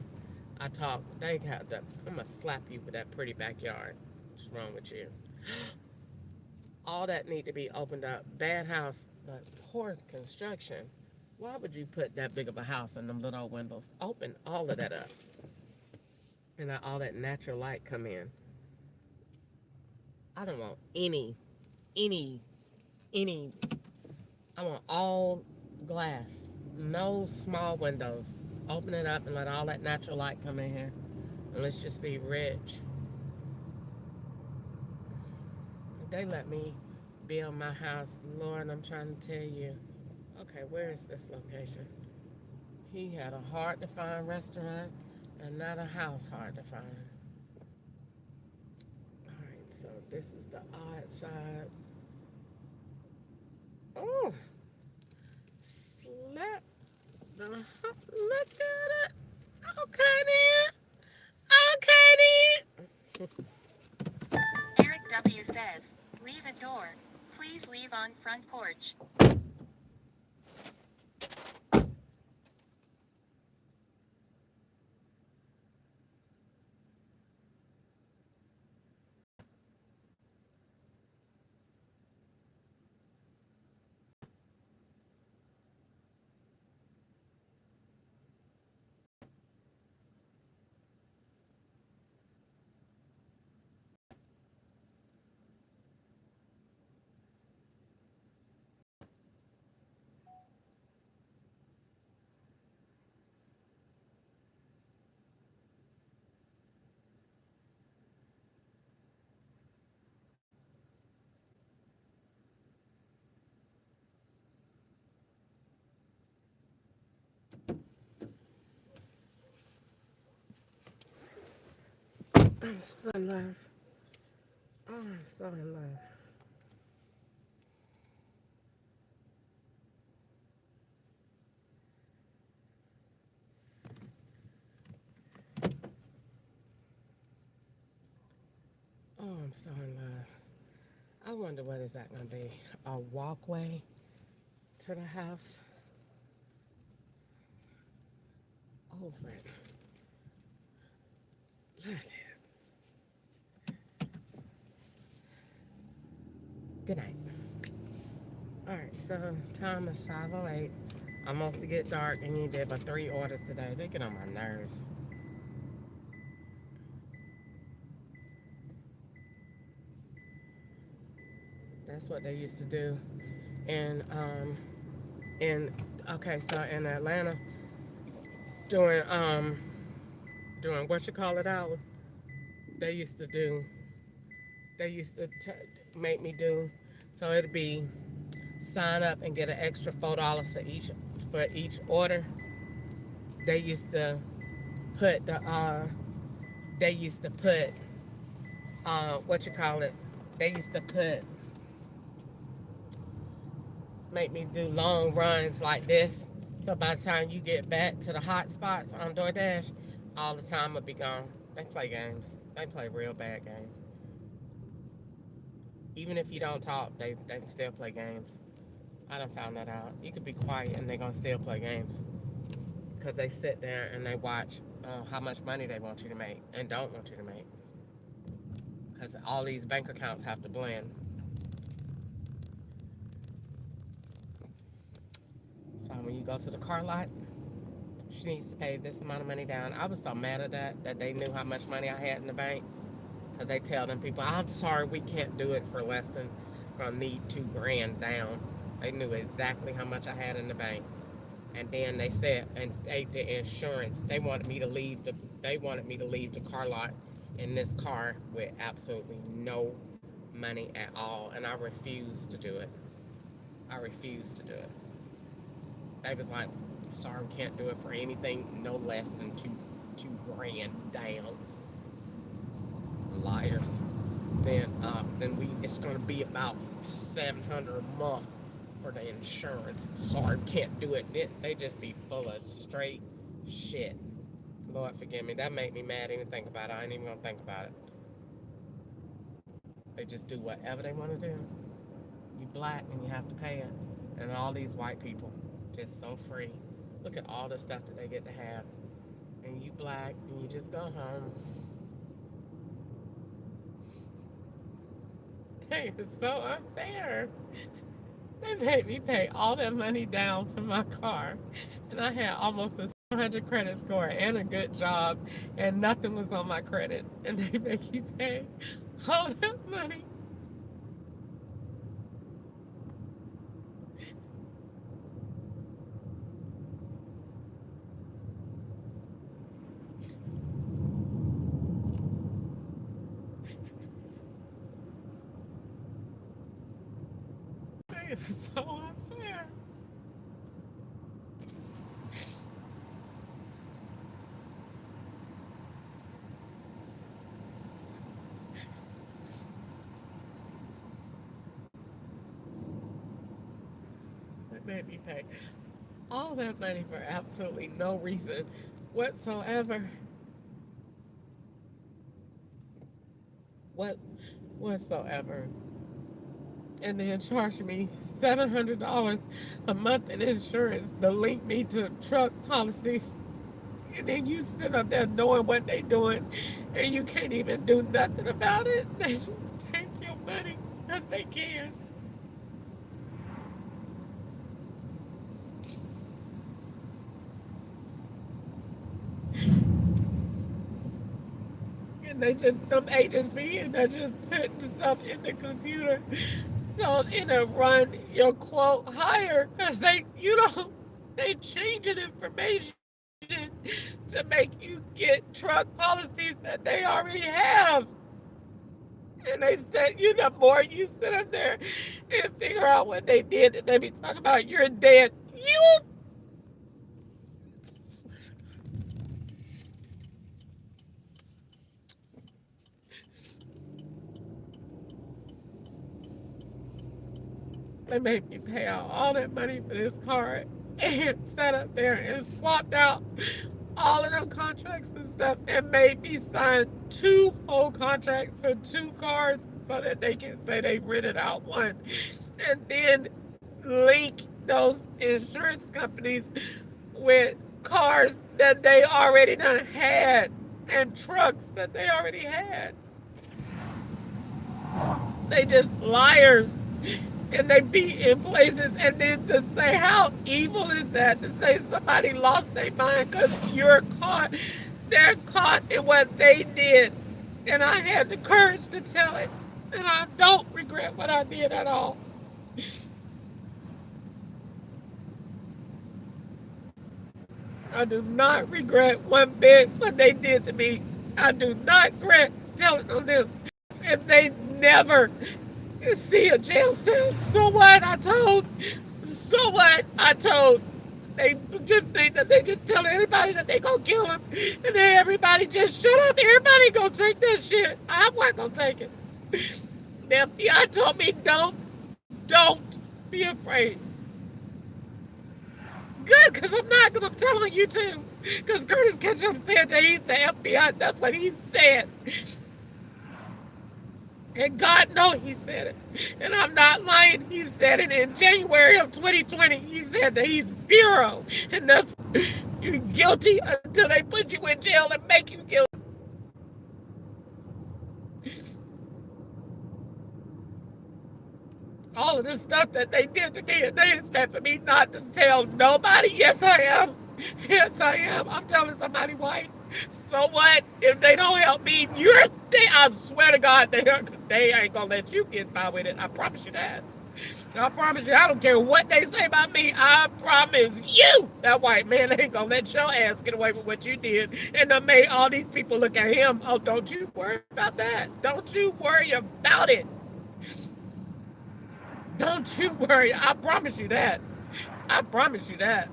I talk. They have the. I'm gonna slap you with that pretty backyard. What's wrong with you? All that need to be opened up. Bad house, but poor construction. Why would you put that big of a house and them little old windows? Open all of that up. And let all that natural light come in. I don't want any, I want all glass. No small windows. Open it up and let all that natural light come in here. And let's just be rich. If they let me build my house, Lord, I'm trying to tell you. Okay, where is this location? He had a hard to find restaurant and not a house hard to find. Alright, so this is the odd side. Oh, slap the look at it. Okay then. Eric W. says, leave a door. Please leave on front porch. I'm so in love. Oh, I'm so in love. Oh, I'm so in love. I wonder what is that gonna be? A walkway to the house? Over it. Look at it. Good night. Alright, so time is 5:08. Almost to get dark, and you did but 3 orders today. They get on my nerves. That's what they used to do. And so in Atlanta during what you call it hours, they used to make me do, so it'd be sign up and get an extra $4 for each order. They used to put what you call it, they used to make me do long runs like this. So by the time you get back to the hot spots on DoorDash, all the time will be gone. They play games. They play real bad games. Even if you don't talk, they can still play games. I done found that out. You could be quiet and they're gonna still play games. Because they sit there and they watch how much money they want you to make and don't want you to make. Because all these bank accounts have to blend. when you go to the car lot, she needs to pay this amount of money down. I was so mad at that they knew how much money I had in the bank. Because they tell them people, I'm sorry, we can't do it for less than, gonna need $2,000 down. They knew exactly how much I had in the bank. And then they said, and the insurance, they wanted me to leave the car lot in this car with absolutely no money at all. And I refused to do it. I refused to do it. They was like, sorry, we can't do it for anything no less than $2,000 down. Liars. Then it's gonna be about $700 a month for the insurance. Sorry, can't do it. They just be full of straight shit. Lord forgive me. That made me mad even think about it. I ain't even gonna think about it. They just do whatever they want to do. You black and you have to pay it. And all these white people just so free. Look at all the stuff that they get to have. And you black and you just go home. It's so unfair. They made me pay all that money down for my car, and I had almost a 700 credit score and a good job, and nothing was on my credit, and they make you pay all that money. It's so unfair. They made me pay all that money for absolutely no reason whatsoever. Whatsoever. And then charge me $700 a month in insurance to link me to truck policies. And then you sit up there knowing what they doing, and you can't even do nothing about it. They just take your money because they can. And they just, them agents be in there just putting stuff in the computer. So it'll run your quote higher because they changing information to make you get truck policies that they already have. And they said, the more you sit up there and figure out what they did, and they be talking about you're dead. They made me pay out all that money for this car and sat up there and swapped out all of them contracts and stuff and made me sign 2 whole contracts for 2 cars so that they can say they rented out one. And then link those insurance companies with cars that they already done had and trucks that they already had. They just liars. And they be in places, and then to say how evil is that, to say somebody lost their mind because they're caught in what they did. And I had the courage to tell it, and I don't regret what I did at all. I do not regret one bit what they did to me. I do not regret telling on them. If they never see a jail cell, so what? I told. They just think that they just tell everybody that they gonna kill him, and then everybody just shut up. Everybody gonna take that shit. I'm not gonna take it. The FBI told me don't be afraid. Good, because I'm not, because I'm telling you too. Because Curtis Ketchum said that he's the FBI. That's what he said. And God knows he said it. And I'm not lying. He said it in January of 2020. He said that he's Bureau. And that's, you're guilty until they put you in jail and make you guilty. all of the stuff that they did to me, and they expect for me not to tell nobody. Yes, I am. Yes, I am. I'm telling somebody white. So what? If they don't help me, I swear to God, they ain't gonna let you get by with it. I promise you that. I promise you, I don't care what they say about me. I promise you, that white man ain't gonna let your ass get away with what you did, and that made all these people look at him. Oh, don't you worry about that. Don't you worry about it. Don't you worry. I promise you that. I promise you that.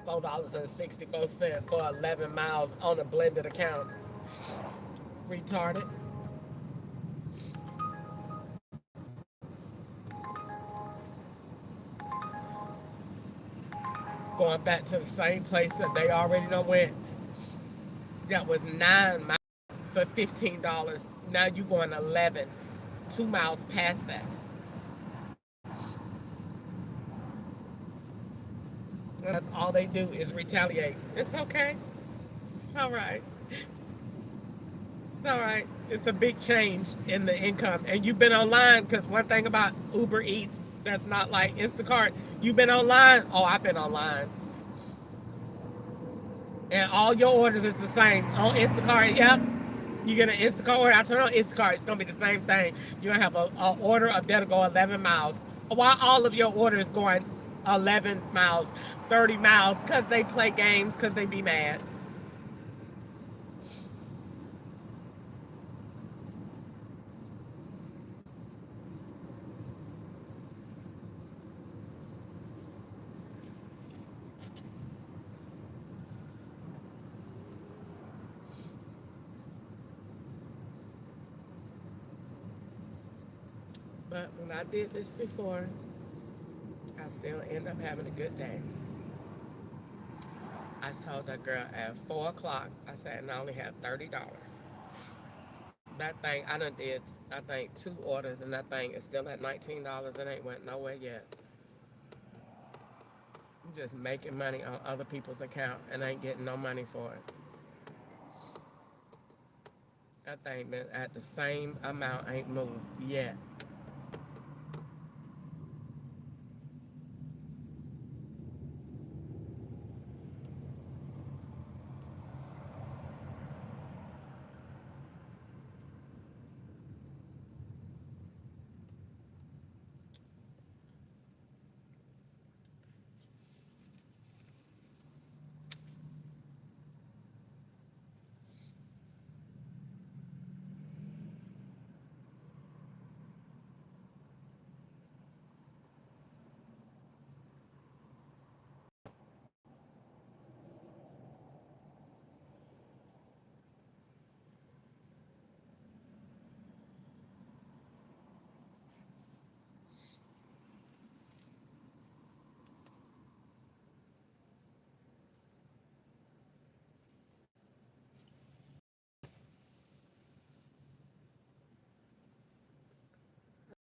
$4.64 for 11 miles on a blended account. Retarded. Going back to the same place that they already know went. That was 9 miles for $15. Now you going 11, 2 miles past that. That's all they do is retaliate. It's okay. It's all right. It's all right. It's a big change in the income. And you've been online, because one thing about Uber Eats that's not like Instacart, you've been online. Oh, I've been online. And all your orders is the same. On Instacart, yep. You get an Instacart order. I turn on Instacart, it's going to be the same thing. You're going to have an order of that'll go 11 miles. While all of your orders going 11 miles, 30 miles, because they play games, because they be mad. But when I did this before, I still end up having a good day. I told that girl at 4 o'clock, I said, and I only have $30. That thing, I done did, I think, 2 orders, and that thing is still at $19. It ain't went nowhere yet. I'm just making money on other people's account and ain't getting no money for it. That thing been at the same amount, ain't moved yet.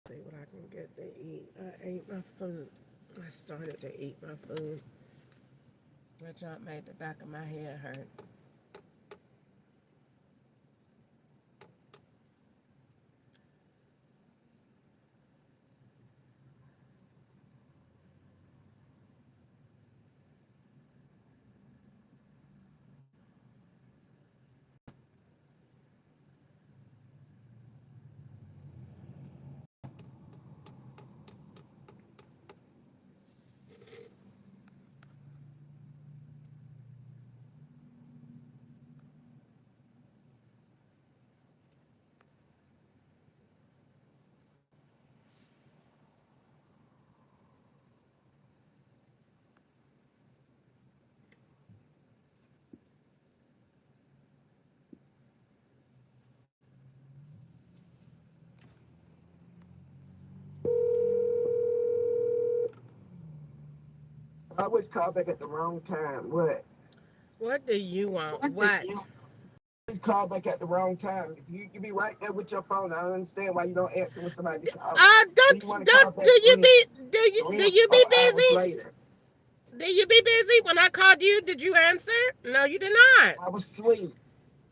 See what I can get to eat. I ate my food. I started to eat my food. That jump made the back of my head hurt. I always call back at the wrong time. What? What do you want? What? just called back at the wrong time. If you be right there with your phone, I don't understand why you don't answer when somebody calls. Don't, You want to call back do you three, be, three do or you 4 be hours busy? later. Did you be busy when I called you? Did you answer? No, you did not. I was asleep.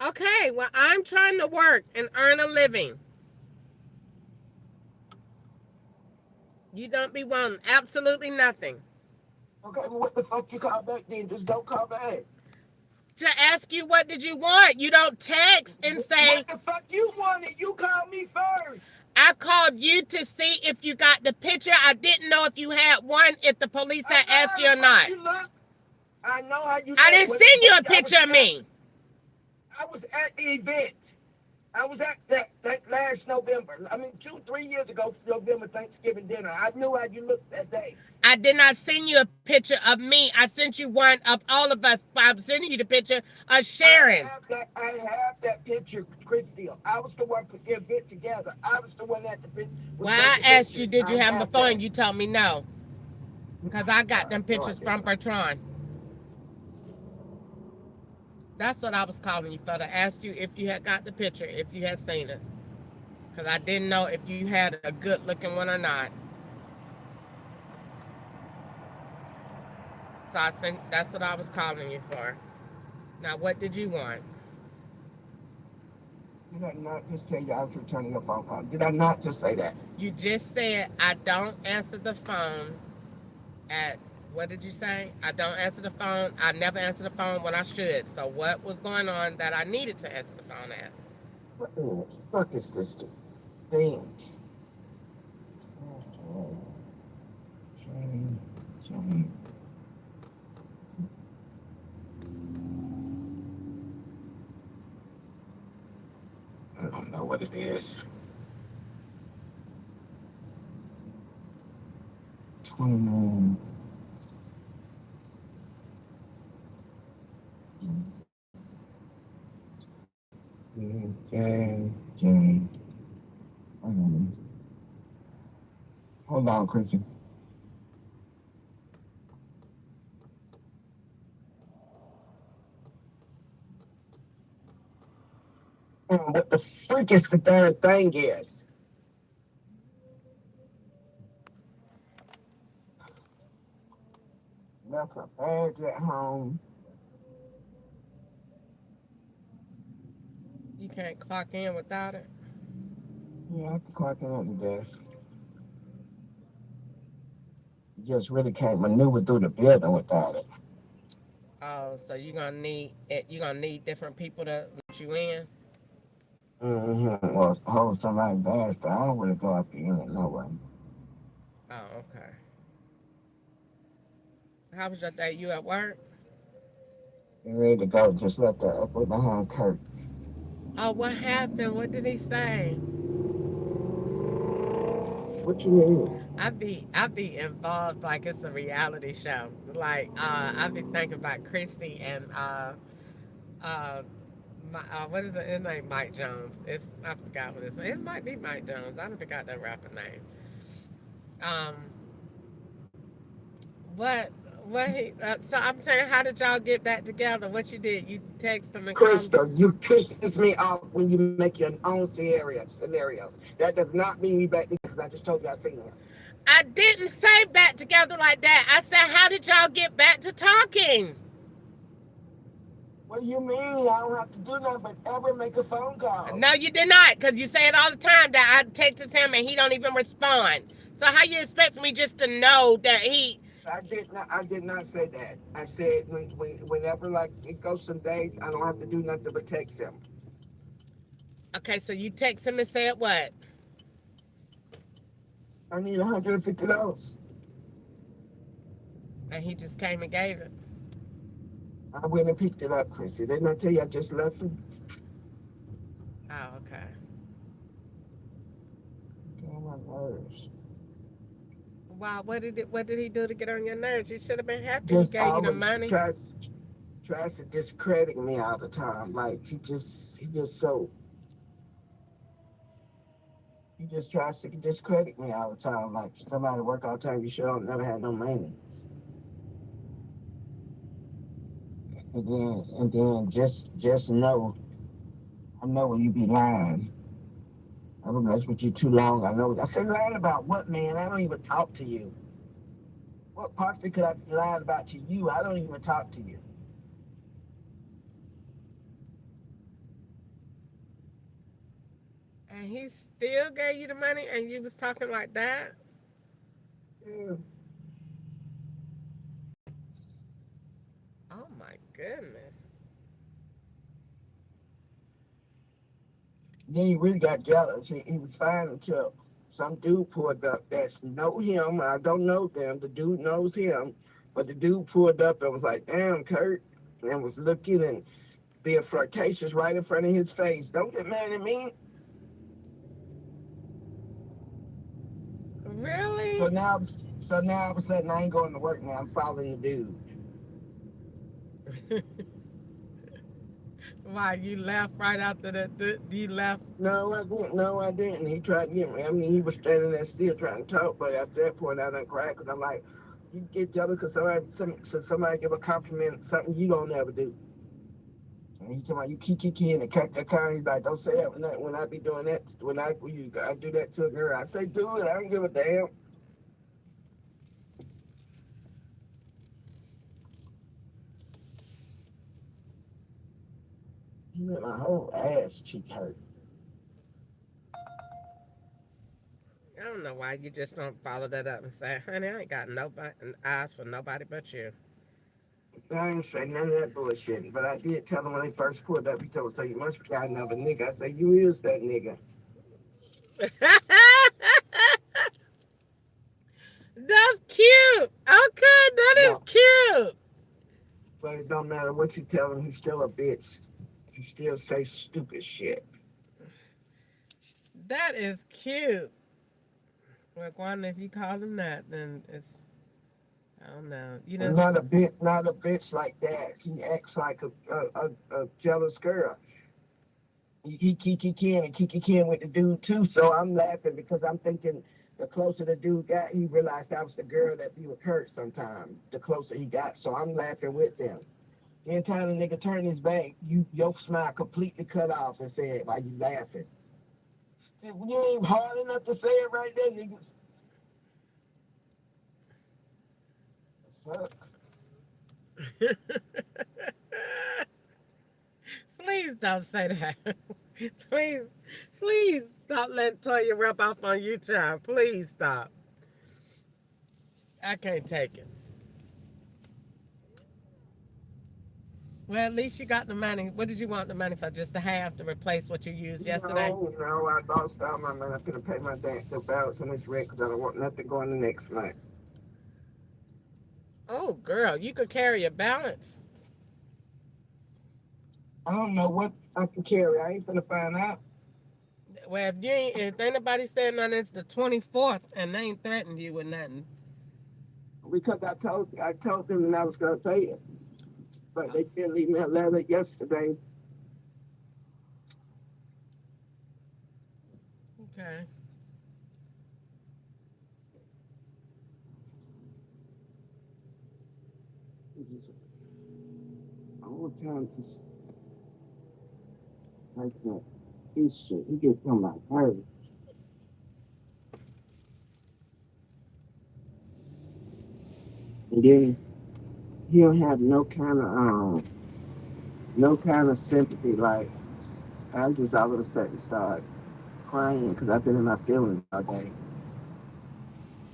Okay, well, I'm trying to work and earn a living. You don't be wanting absolutely nothing. Okay, well, what the fuck you call back then? Just don't call back. To ask you what did you want, you don't text and say, What the fuck you wanted? You called me first. I called you to see if you got the picture. I didn't know if you had one, if the police had asked you or not. You look. I know how you look. I didn't What send you a I was picture of me. I was at the event. I was at that last November. I mean, 2-3 years ago, November Thanksgiving dinner. I knew how you looked that day. I did not send you a picture of me. I sent you one of all of us. I'm sending you the picture of Sharon. I have that picture, Christy. I was the one put the event together. I was the one at the event. Well, I asked you, did you have them before, and you told me no. Because I got them pictures from Bertrand. That's what I was calling you for, to ask you if you had got the picture, if you had seen it. Because I didn't know if you had a good looking one or not. So that's what I was calling you for. Now, what did you want? Did I not just tell you I was returning your phone call? Did I not just say that? You just said I don't answer the phone at, what did you say? I don't answer the phone. I never answer the phone when I should. So what was going on that I needed to answer the phone at? What the fuck is this thing? I don't know what it is. 29. Jane. Hold on, Christian. What the freak is the darn thing is? Left my bags at home. You can't clock in without it? Yeah, I have to clock in at the desk. You just really can't maneuver through the building without it. Oh, so you're gonna need it. You're gonna need different people to let you in. Mm-hmm. Well, hold somebody's bags, but I don't really go up the unit no way. Oh, okay. How was your day? You at work? You ready to go? Just left the effort behind Kurt. Oh, what happened? What did he say? What you mean? I be involved like it's a reality show. Like I be thinking about Christy and what is it? His name Mike Jones. I forgot what his name. It might be Mike Jones. I don't forgot that rapper name. What he? So I'm saying, how did y'all get back together? What you did? You text him and call him? Crystal, you pisses me off when you make your own scenarios. That does not mean we back because I just told you I seen him. I didn't say back together like that. I said, how did y'all get back to talking? What do you mean? I don't have to do nothing but ever make a phone call. No, you did not, because you say it all the time that I texted him and he don't even respond. So how you expect me just to know that he? I did not say that. I said whenever like it goes some days, I don't have to do nothing but text him. Okay, so you text him and said what? I need $150. And he just came and gave it. I went and picked it up, Chrissy. Didn't I tell you I just left him? Oh, okay. Get on my nerves. Wow, what did he do to get on your nerves? You should have been happy Just he gave you the always money. tries to discredit me all the time. Like he just tries to discredit me all the time. Like somebody work all the time, you sure don't never had no money. And then just know I know when you be lying. I don't mess with you too long. I know. I said lying about what, man? I don't even talk to you. What possibly could I be lying about to you? I don't even talk to you. And he still gave you the money and you was talking like that? Yeah. Oh my goodness. Then he really got jealous. He was fine until some dude pulled up that's know him. I don't know them. The dude knows him. But the dude pulled up and was like, damn, Kurt. And was looking and being flirtatious right in front of his face. Don't get mad at me. Really? So now all of a sudden I ain't going to work now. I'm following the dude. Why, you left right after you left? No, I didn't. No, I didn't. He tried to get me. I mean, he was standing there still trying to talk, but at that point I done cried because I'm like, you get jealous because somebody give a compliment, something you don't ever do. And he told me, you kiki and cut the car. He's like, don't say that when I be doing that. I do that to a girl. I say, do it. I don't give a damn. He made my whole ass cheek hurt. I don't know why you just don't follow that up and say, honey, I ain't got nobody eyes for nobody but you. I ain't say none of that bullshit, but I did tell him when they first pulled up, he told me, you must be got another nigga. I said, you is that nigga. That's cute. Okay, that is cute. But it don't matter what you tell him, he's still a bitch. He still say stupid shit. That is cute. Well, Juan, if you call him that, then it's, I don't know. You know, Not a bitch like that. He acts like a jealous girl. He can with the dude too. So I'm laughing because I'm thinking the closer the dude got, he realized that was the girl that be with Kurt sometime. The closer he got, so I'm laughing with them. The entire nigga turned his back, your smile completely cut off and said, "Why you laughing?" You ain't hard enough to say it right there, niggas. Fuck. Please don't say that. Please stop letting Toya rub off on you, child. Please stop. I can't take it. Well, at least you got the money. What did you want the money for? Just to have to replace what you used yesterday? No, I lost all my money. I'm finna pay my the balance on this rent because I don't want nothing going the next month. Oh, girl, you could carry a balance. I don't know what I can carry. I ain't finna find out. Well, if ain't nobody saying nothing, it's the 24th, and they ain't threatened you with nothing. Because I told them that I was gonna pay it, but they didn't leave me a letter yesterday. Okay. All the time, just like that. This shit, you get on my nerves. And then he don't have no kind of sympathy. Like I just all of a sudden start crying because I've been in my feelings all day.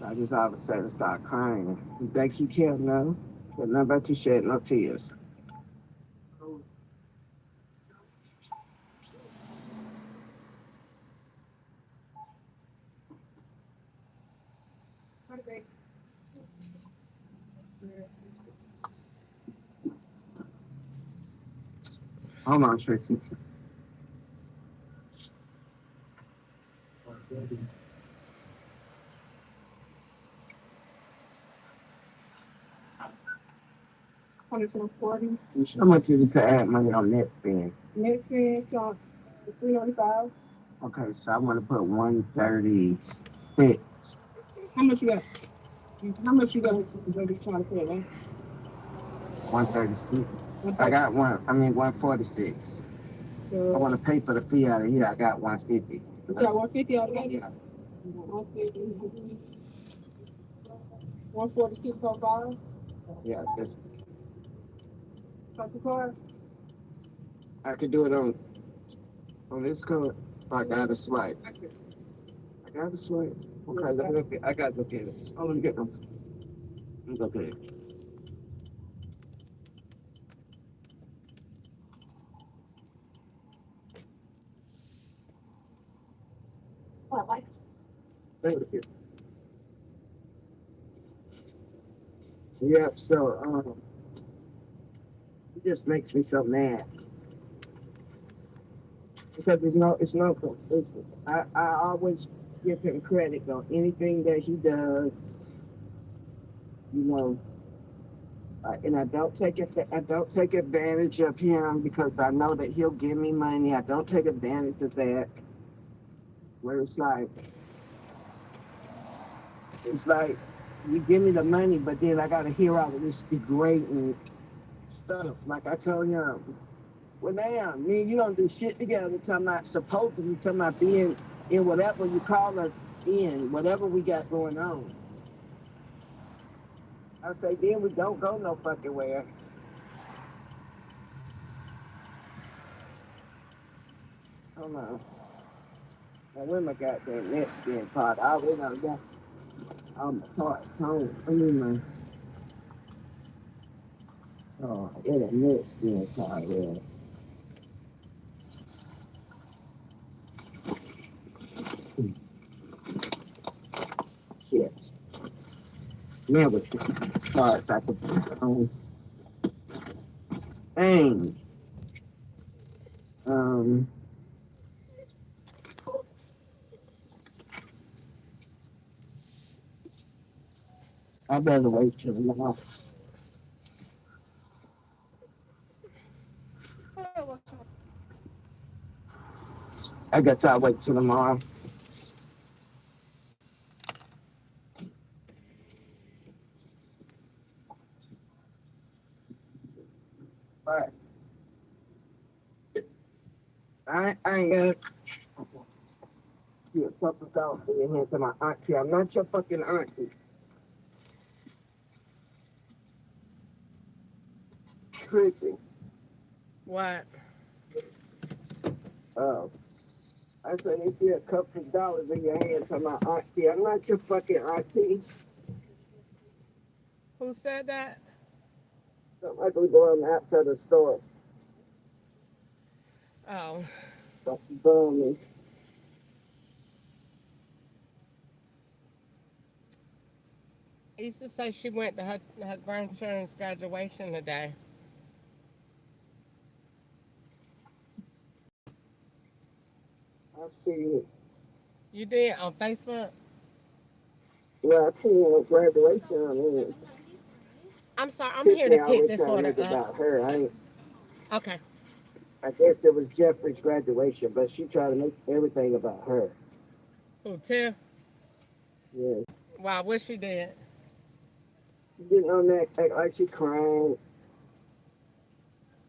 I just all of a sudden start crying. You think you care? No, but not about to shed no tears. Hold on, Tracy. How much is it to add money on net spend? Next thing is on 395. Okay, so I want to put 136. How much you got? How much you got to be trying to pay, right? 136. I got 146. I want to pay for the fee out of here. I got 150. You got 150 out of that? Yeah. 146.05. Yeah. Cut the card. I could do it on this card. I got a swipe. I got a swipe. Okay, let me look at. I got to look at it. Oh, let me get them. Let me look at it. Thank you. Yep. So it just makes me so mad because I always give him credit on anything that he does, you know, and I don't take advantage of him because I know that he'll give me money. I don't take advantage of that. Where it's like you give me the money, but then I gotta hear all of this degrading stuff. Like I told him, well, damn, me and you don't do shit together. Talking about supposedly, talking about being in whatever you call us in, whatever we got going on. I say, then we don't go no fucking where. Hold on. Now, where my goddamn next skin part? I went on that's on my parts home. I mean my. Oh, where the next skin part is. Shit. Now with the parts I could put on. Dang. I better wait till tomorrow. I guess I'll wait till tomorrow. But I ain't gonna do a couple thoughts in here to my auntie. I'm not your fucking auntie. Chrissy. What? Oh. I said, you see a couple of dollars in your hand to my auntie. I'm not your fucking auntie. Who said that? Something like we go on the outside of the store. Oh. Don't burn me. I used to say she went to her grandchildren's graduation today. I see you. You did on Facebook? Well, I see you at graduation. I mean, I'm sorry, I'm here to pick always this trying to order make it up. about her. Okay. I guess it was Jeffrey's graduation, but she tried to make everything about her. Who, Tiff? Yes. Wow, what she did? Getting on that, act like she crying.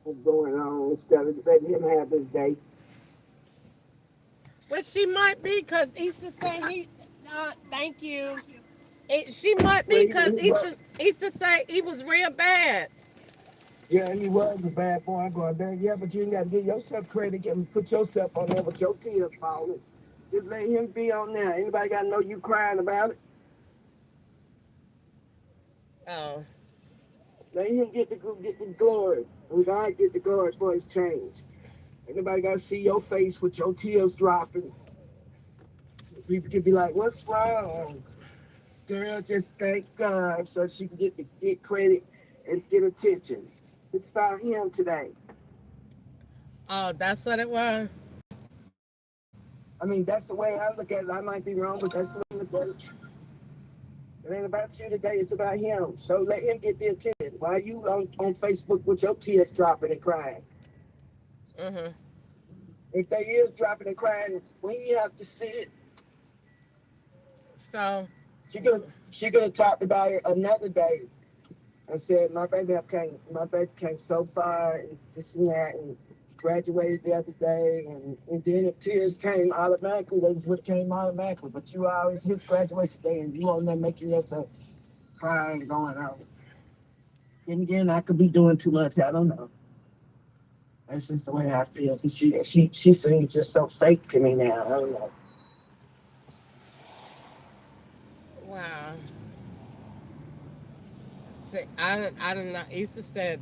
What's going on instead of letting him have his day. Well, she might be, because Easter say thank you. She might be, because Easter say he was real bad. Yeah, he was a bad boy. I'm going there. Yeah, but you ain't got to give yourself credit and put yourself on there with your tears falling. Just let him be on there. Anybody got to know you crying about it? Oh. Let him get the glory. And God get the glory for his change. Anybody got to see your face with your tears dropping. People can be like, what's wrong? Girl, just thank God so she can get credit and get attention. It's about him today. Oh, that's what it was? I mean, that's the way I look at it. I might be wrong, but that's the way I look at it. It ain't about you today. It's about him. So let him get the attention. Why you on Facebook with your tears dropping and crying? Mm-hmm. If they is dropping and crying, when you have to see it. So she could have talked about it another day and said my baby came so far and this and that, and graduated the other day, and then if tears came automatically, they just would have came automatically. But you always his graduation day, and you on there making yourself crying going out. And again, I could be doing too much. I don't know. That's just the way I feel. 'Cause she seems just so fake to me now. I don't know. Wow. See, I don't know. Easter said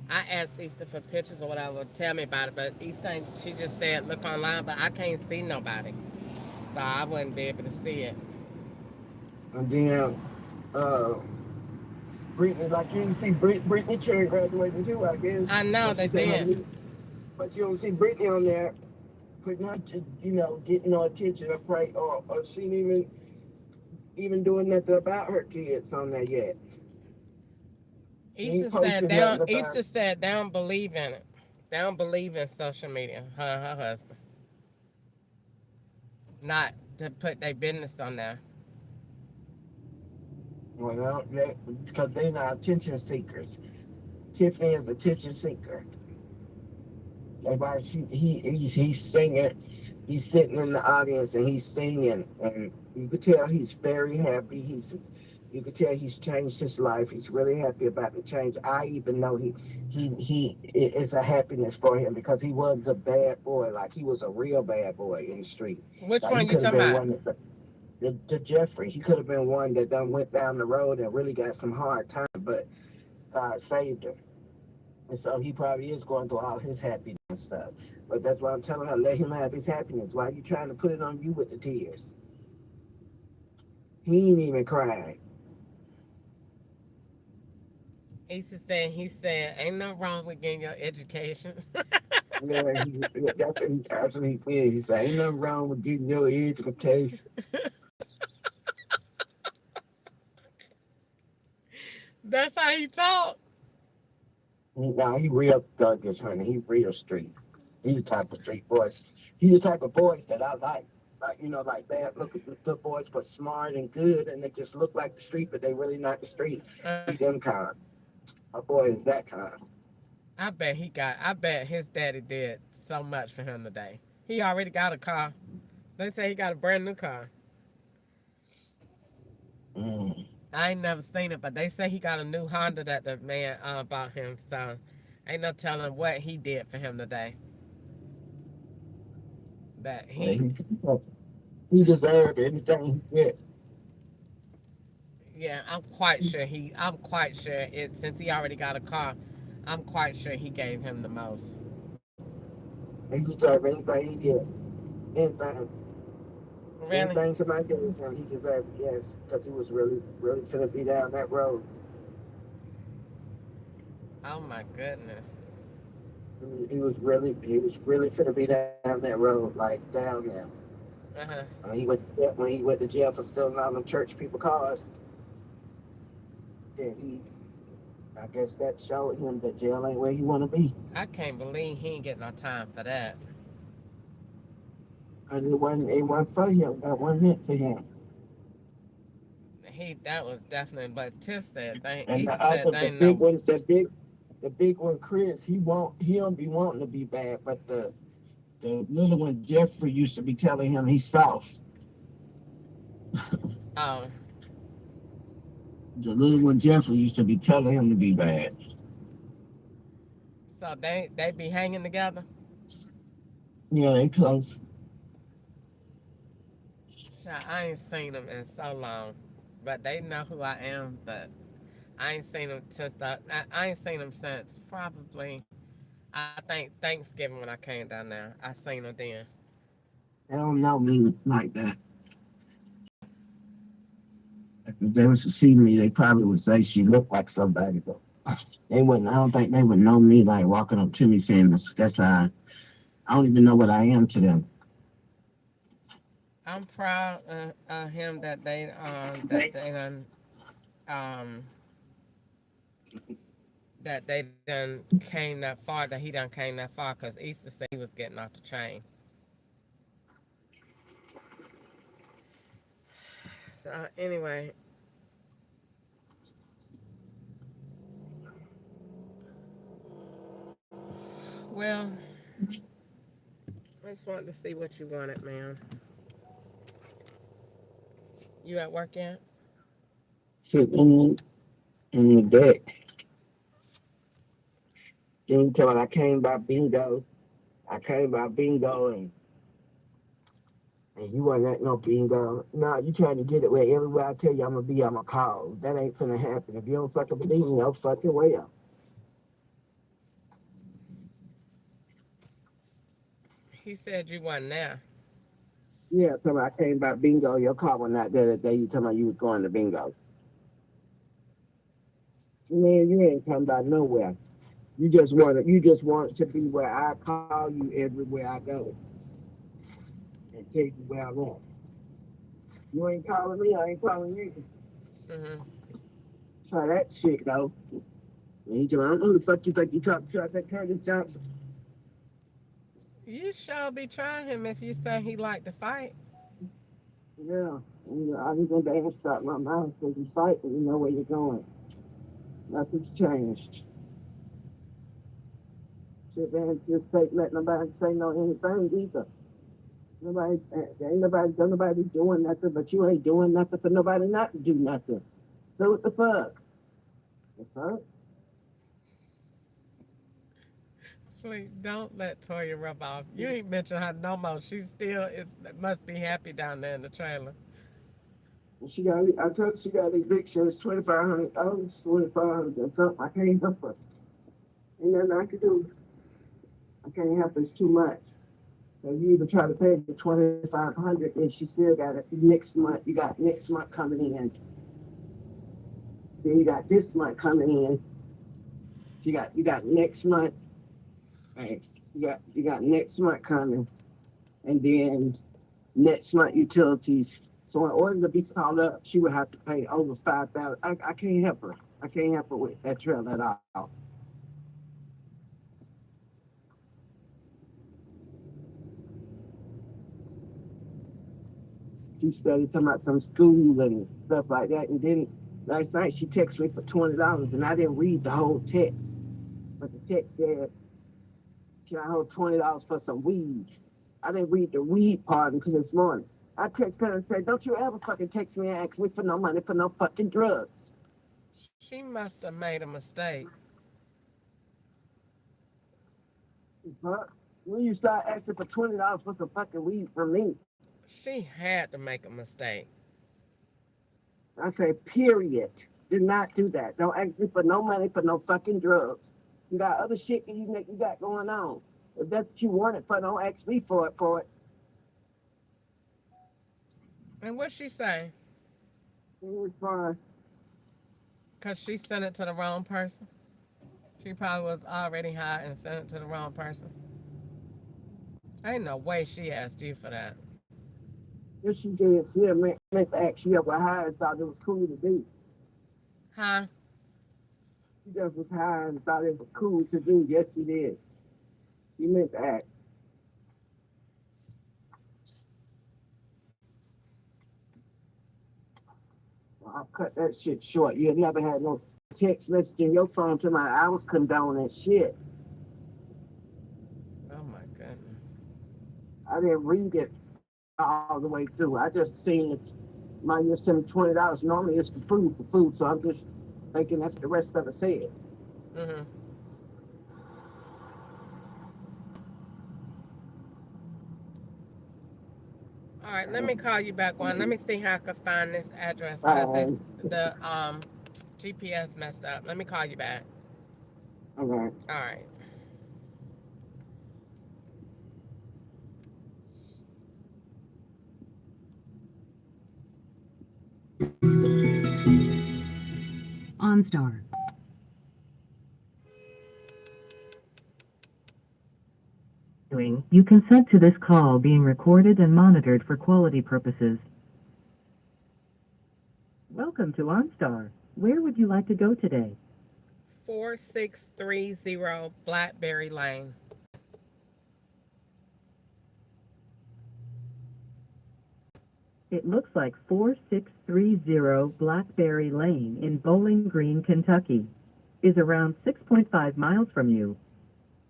I asked Easter for pictures or whatever, tell me about it, but Easter, she just said look online, but I can't see nobody, so I wouldn't be able to see it. And then uh, Brittany, like you didn't see Brittany Cherry graduating too, I guess. I know But they she said her did. new, but you don't see Brittany on there putting her, getting no attention or pray, or she ain't even doing nothing about her kids on there yet. She ain't posting nothing about. Easter said they don't believe in it. They don't believe in social media. Her and her husband, not to put their business on there. Well, because they not attention seekers. Tiffany is a attention seeker. That's why he's singing. He's sitting in the audience and he's singing, and you could tell he's very happy. You could tell he's changed his life. He's really happy about the change. I even know he is a happiness for him because he was a bad boy, like he was a real bad boy in the street. Which Like he one you could have talking been about? one that the Jeffrey. He could have been one that done went down the road and really got some hard time, but God saved him. And so he probably is going through all his happiness and stuff. But that's why I'm telling her, let him have his happiness. Why are you trying to put it on you with the tears? He ain't even crying. He said, ain't nothing wrong with getting your education. Yeah, that's what he feels. He said, ain't nothing wrong with getting your education. That's how he talk. Nah, he real thuggish, honey. He real street. He the type of street boys. He the type of boys that I like. Like, like bad looking good boys, but smart and good, and they just look like the street, but they really not the street. He them kind. My boy is that kind. I bet his daddy did so much for him today. He already got a car. They say he got a brand new car. Mm. I ain't never seen it, but they say he got a new Honda that the man bought him. So ain't no telling what he did for him today. That Yeah, he, he deserved everything he get. yeah, I'm quite sure it since he already got a car. I'm quite sure he gave him the most. He deserved anything he get. Anything. Really? Anything somebody gave him, he deserved it, yes. Because he was really, really finna be down that road. Oh my goodness. He was really finna be down that road, like down there. Uh huh. When he went to jail for stealing all them church people cars, then I guess that showed him that jail ain't where he wanna be. I can't believe he ain't get no time for that. And it wasn't for him, that wasn't meant for him. That was definitely. But Tiff said they. And Easter the said other, they the ain't big no. ones, the big one, Chris, he don't be wanting to be bad, but the little one, Jeffrey, used to be telling him he's soft. Oh, The little one, Jeffrey, used to be telling him to be bad. so they be hanging together. Yeah, they close. Child, I ain't seen them in so long, but they know who I am. But I ain't seen them since I ain't seen them since probably I think Thanksgiving when I came down there. I seen them then. They don't know me like that. If they was to see me, they probably would say she looked like somebody, but they wouldn't. I don't think they would know me like walking up to me saying that's how I don't even know what I am to them. I'm proud of him that they done um that they done came that far, that he done came that far, because Easter said he was getting off the train. So anyway, Well, I just wanted to see what you wanted, man. You at work yet? Sitting in the deck. Then tell me I came by bingo. I came by bingo and you wasn't at no bingo. No, you trying to get it where everywhere I tell you I'm gonna be, I'm gonna call. That ain't finna happen. If you don't fucking believe me, no fucking way up. He said you wasn't there. Yeah, tell me I came by bingo. Your car was not there that day. You tell me you was going to bingo. Man, you ain't come by nowhere. You just want to be where I call you everywhere I go and take you where I want. You ain't calling me, I ain't calling you. Mm-hmm. Try that shit though. And he told me, I don't know who the fuck you think you talking to. I think Curtis Johnson. You sure be trying him if you say he like to fight. Yeah. And, I was gonna be able to stop my mouth because you sight and you know where you're going. Nothing's changed. Shit, man, just say let nobody say no anything either. Nobody, don't nobody be doing nothing, but you ain't doing nothing for nobody not to do nothing. So what the fuck? The fuck? Please don't let Toya rub off. You ain't mentioned her no more. She still must be happy down there in the trailer. She got, I told her she got eviction. It's $2,500, $2,500 or something. I can't help her. Ain't nothing I can do. I can't help her. It's too much. So you either try to pay the $2,500 and she still got it next month. You got next month coming in. Then you got this month coming in. You got next month. Right. You got next month coming, and then next month utilities. So in order to be called up, she would have to pay over $5,000. I can't help her. I can't help her with that trail at all. She started talking about some school and stuff like that, and then last night she texted me for $20, and I didn't read the whole text, but the text said, "Can I hold $20 for some weed?" I didn't read the weed part until this morning. I texted her and said, "Don't you ever fucking text me and ask me for no money for no fucking drugs." She must have made a mistake. Fuck. When you start asking for $20 for some fucking weed from me, She had to make a mistake. I say, period. Do not do that. Don't ask me for no money for no fucking drugs. You got other shit that you got going on. If that's what you want it for, don't ask me for it. And what she say? It's fine. Because she sent it to the wrong person. She probably was already high and sent it to the wrong person. Ain't no way she asked you for that. If she did, she meant to ask you up high and thought it was cool to do. Huh? She just was high and thought it was cool to do. Yes, she did. She meant to act. Well, I'll cut that shit short. You never had no text message in your phone to my I was condoning that shit. Oh my goodness. I didn't read it all the way through. I just seen it. My you sent me $20. Normally it's for food. So I'm just thinking that's the rest of it said. Mm-hmm. All right, let me call you back one. Let me see how I can find this address because the GPS messed up. Let me call you back. All right. All right. OnStar. You consent to this call being recorded and monitored for quality purposes. Welcome to OnStar. Where would you like to go today? 4630 Blackberry Lane. It looks like 4630 Blackberry Lane in Bowling Green, Kentucky, is around 6.5 miles from you.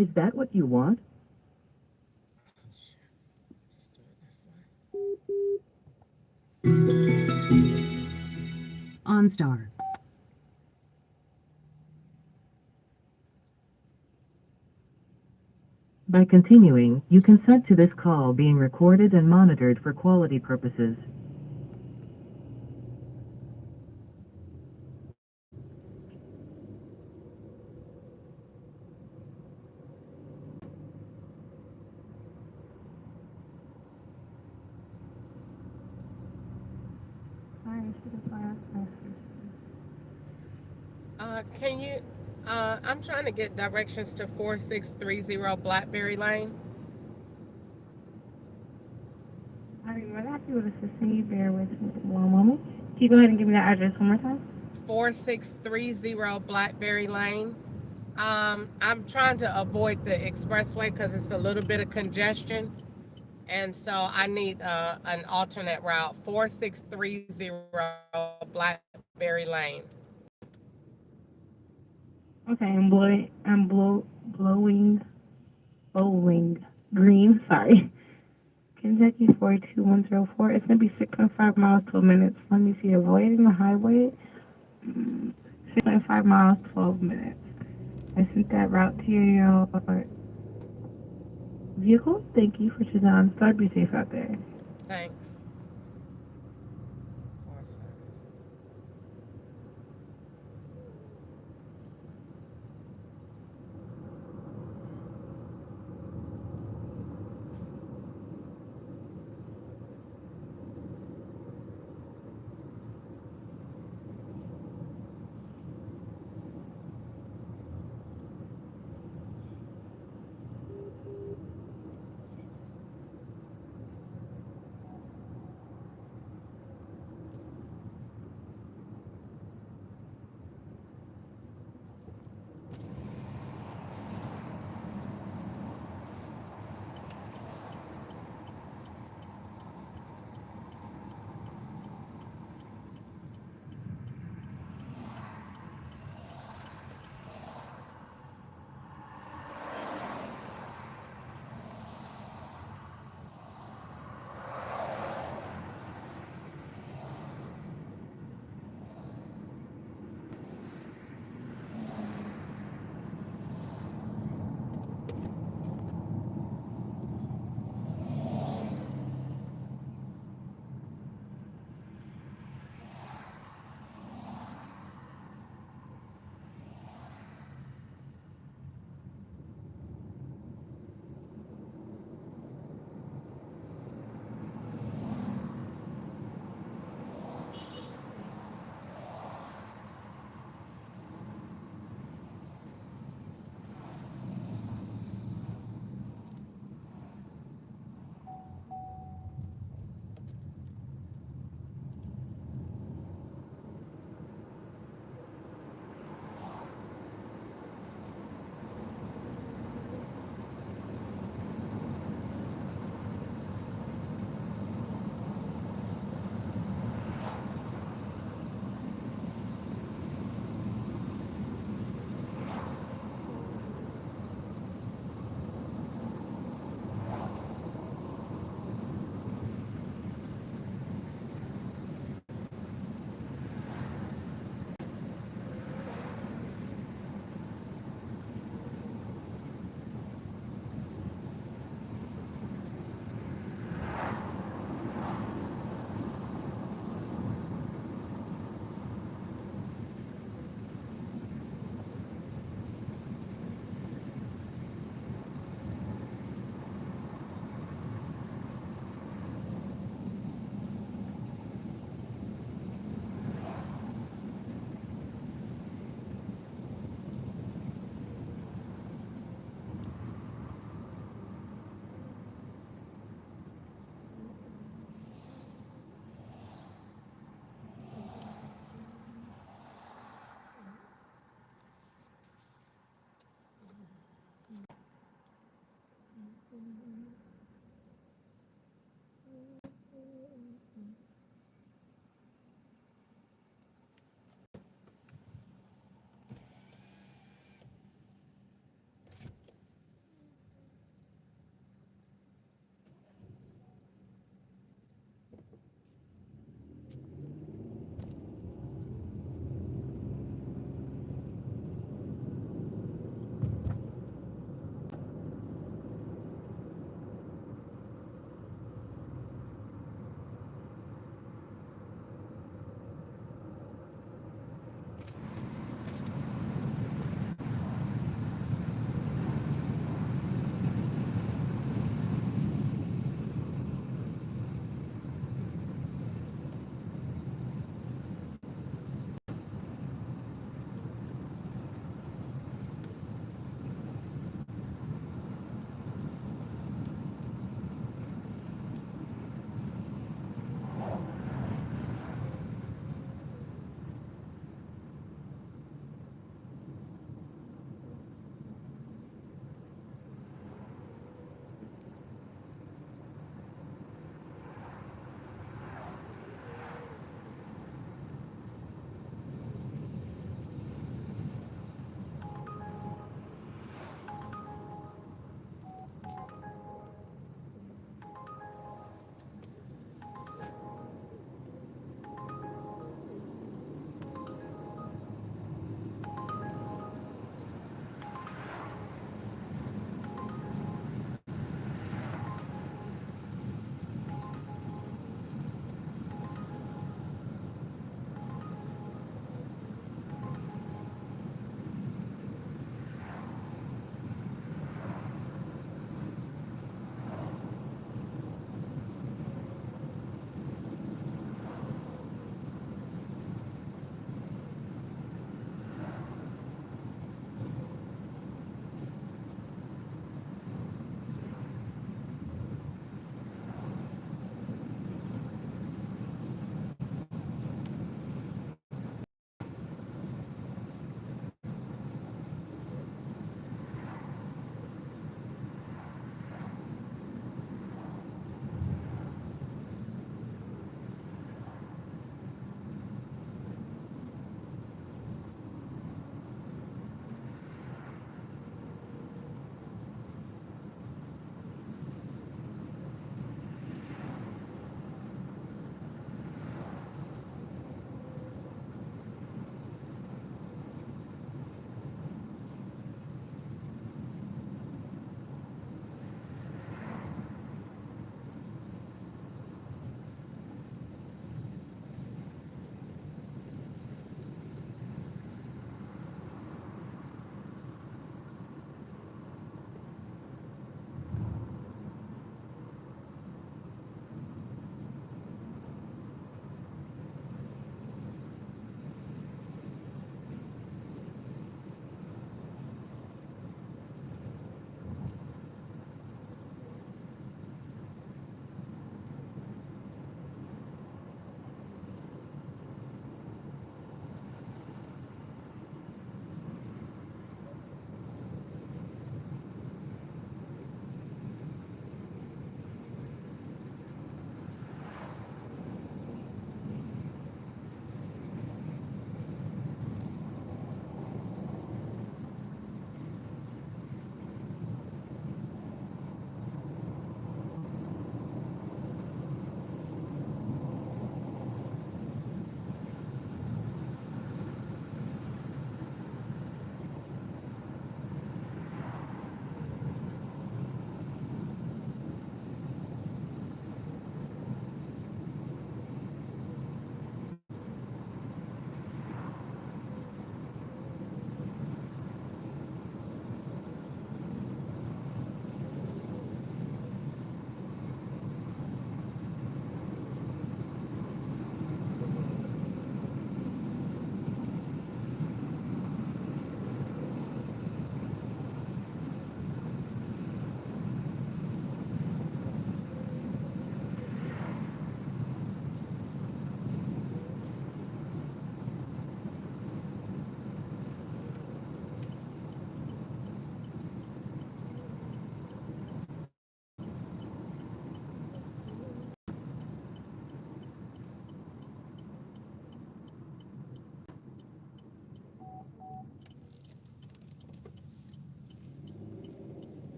Is that what you want? Let's do it this way. OnStar. By continuing, you consent to this call being recorded and monitored for quality purposes. Can you? I'm trying to get directions to 4630 Blackberry Lane. All right, we're happy with this. Can you bear with me one moment? Can you go ahead and give me that address one more time? 4630 Blackberry Lane. I'm trying to avoid the expressway because it's a little bit of congestion. And so I need an alternate route, 4630 Blackberry Lane. Okay, I'm blowing Bowling Green, sorry. Kentucky 42104. It's going to be 6.5 miles, 12 minutes. Let me see, avoiding the highway, 6.5 miles, 12 minutes. I sent that route to your vehicle. Thank you for choosing OnStar. Be safe out there. Thanks.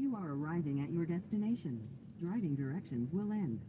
You are arriving at your destination. Driving directions will end.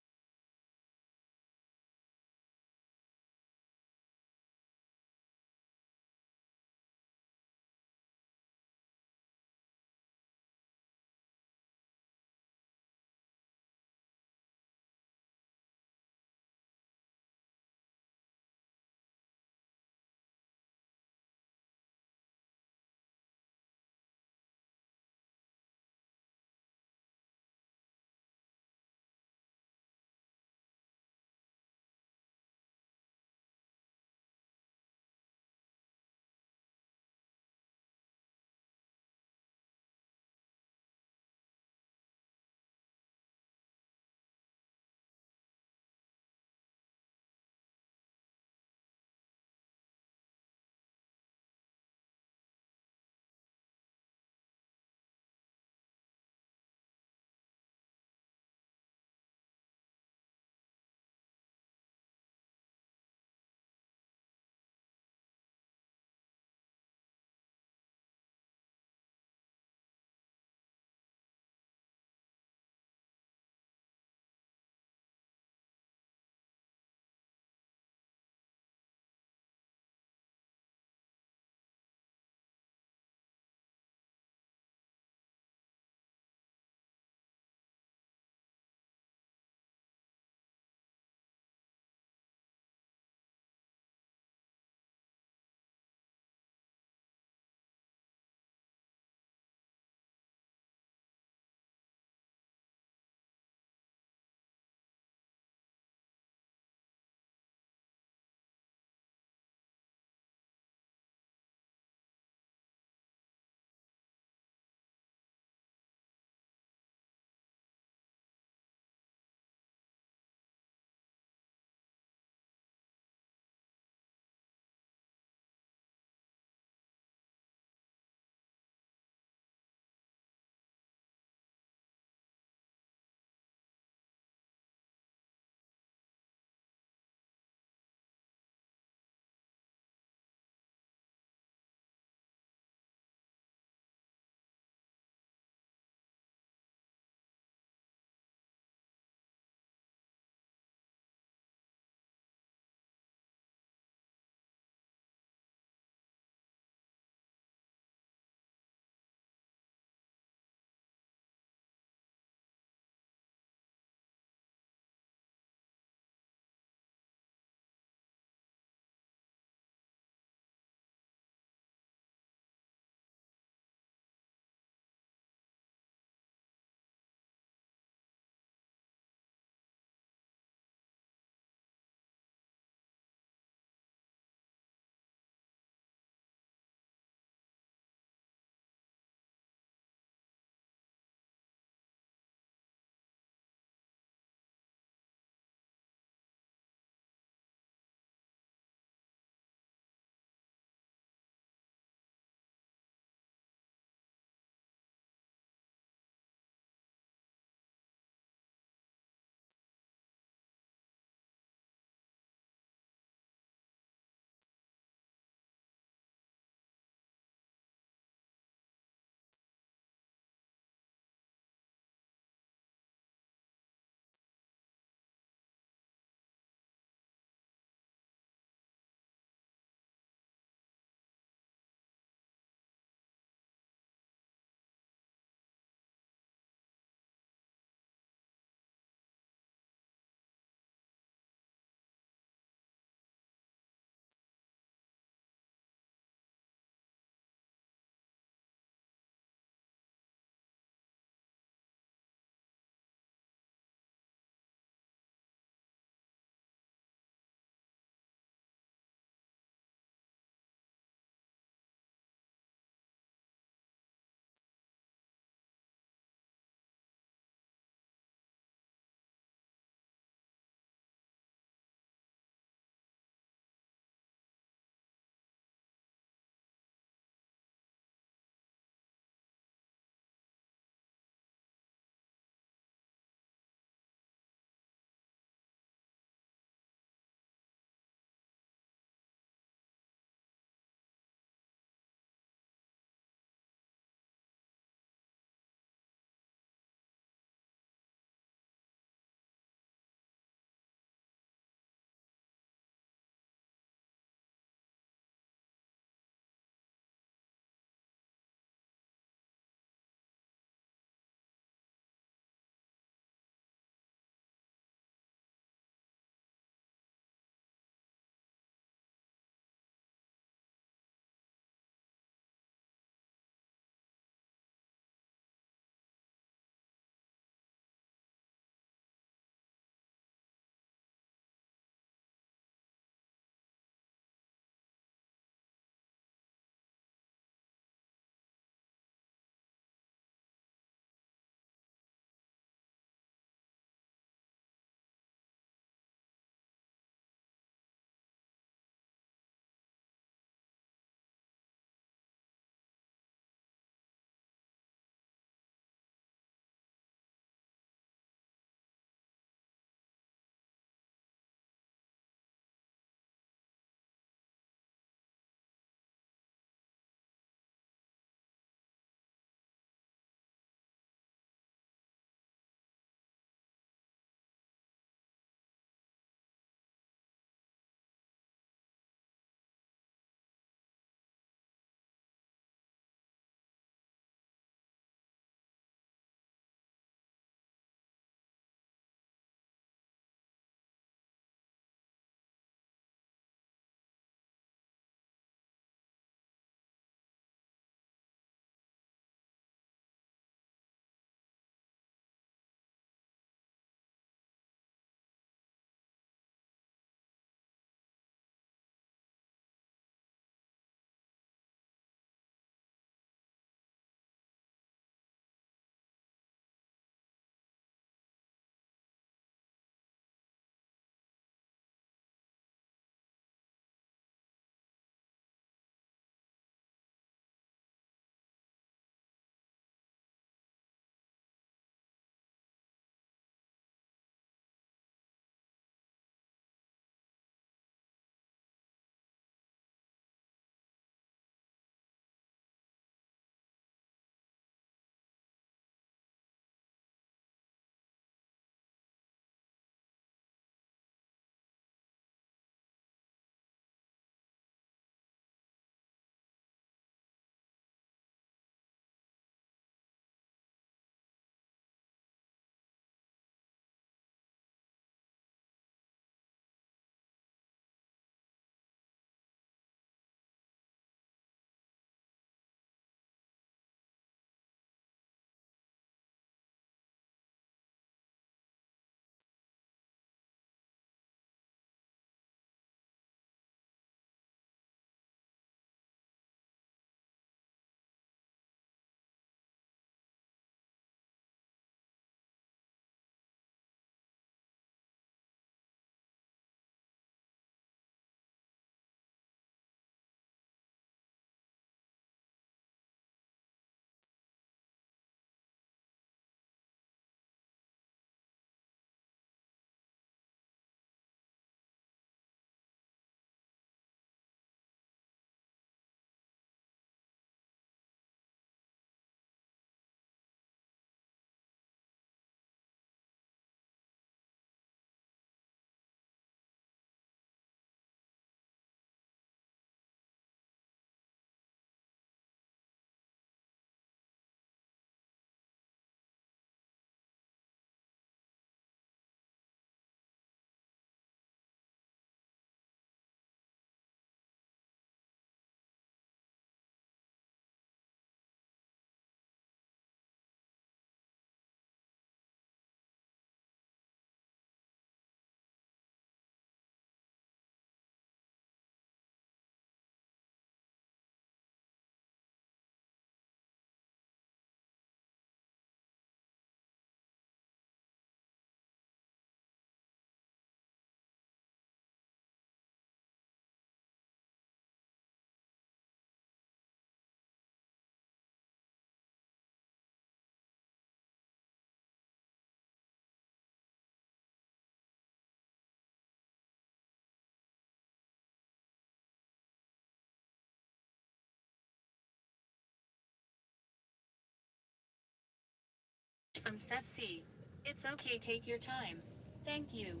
from Sef C. It's okay, take your time. Thank you.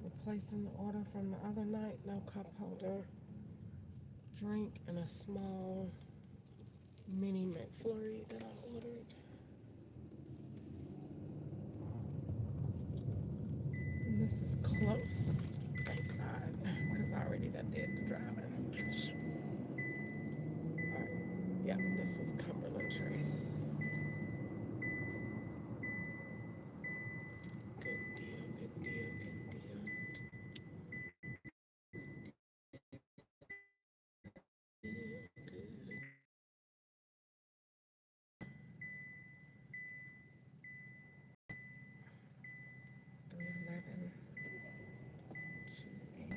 Replacing the order from the other night. No cup holder. Drink and a small mini McFlurry that I ordered. And this is close. Thank God. Because I already done did the driving. Alright. Yeah, this is Cumberland Trace. Good deal, good deal, good deal. Good. 311. 2A.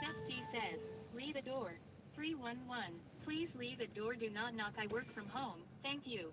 Sef C says, leave a door. 311. Please leave a door, do not knock. I work from home. Thank you.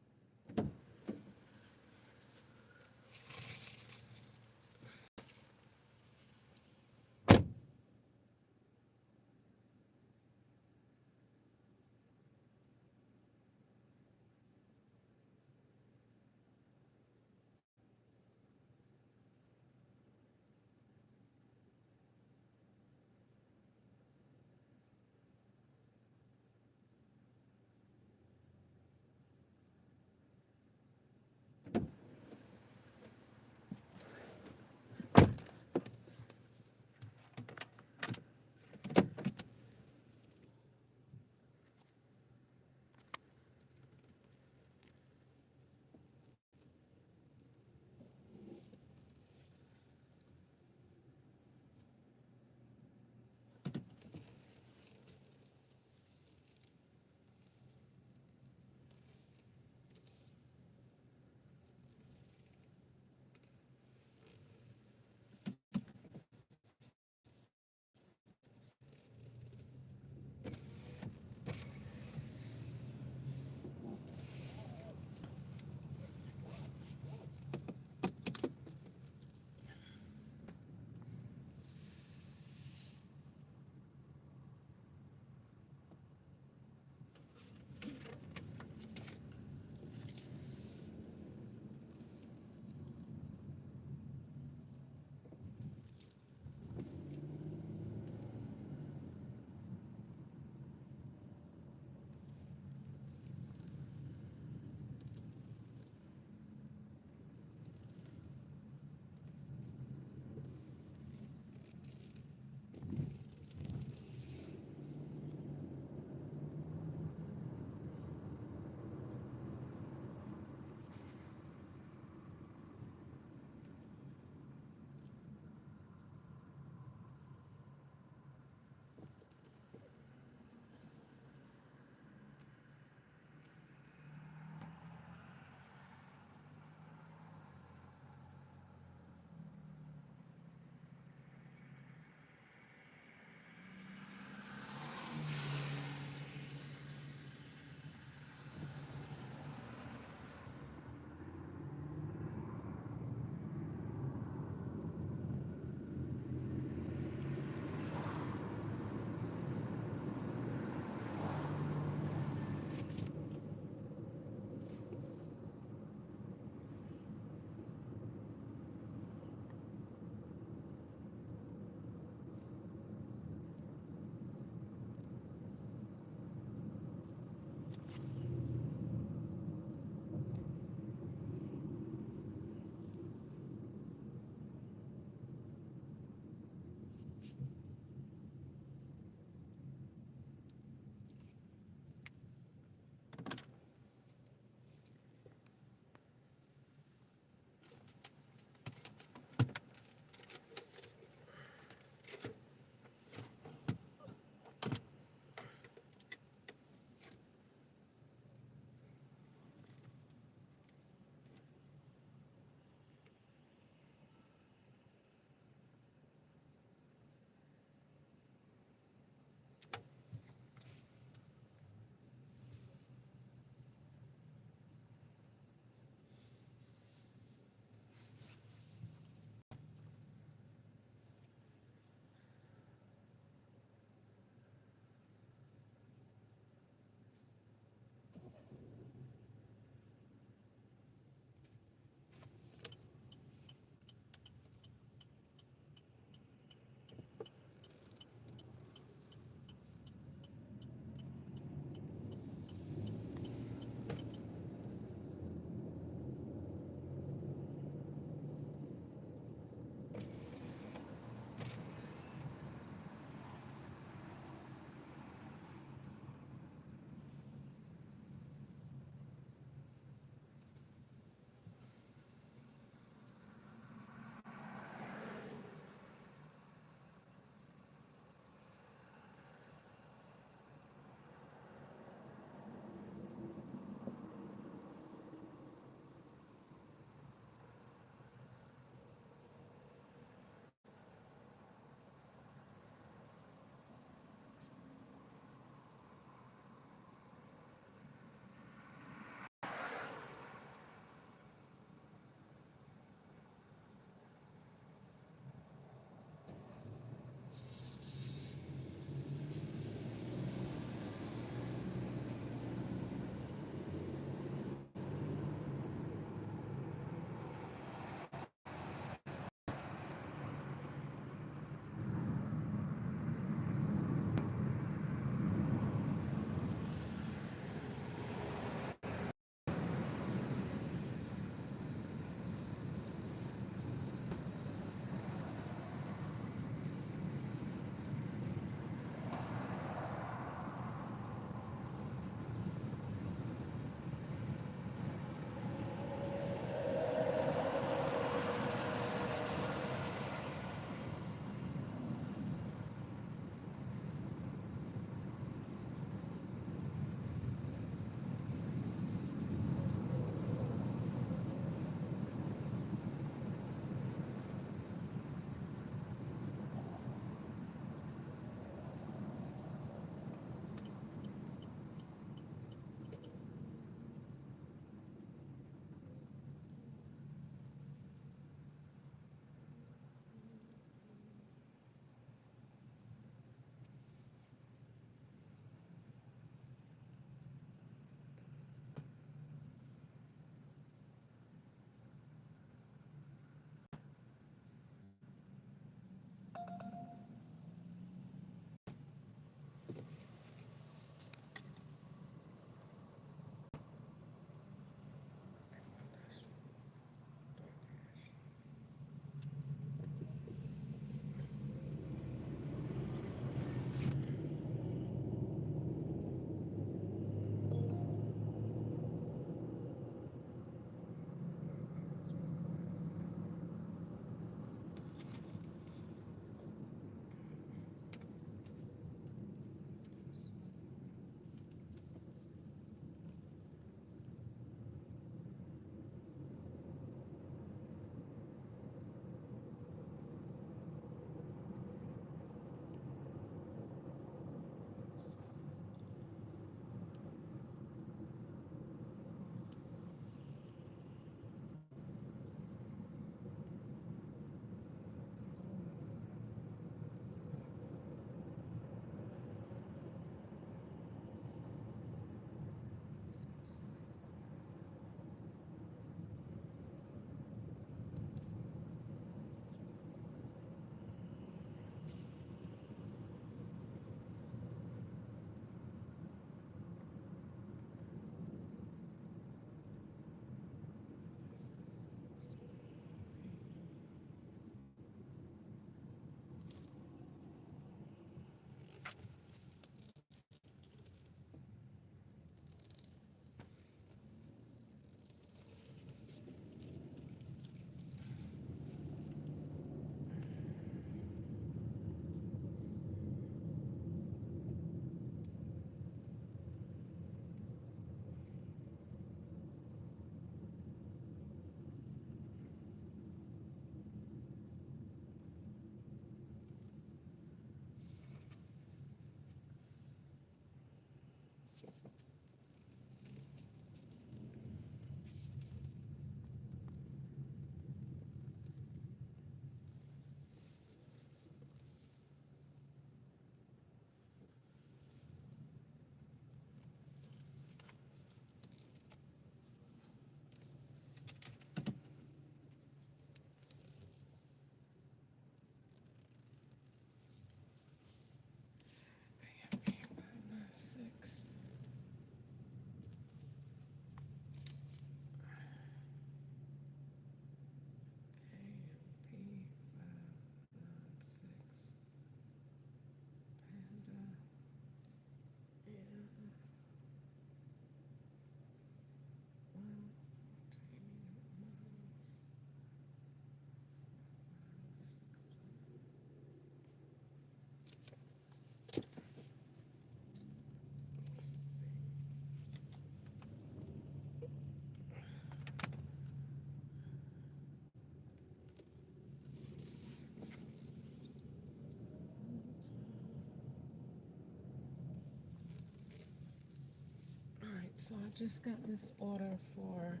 So I just got this order for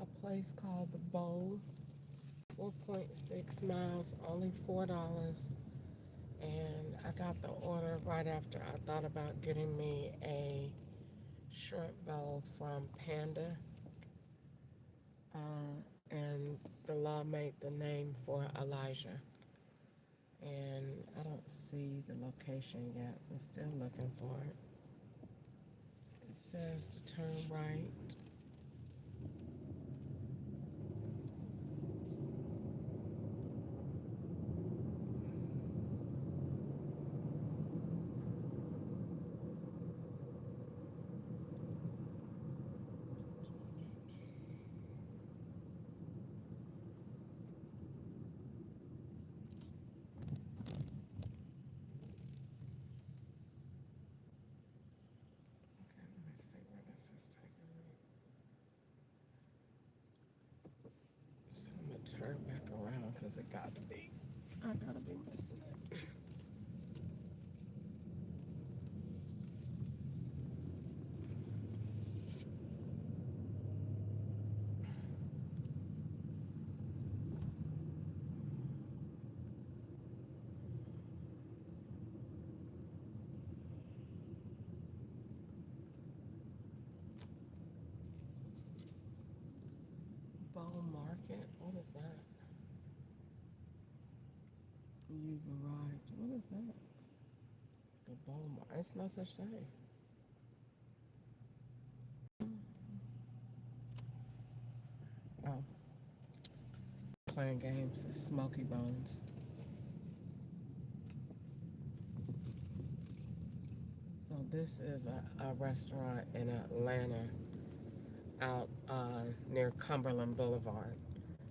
a place called The Bowl. 4.6 miles, only $4. And I got the order right after I thought about getting me a shrimp bowl from Panda. And the law made the name for Elijah. And I don't see the location yet. I'm still looking for it. It says to turn right. Okay, let me see where this is taking me. So I'm gonna turn back around because I gotta be missing it. Bowl Market? What is that? You've arrived. What is that? The Bowl Market. It's no such thing. Oh, playing games. It's Smoky Bones. So this is a restaurant in Atlanta out near Cumberland Boulevard.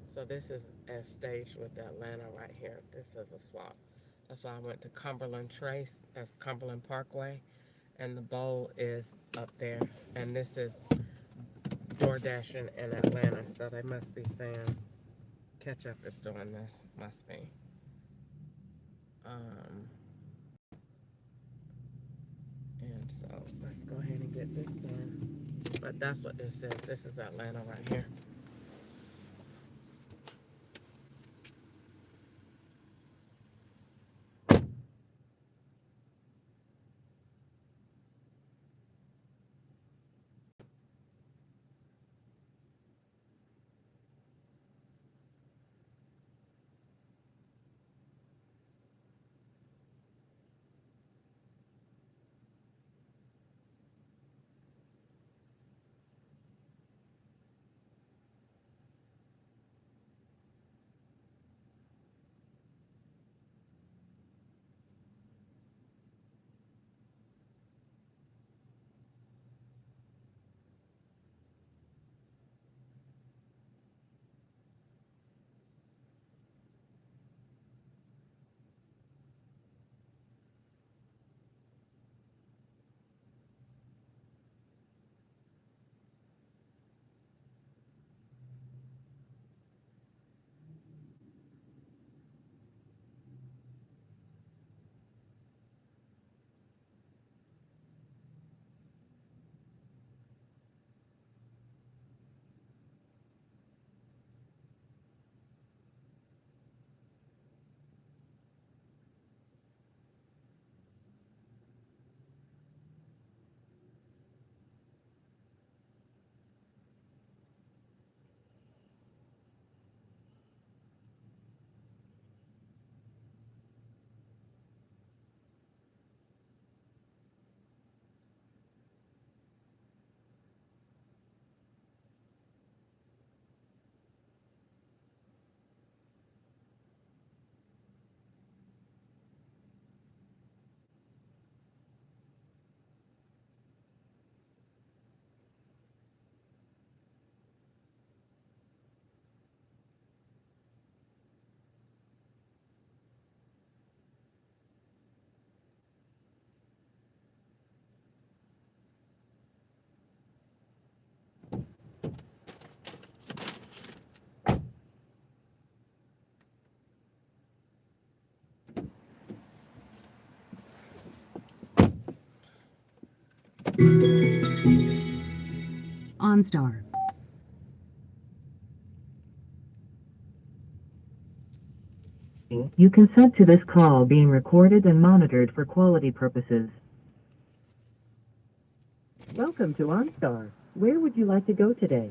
So this is as staged with Atlanta right here. This is a swap. That's why I went to Cumberland Trace. That's Cumberland Parkway. And the bowl is up there. And this is DoorDash in Atlanta. So they must be saying Ketchup is doing this. Must be. And so let's go ahead and get this done. But that's what this is. This is Atlanta right here. OnStar. You consent to this call being recorded and monitored for quality purposes. Welcome to OnStar. Where would you like to go today?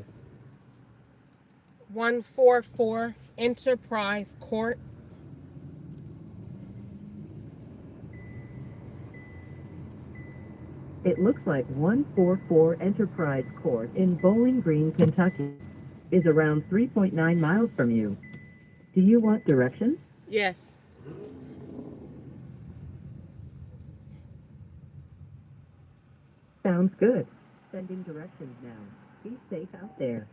144 Enterprise Court. It looks like 144 Enterprise Court in Bowling Green, Kentucky is around 3.9 miles from you. Do you want directions? Yes. Sounds good. Sending directions now. Be safe out there.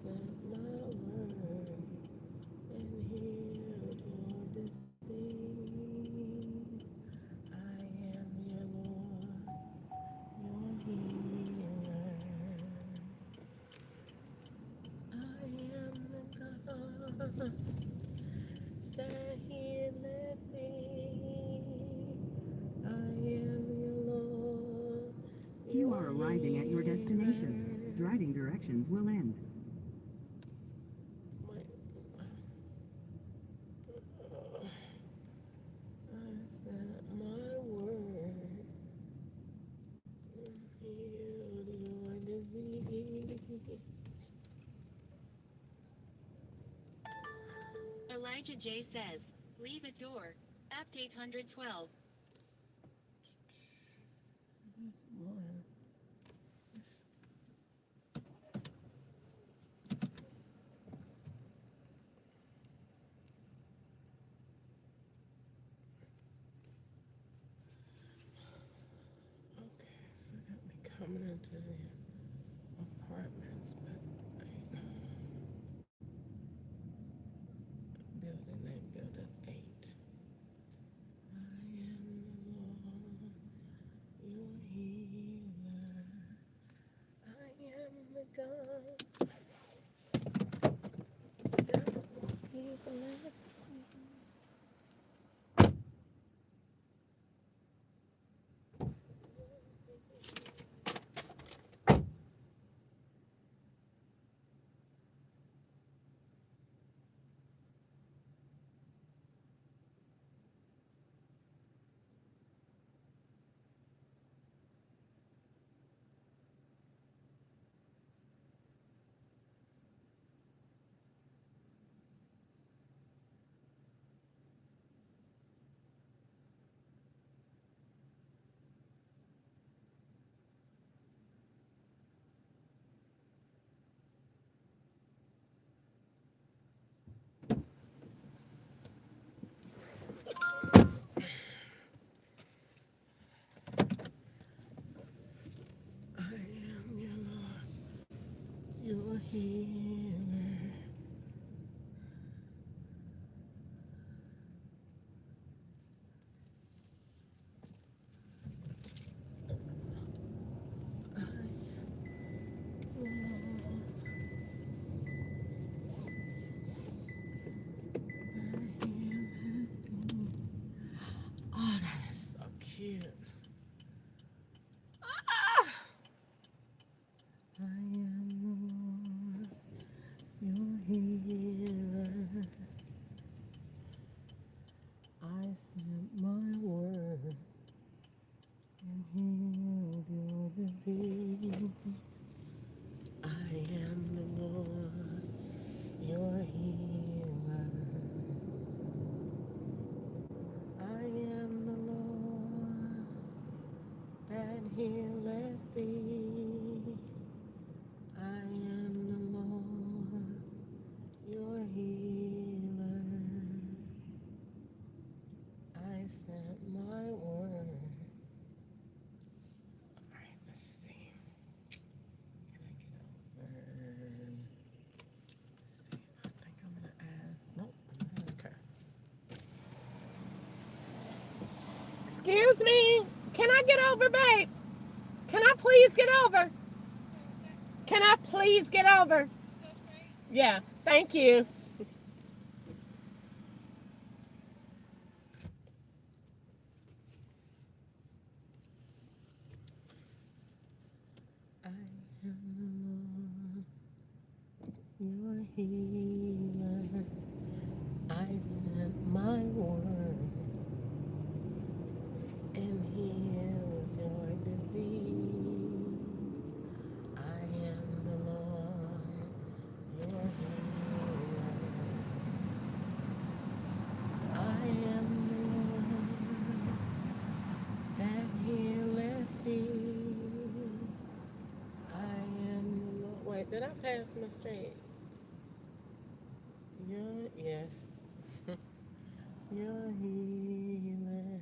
sent my word and healed your disease. I am your Lord, your healer. I am the God that healeth thee. I am your Lord, You your are arriving at your destination. healer. Driving directions will end. Wait. I sent my word and healed your disease. Elijah J says, leave a door. Apt 812. There's one. Yes. Okay, so got me coming into the apartments, but building name, building 8. I am the Lord, your healer. I am the God that healeth. I am your Lord, your healer. I am the Lord that healeth thee. Oh, that is so cute. Ah! I am the Lord, your healer. I sent my word and healed your disease. I am the Lord, your healer. I am the Lord that healeth thee. I am the Lord, your healer. I sent my word. All right, let's see. Can I get over? Let's see. I think I'm gonna ask. Nope, I'm gonna ask her. Excuse me. Can I get over, babe? Can I please get over? Can I please get over? Yeah, thank you. I am the Lord, your healer. I sent my word and healed your disease. I am the Lord, your healer. I am the Lord that healeth thee. I am the Lord. Wait, did I pass my street? Yes. Your healer.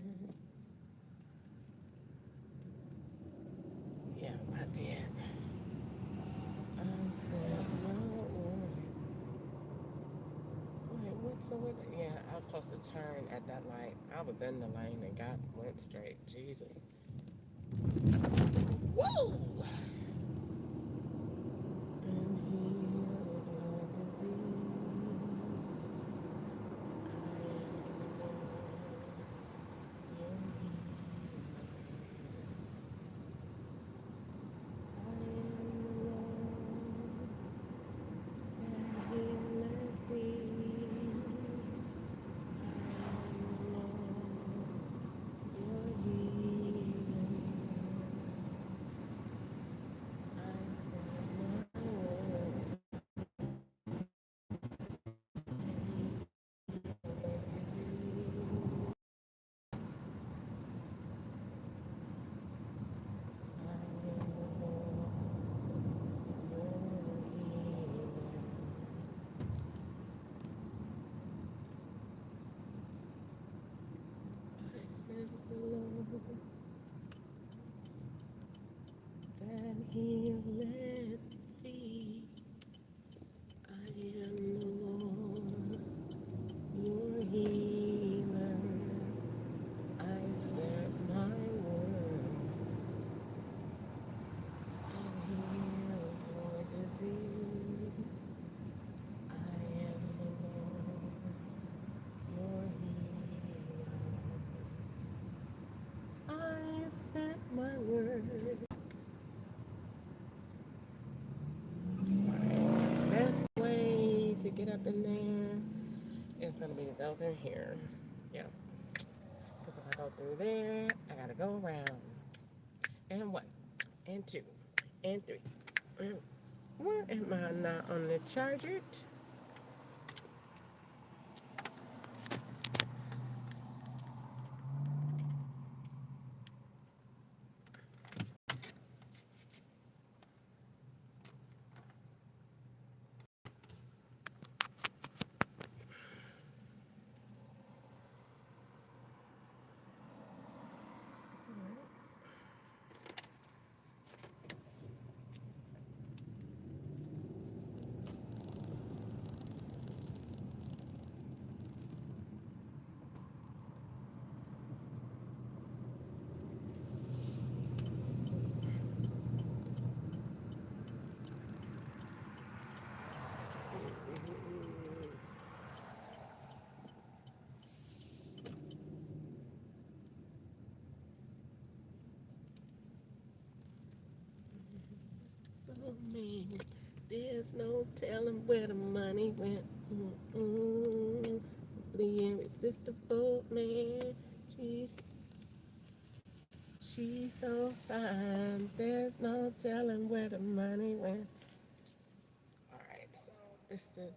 Yeah, I did. I said, no. So what? Yeah, I was supposed to turn at that light. I was in the lane and went straight. Jesus. Whoa! That healeth thee. I am the Lord, your healer. I sent my word and healed your disease. I am the Lord, your healer. I sent my word. Best way to get up in there is gonna be to go through here. Yeah. Because if I go through there, I gotta go around. And 1, and 2, and 3. Why am I not on the charger? Oh man, there's no telling where the money went. The irresistible man. She's so fine. There's no telling where the money went. All right, so this is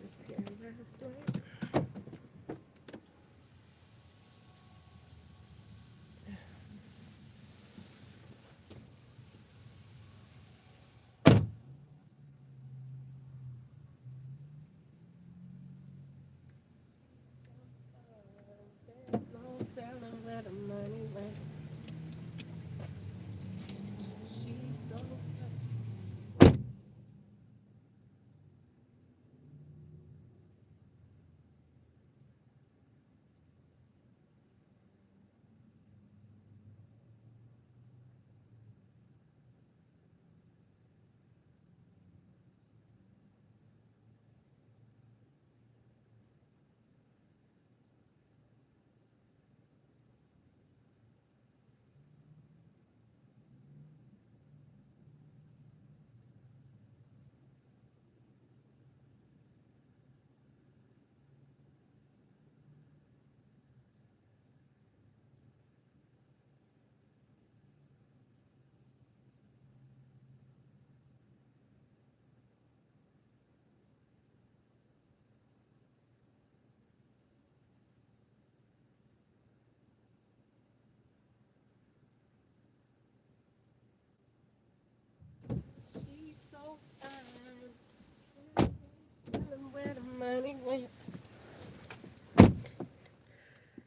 just here last night. There's no telling where the money went. She's so fine. She's so fine. Telling where the money went.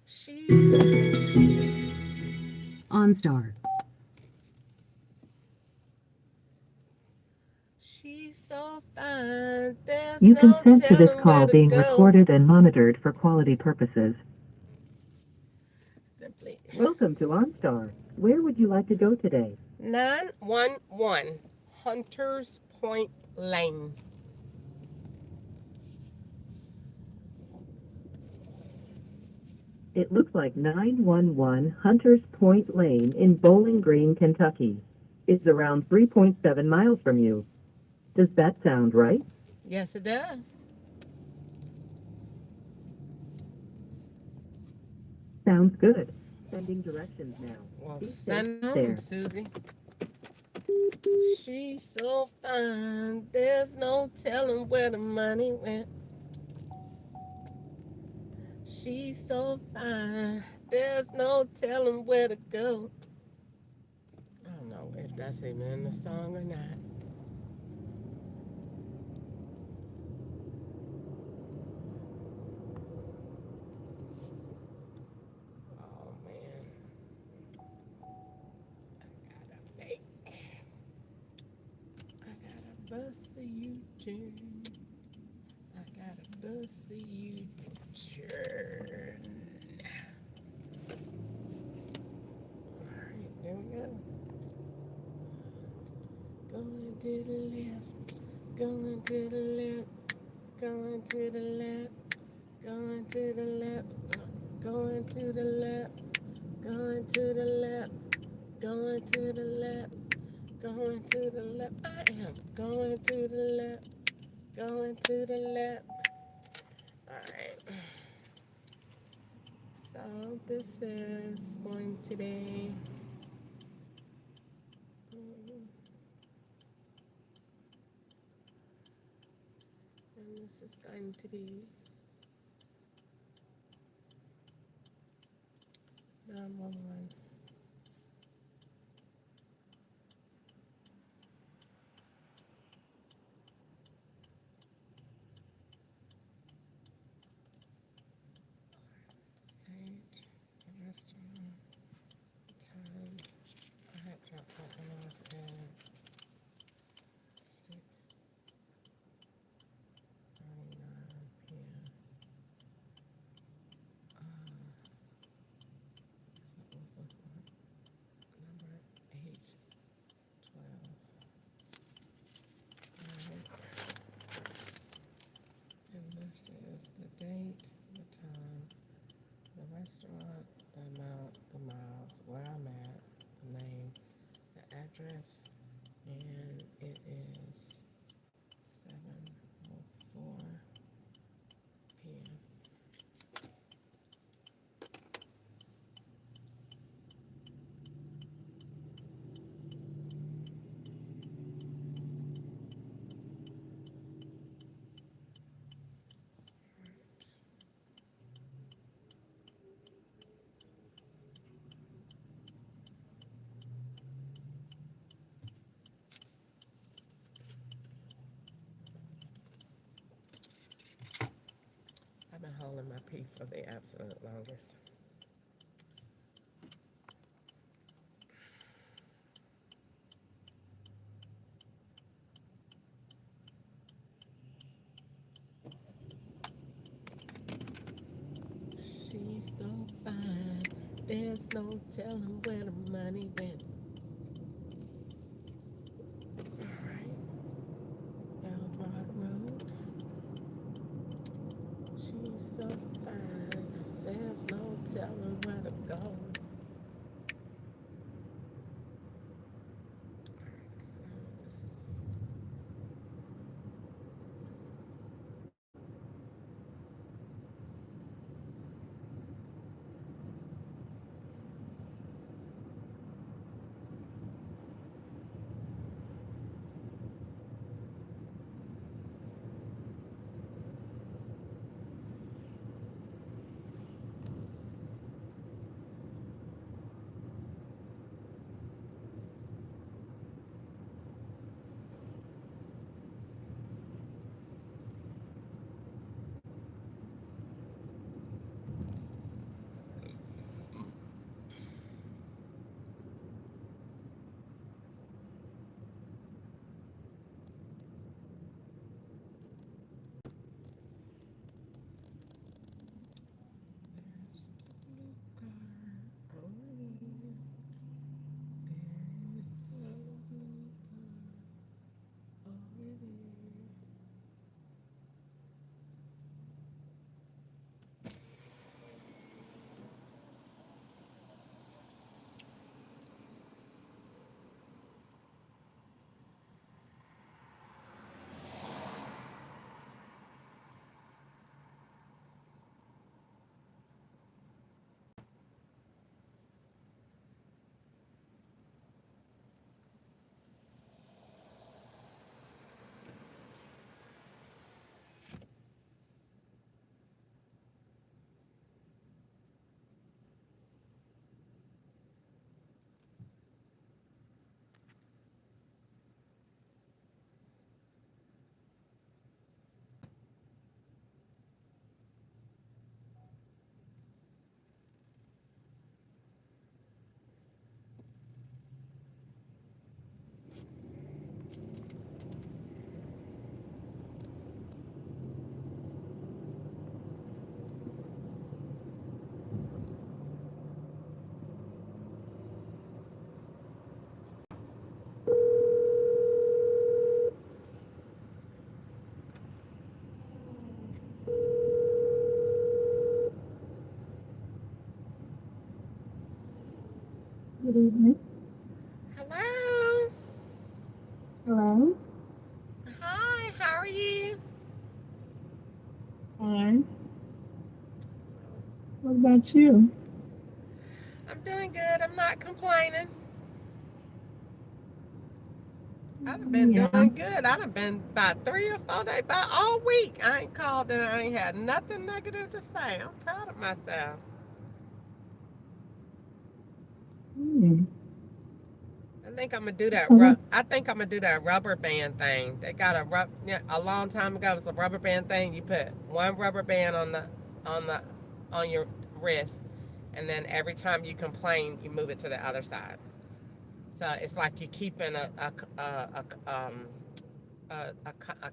She's so On OnStar. She's so fine. There's You no consent to this telling call where to being go. recorded and monitored for quality purposes. Simply Welcome to OnStar. Where would you like to go today? 911 Hunters Point Lane. It looks like 911 Hunters Point Lane in Bowling Green, Kentucky is around 3.7 miles from you. Does that sound right? Yes, it does. Sounds good. Sending directions now. Well, Be safe send home, there. Susie. She's so fine. There's no telling where the money went. She's so fine. There's no telling where to go. I don't know if that's even in the song or not. Oh man. I gotta bust a U-turn. I gotta bust a U-turn. Alright, there we go. Going to the left, going to the left, going to the left, going to the left, going to the left, going to the left, going to the left, going to the left. I am going to the left, going to the left. Alright. So this is going to be and this is going to be 911. Date, restaurant, time. I had dropped that one off at 6:39 p.m. Number 812. And this is the date, the time, the restaurant, the amount, the miles, where I'm at, the name, the address, and it is 7:04 p.m. I've been holding my pee for the absolute longest. She's so fine. There's no telling where the money went. Alright. Eldrod Road. She's so fine. There's no telling where to go. Alright, so let's see. Good evening. Hello. Hello. Hi, how are you? Fine. What about you? I'm doing good. I'm not complaining. I've been Yeah. doing good. I've been about 3 or 4 days, about all week. I ain't called and I ain't had nothing negative to say. I'm proud of myself. Hmm. I think I'm gonna do that. So, I think I'm gonna do that rubber band thing. They got a long time ago. It was a rubber band thing. You put one rubber band on the on your wrist, and then every time you complain, you move it to the other side. So it's like you're keeping a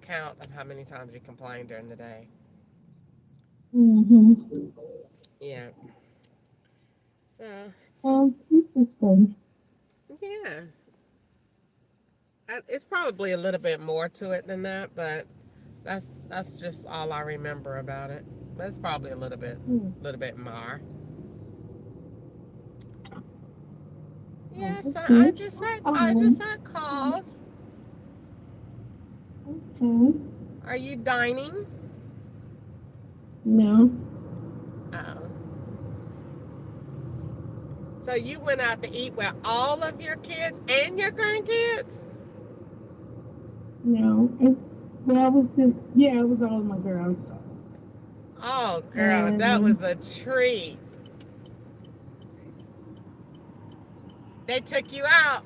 count of how many times you complain during the day. mm-hmm. Yeah. So Interesting. yeah, it's probably a little bit more to it than that, but that's just all I remember about it. That's probably a Hmm. little bit more. Oh, Yes, okay. I just had called. Okay. Are you dining? No. Oh. So you went out to eat with all of your kids and your grandkids? No. Well, it was just, yeah, it was all my girls. Oh, girl, that And was a treat. They took you out.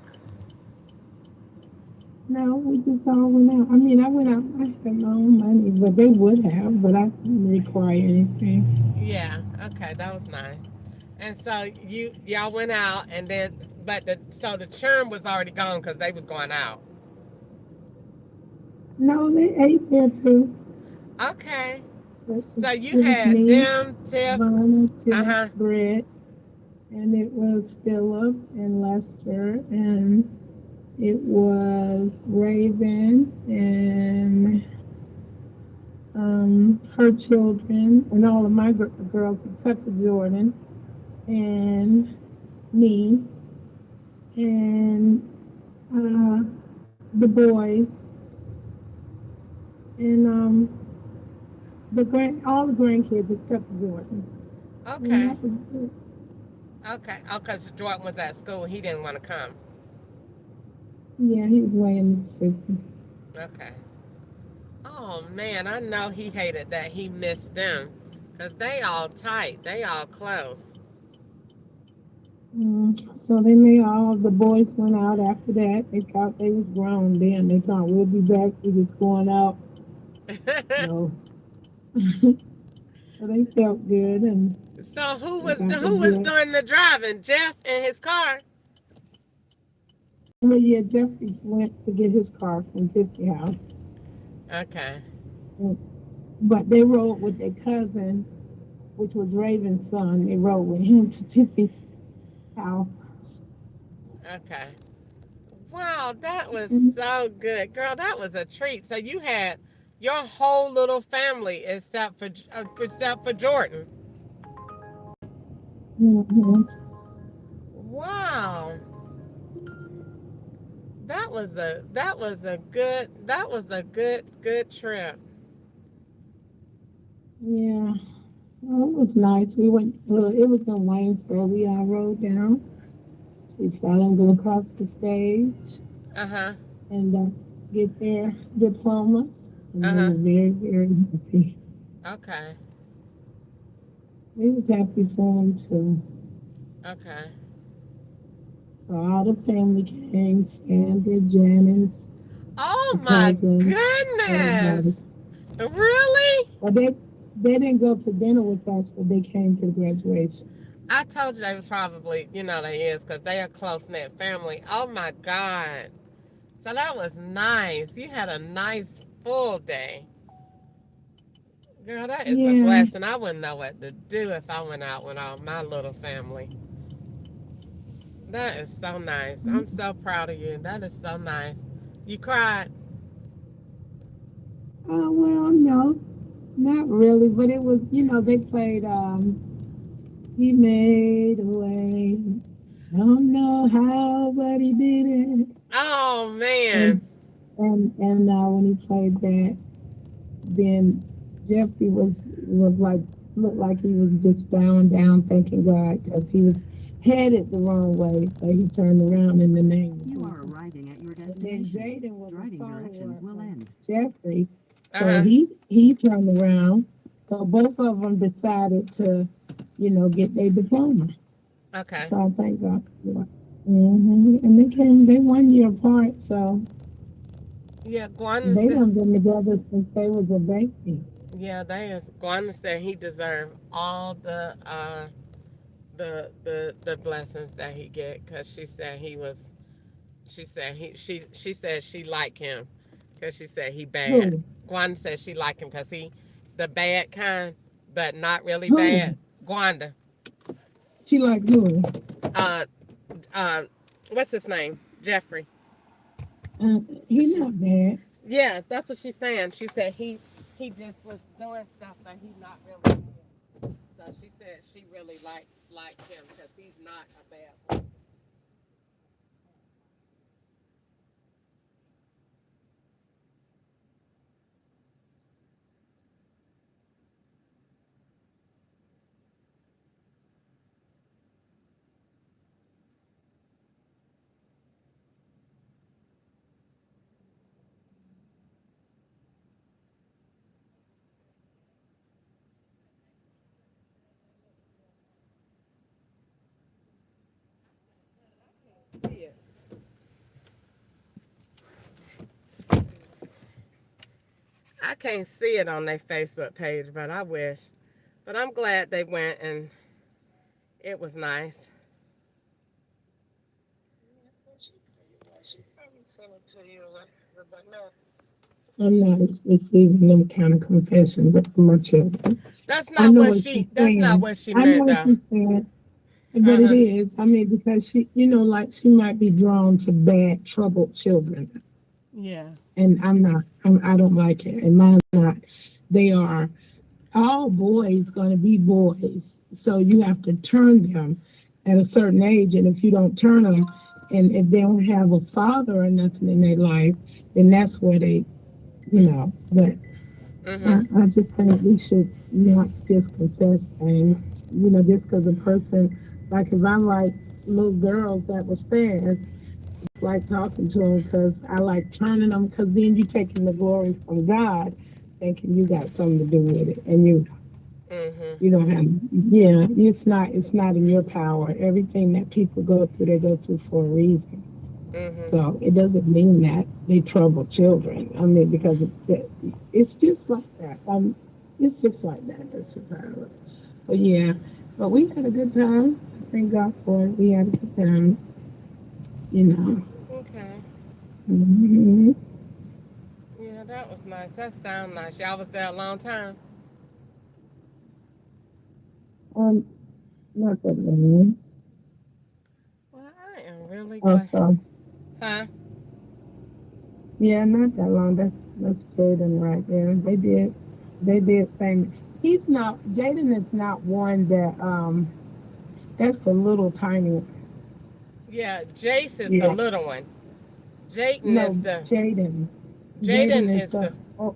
no, we just all went out. I mean, I went out, I had my own money, but they would have, but I didn't require anything. Yeah, okay, that was nice. And so y'all went out, and then so the churn was already gone because they was going out. No, they ate there too. Okay, But so you it was had me, them, Tiff. Verna, Tiff, Uh-huh. Brett, and it was Philip and Lester, and it was Raven and her children, and all of my girls except for Jordan, and me, and the boys, and all the grandkids except for Jordan. And Okay. that was it. Okay. Oh, because Jordan was at school. He didn't want to come. Yeah, he was way in Mississippi. Okay. Oh, man. I know he hated that he missed them. Because they all tight. They all close. So then the boys went out after that. They thought they was grown then. They thought we'll be back. We just going out. No. So they felt good and So they got the who was gift. doing the driving? Jeff in his car? Well, yeah, Jeffrey went to get his car from Tiffany house. Okay. But they rode with their cousin, which was Raven's son. They rode with him to Tiffany's house. Okay. Wow, that was Mhm. so good. Girl, that was a treat. So you had your whole little family except for Jordan. Mhm. Wow. That was a good trip. Yeah, well, it was nice. We went. It was in Waynesboro. We all rode down. We saw them go across the stage Uh-huh. and get their diploma, and they Uh-huh. were very, very happy. Okay. We was happy for them too. Okay. So all the family came, Sandra, Janice, Oh the my cousins, everybody. goodness. Really? But they didn't go to dinner with us, but they came to the graduation. I told you they was probably, they is because they are close knit family. Oh my God. So that was nice. You had a nice full day. Girl, that is a Yeah. blessing. I wouldn't know what to do if I went out with all my little family. That is so nice. I'm so proud of you. That is so nice. You cried? Well, no, not really, but it was, they played He Made a Way. I don't know how, but he did it. Oh man. And when he played that, then Jeffrey was like looked like he was just bowing down, thanking God because he was headed the wrong way, but he turned around in the name of You are Jesus. arriving at your And then destination. Jaden was a Driving follower directions will of end. Jeffrey, so Uh-huh. he turned around. So both of them decided to, get their diploma. Okay. So I thank God for it. And they 1 year apart, so Yeah, Guana they said. done been together since they was a baby. Yeah, they is. Guana said he deserved all the blessings that he get because she said he was. She said she said she liked him because she said he bad. Who? Guana said she liked him because he the bad kind, but not really Who? bad. Gwanda. She like who? Uh, uh, what's his name? Jeffrey. He not bad. Yeah, that's what she's saying. She said he just was doing stuff that he not really doing. So she said she really liked him because he's not a bad boy. Yeah. I can't see it on their Facebook page, but I wish. But I'm glad they went and it was nice. I'm not receiving them kind of confessions from my children. That's I not know what what she's she. That's not saying. what she I know meant what though. she's saying, but Uh it huh. is. I mean, because she, like she might be drawn to bad, troubled children, Yeah. and I'm not. I don't like it, and mine's not. They are all boys going to be boys, so you have to turn them at a certain age, and if you don't turn them, and if they don't have a father or nothing in their life, then that's where they, But Mhm. I just think we should not just confess things, just because a person, like if I like little girls that was fast, like talking to them because I like turning them because then you taking the glory from God, thinking you got something to do with it, and Mhm. you don't have, yeah, it's not in your power. Everything that people go through, they go through for a reason. Mhm. So it doesn't mean that they trouble children. I mean, because it's just like that. It's just like that. That's survival. But yeah, but we had a good time. I thank God for it. We had a good time. You know. Okay. hmm Yeah, that was nice. That sound nice. Y'all was there a long time. Um, not that long. Well, I am really glad. Also, Huh? yeah, not that long. That's Jaden right there. They did famous. He's not. Jaden is not one that. That's the little tiny one. Yeah, Jace is the Yeah. little one. Jayden is No, the. Jaden. Jaden Jaden is is the the.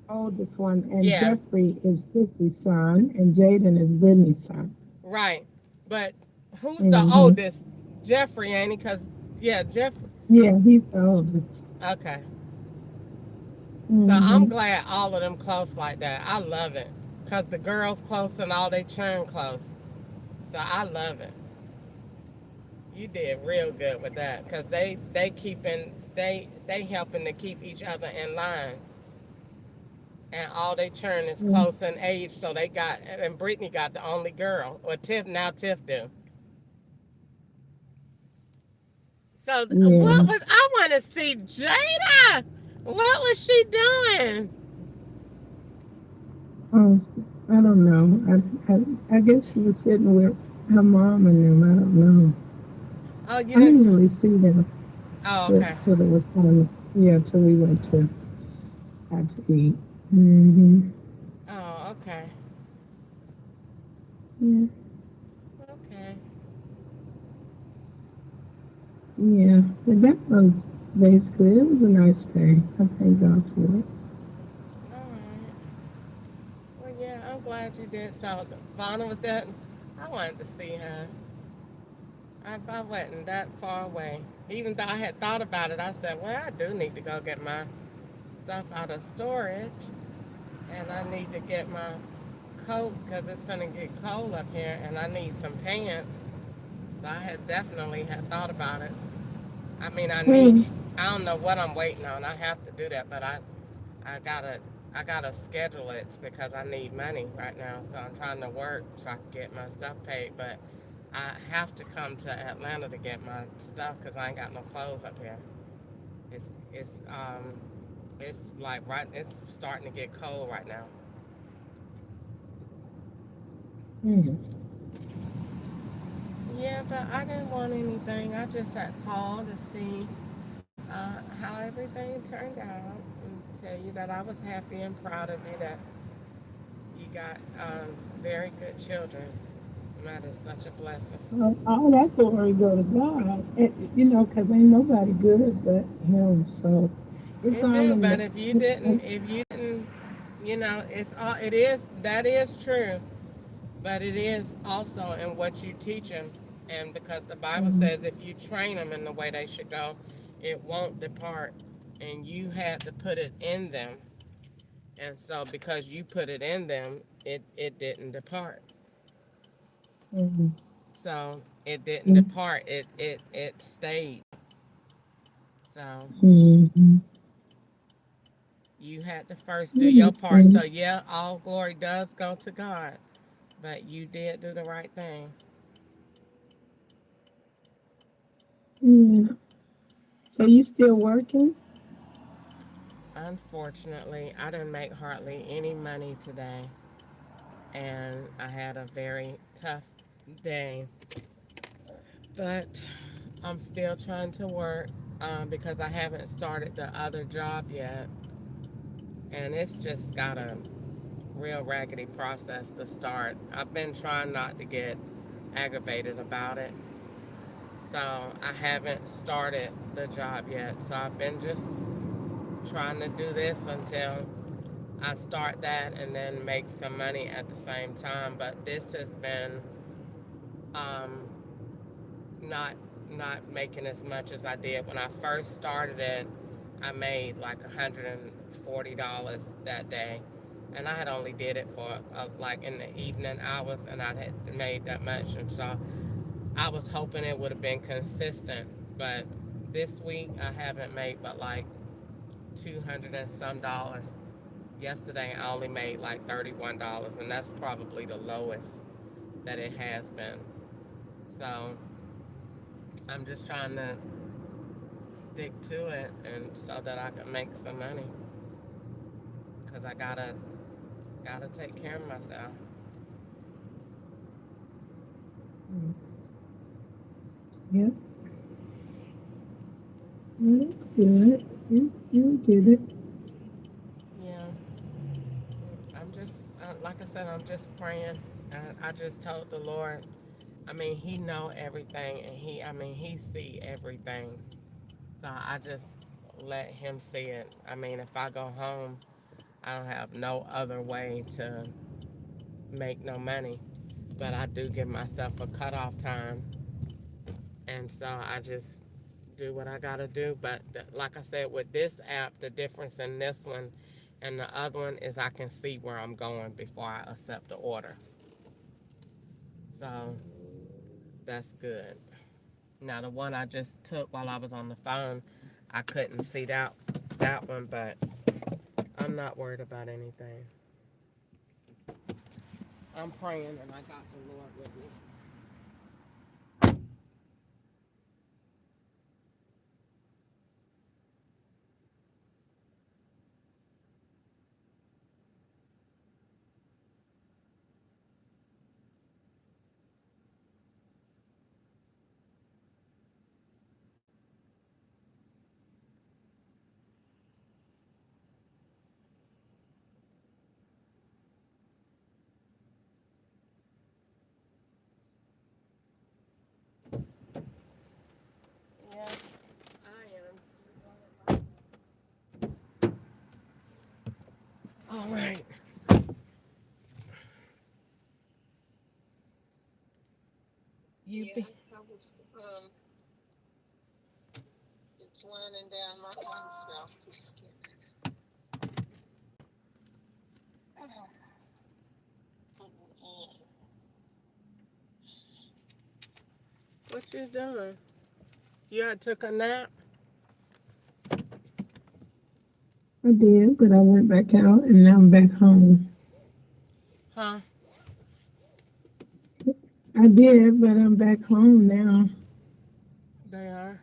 oldest one, and Yeah, Jeffrey is Brittany's son, and Jaden is Brittany's son. right. But who's the hmm oldest? Jeffrey, ain't he? Cause yeah, Jeffrey. Yeah, he's the oldest. Okay. So I'm hmm glad all of them close like that. I love it. Cause the girls close and all they churn close. So I love it. You did real good with that. Cause they helping to keep each other in line. And all they churn is close in age, so they got and Brittany got the only girl. Or Tiff do. So Yeah. what was I want to see Jada? What was she doing? Oh, I don't know. I guess she was sitting with her mom and them. I don't know. Oh, you I didn't. didn't really see them Oh, till, okay. till it was time. Yeah, till we went to had to eat. hmm Oh, okay. Yeah. Okay. Yeah, but that was basically, it was a nice day. I thank God for it. All right. Well, yeah, I'm glad you did. So, Vonna was that. I wanted to see her. I wasn't that far away. Even though I had thought about it, I said, well, I do need to go get my stuff out of storage. And I need to get my coat because it's going to get cold up here. And I need some pants. So I had definitely had thought about it. I mean, Mm. I don't know what I'm waiting on. I have to do that, but I gotta, I gotta schedule it because I need money right now. So I'm trying to work so I can get my stuff paid. But I have to come to Atlanta to get my stuff because I ain't got no clothes up here. It's, it's, um, it's like it's starting to get cold right now. Mm. Yeah, but I didn't want anything. I just had called to see how everything turned out and tell you that I was happy and proud of you that you got very good children. And that is such a blessing. All that glory go to God. You know, 'cause ain't nobody good but Him. So it's It all do, in but the. if you didn't, you know, it's all it is. That is true, but it is also in what you teach them, and because the Bible Mm. says if you train them in the way they should go, it won't depart. And you had to put it in them, and so because you put it in them, it didn't depart. Mm. So it didn't Mm. depart. It stayed. So Mm. you had to first I do your part. So understand. yeah, all glory does go to God, but you did do the right thing. Yeah. So you still working? Unfortunately, I didn't make hardly any money today, and I had a very tough day. But I'm still trying to work because I haven't started the other job yet, and it's just got a real raggedy process to start. I've been trying not to get aggravated about it. So I haven't started the job yet. So I've been just trying to do this until I start that and then make some money at the same time. But this has been um, not not making as much as I did when I first started it. I made like $140 that day, and I had only did it for like in the evening hours, and I had made that much, and so I was hoping it would have been consistent. But this week I haven't made but like 200 and some dollars. Yesterday I only made like $31, and that's probably the lowest that it has been. So I'm just trying to stick to it and so that I can make some money because I gotta take care of myself. Mm. Yep. Well, that's good. You did it. Yeah, I'm just like I said, I'm just praying. I just told the Lord. I mean, He know everything, and He see everything. So I just let Him see it. I mean, if I go home, I don't have no other way to make no money. But I do give myself a cutoff time, and so I just do what I gotta do. But like I said, with this app, the difference in this one and the other one is I can see where I'm going before I accept the order. So that's good. Now the one I just took while I was on the phone, I couldn't see that one, but I'm not worried about anything. I'm praying and I got the Lord with me. you Yeah, be? I was declining down my own self. Just kidding. What you doing? You had took a nap? I did, but I went back out and now I'm back home. Huh? I did, but I'm back home now. They are.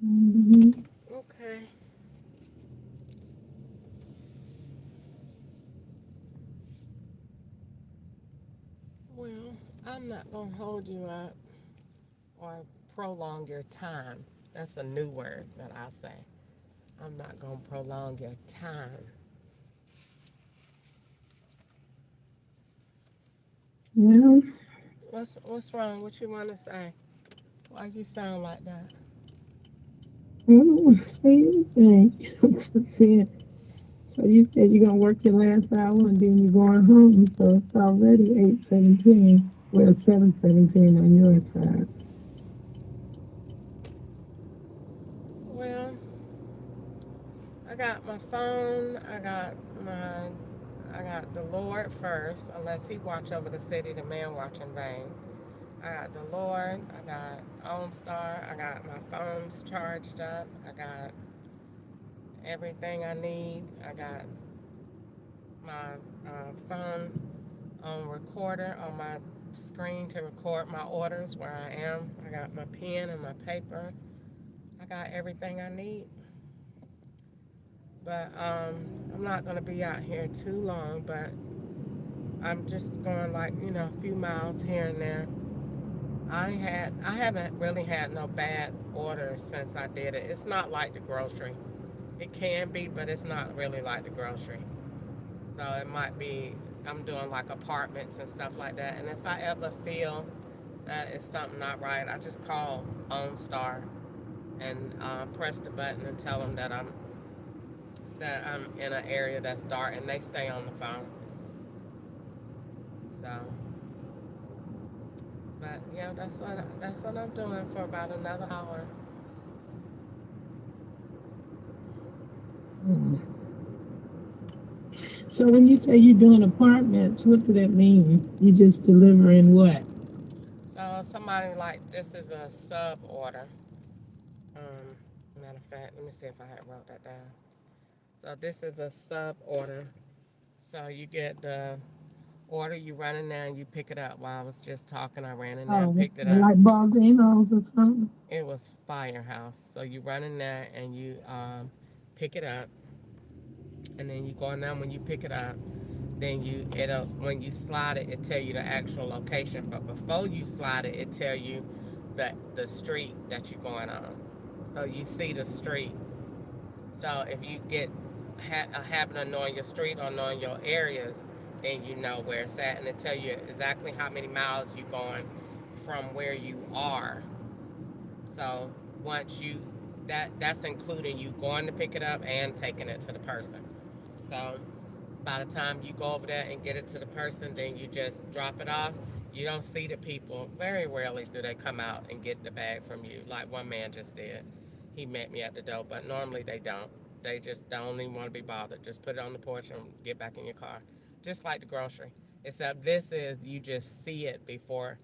Hmm. Okay. Well, I'm not gonna hold you up or prolong your time. That's a new word that I say. I'm not gonna prolong your time. Yeah, What's wrong? What you want to say? Why you sound like that? I don't want to say anything. I'm just saying. So you said you're gonna work your last hour and then you're going home. So it's already 8:17. Well, 7:17 on your side. Well, I got my phone. I got the Lord first. Unless He watch over the city, the man watch in vain. I got the Lord. I got OnStar. I got my phones charged up. I got everything I need. I got my phone on recorder on my screen to record my orders where I am. I got my pen and my paper. I got everything I need. But I'm not gonna be out here too long. But I'm just going like a few miles here and there. I haven't really had no bad orders since I did it. It's not like the grocery. It can be, but it's not really like the grocery. So it might be I'm doing like apartments and stuff like that. And if I ever feel that it's something not right, I just call OnStar and press the button and tell them that I'm in an area that's dark, and they stay on the phone. So, but yeah, that's what I'm doing for about another hour. Hmm. So when you say you're doing apartments, what does that mean? You just delivering what? So somebody like this is a sub order. Matter of fact, let me see if I had wrote that down. So this is a sub order. So you get the order, you run in there and you pick it up. While I was just talking, I ran in there and Oh, picked it up. like Baldino's or something? It was Firehouse. So you run in there and you pick it up, and then you go in there. When you pick it up, then when you slide it, it tell you the actual location. But before you slide it, it tell you the street that you're going on. So you see the street. So if you get a habit of knowing your street or knowing your areas, then you know where it's at, and it tell you exactly how many miles you're going from where you are. So once that's including you going to pick it up and taking it to the person. So by the time you go over there and get it to the person, then you just drop it off. You don't see the people. Very rarely do they come out and get the bag from you, like one man just did. He met me at the door, but normally they don't. They just don't even want to be bothered. Just put it on the porch and get back in your car. Just like the grocery. Except this is you just see it before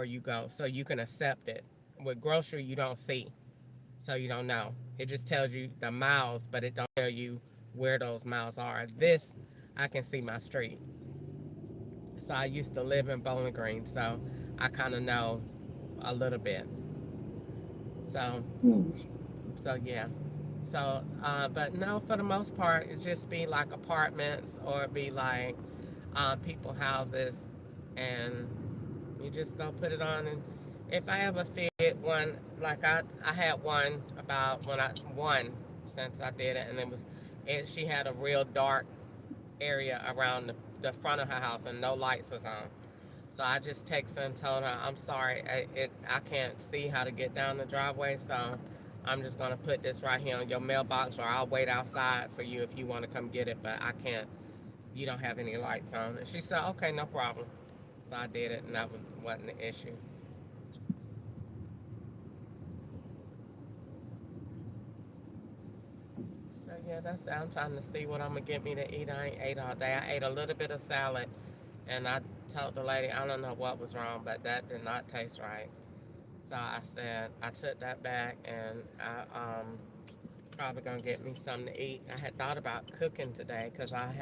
you go. So you can accept it. With grocery you don't see. So you don't know. It just tells you the miles, but it don't tell you where those miles are. This, I can see my street. So I used to live in Bowling Green, so I kind of know a little bit. So, Hmm. so yeah. So, but no, for the most part, it just be like apartments or be like people houses, and you just go put it on. And if I ever fit one, like I had one about one since I did it, and she had a real dark area around the front of her house and no lights was on. So I just texted her and told her, I'm sorry, I can't see how to get down the driveway, so I'm just gonna put this right here on your mailbox, or I'll wait outside for you if you want to come get it, but I can't. You don't have any lights on." And she said, "Okay, no problem." So I did it, and that wasn't the issue. So yeah, that's it. I'm trying to see what I'm gonna get me to eat. I ain't ate all day. I ate a little bit of salad, and I told the lady I don't know what was wrong, but that did not taste right. So I said I took that back, and I probably gonna get me something to eat. I had thought about cooking today because I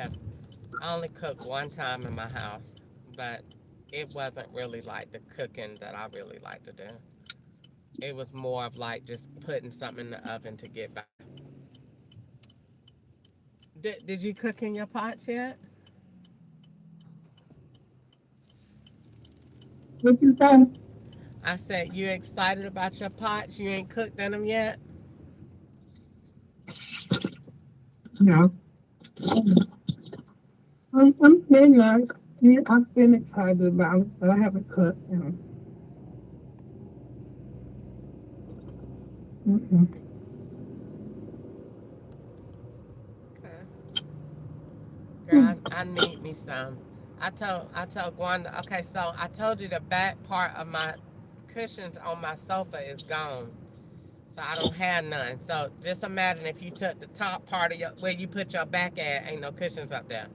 only cooked one time in my house, but it wasn't really like the cooking that I really like to do. It was more of like just putting something in the oven to get by. Did you cook in your pots yet? What you think? I said, you excited about your pots? You ain't cooked in them yet? No. I'm saying nice. Yeah, I've been excited about it, but I haven't cooked. Mm-mm. Okay. Girl, I need me some. I told Gwanda, okay, so I told you the back part of my cushions on my sofa is gone. So I don't have none. So just imagine if you took the top part of where you put your back at, ain't no cushions up there.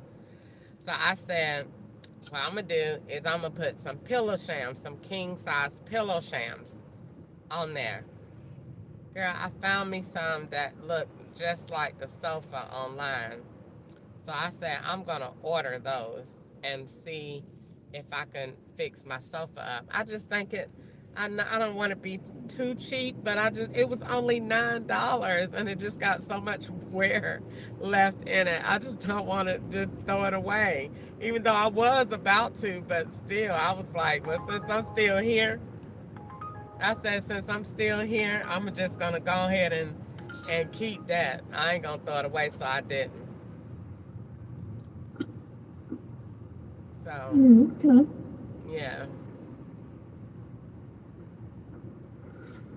So I said, what I'm gonna do is I'm gonna put some pillow shams, some king size pillow shams on there. Girl, I found me some that look just like the sofa online. So I said I'm gonna order those and see if I can fix my sofa up. I just think I don't want to be too cheap, but it was only $9 and it just got so much wear left in it. I just don't want to just throw it away, even though I was about to, but still, I was like, well, since I'm still here, I said, since I'm still here, I'm just gonna go ahead and keep that. I ain't gonna throw it away, so I didn't. So, Okay. yeah.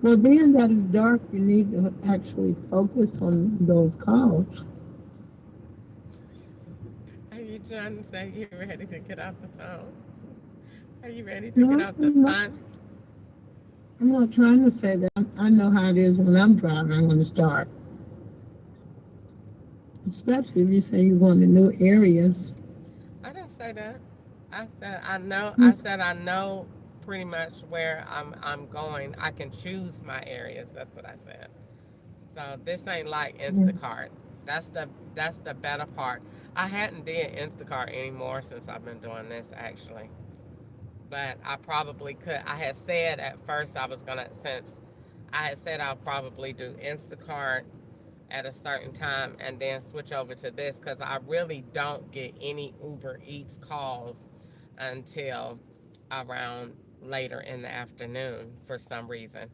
Well, being that it's dark, you need to actually focus on those calls. Are you trying to say you're ready to get off the phone? Are you ready to get No, off the phone? I'm not trying to say that. I know how it is when I'm driving when it's dark. Especially if you say you're going to new areas. I didn't say that. I said I know. I Yes. said I know pretty much where I'm going. I can choose my areas. That's what I said. So this ain't like Instacart. That's the better part. I hadn't did Instacart anymore since I've been doing this actually. But I probably could. I had said at first I was gonna since I had said I'll probably do Instacart at a certain time and then switch over to this because I really don't get any Uber Eats calls until around later in the afternoon for some reason.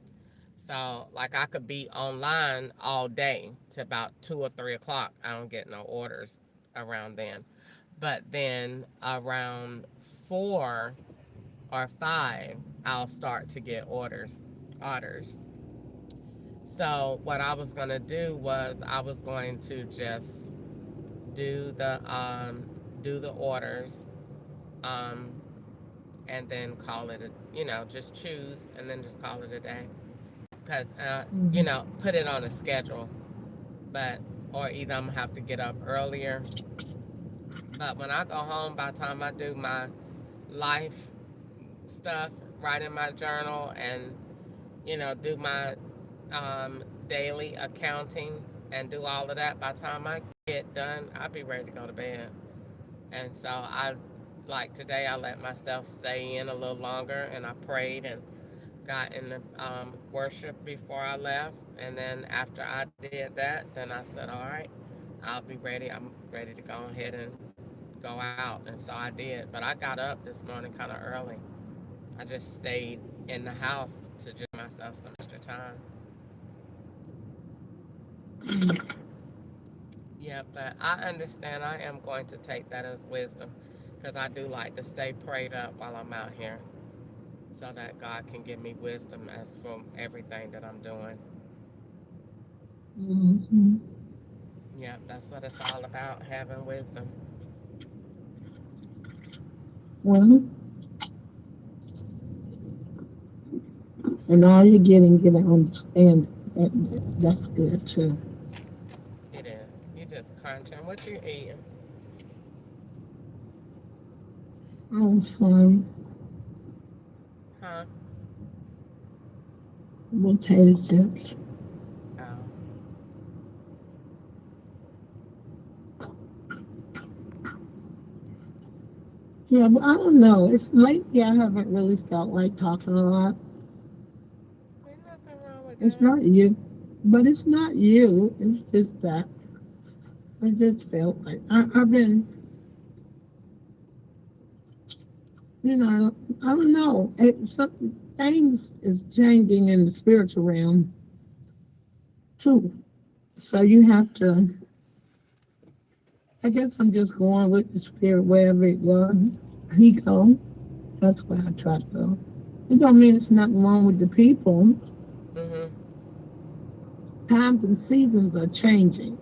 So, like, I could be online all day to about 2 or 3 o'clock. I don't get no orders around then. But then around 4 or 5, I'll start to get orders. So what I was gonna do was I was going to just do the orders, um, and then call it just choose and then just call it a day. Cause put it on a schedule, but or either I'm gonna have to get up earlier. But when I go home, by the time I do my life stuff, write in my journal, and do my daily accounting and do all of that. By the time I get done, I'll be ready to go to bed. And so like today, I let myself stay in a little longer and I prayed and got in the worship before I left. And then after I did that, then I said, all right, I'll be ready. I'm ready to go ahead and go out. And so I did. But I got up this morning kind of early. I just stayed in the house to give myself some extra time. Yeah, but I understand. I am going to take that as wisdom because I do like to stay prayed up while I'm out here so that God can give me wisdom as for everything that I'm doing. Hmm. Yeah, that's what it's all about, having wisdom. Well, and all you're getting, get an understanding. That's good too. It is. You just crunching. What you eating? Oh, son, Huh? potato chips. Oh. Yeah, but I don't know. It's lately I haven't really felt like talking a lot. Ain't nothing wrong with It's that. not you, but it's not you. It's just that I just felt like I've been, you know, I don't know. Some things is changing in the spiritual realm too. So you have to. I guess I'm just going with the spirit wherever it was. He go. That's where I try to go. It don't mean it's nothing wrong with the people. Mhm. Times and seasons are changing.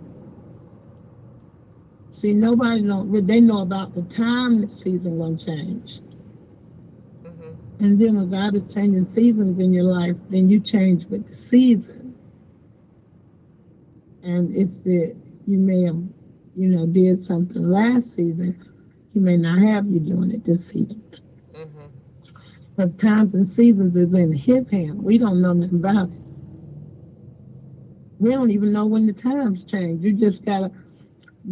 See, nobody don't. They know about the time the season gonna change. Mhm. And then when God is changing seasons in your life, then you change with the season. And if you may have, did something last season, He may not have you doing it this season. Mhm. Because times and seasons is in His hand. We don't know nothing about it. We don't even know when the times change. You just gotta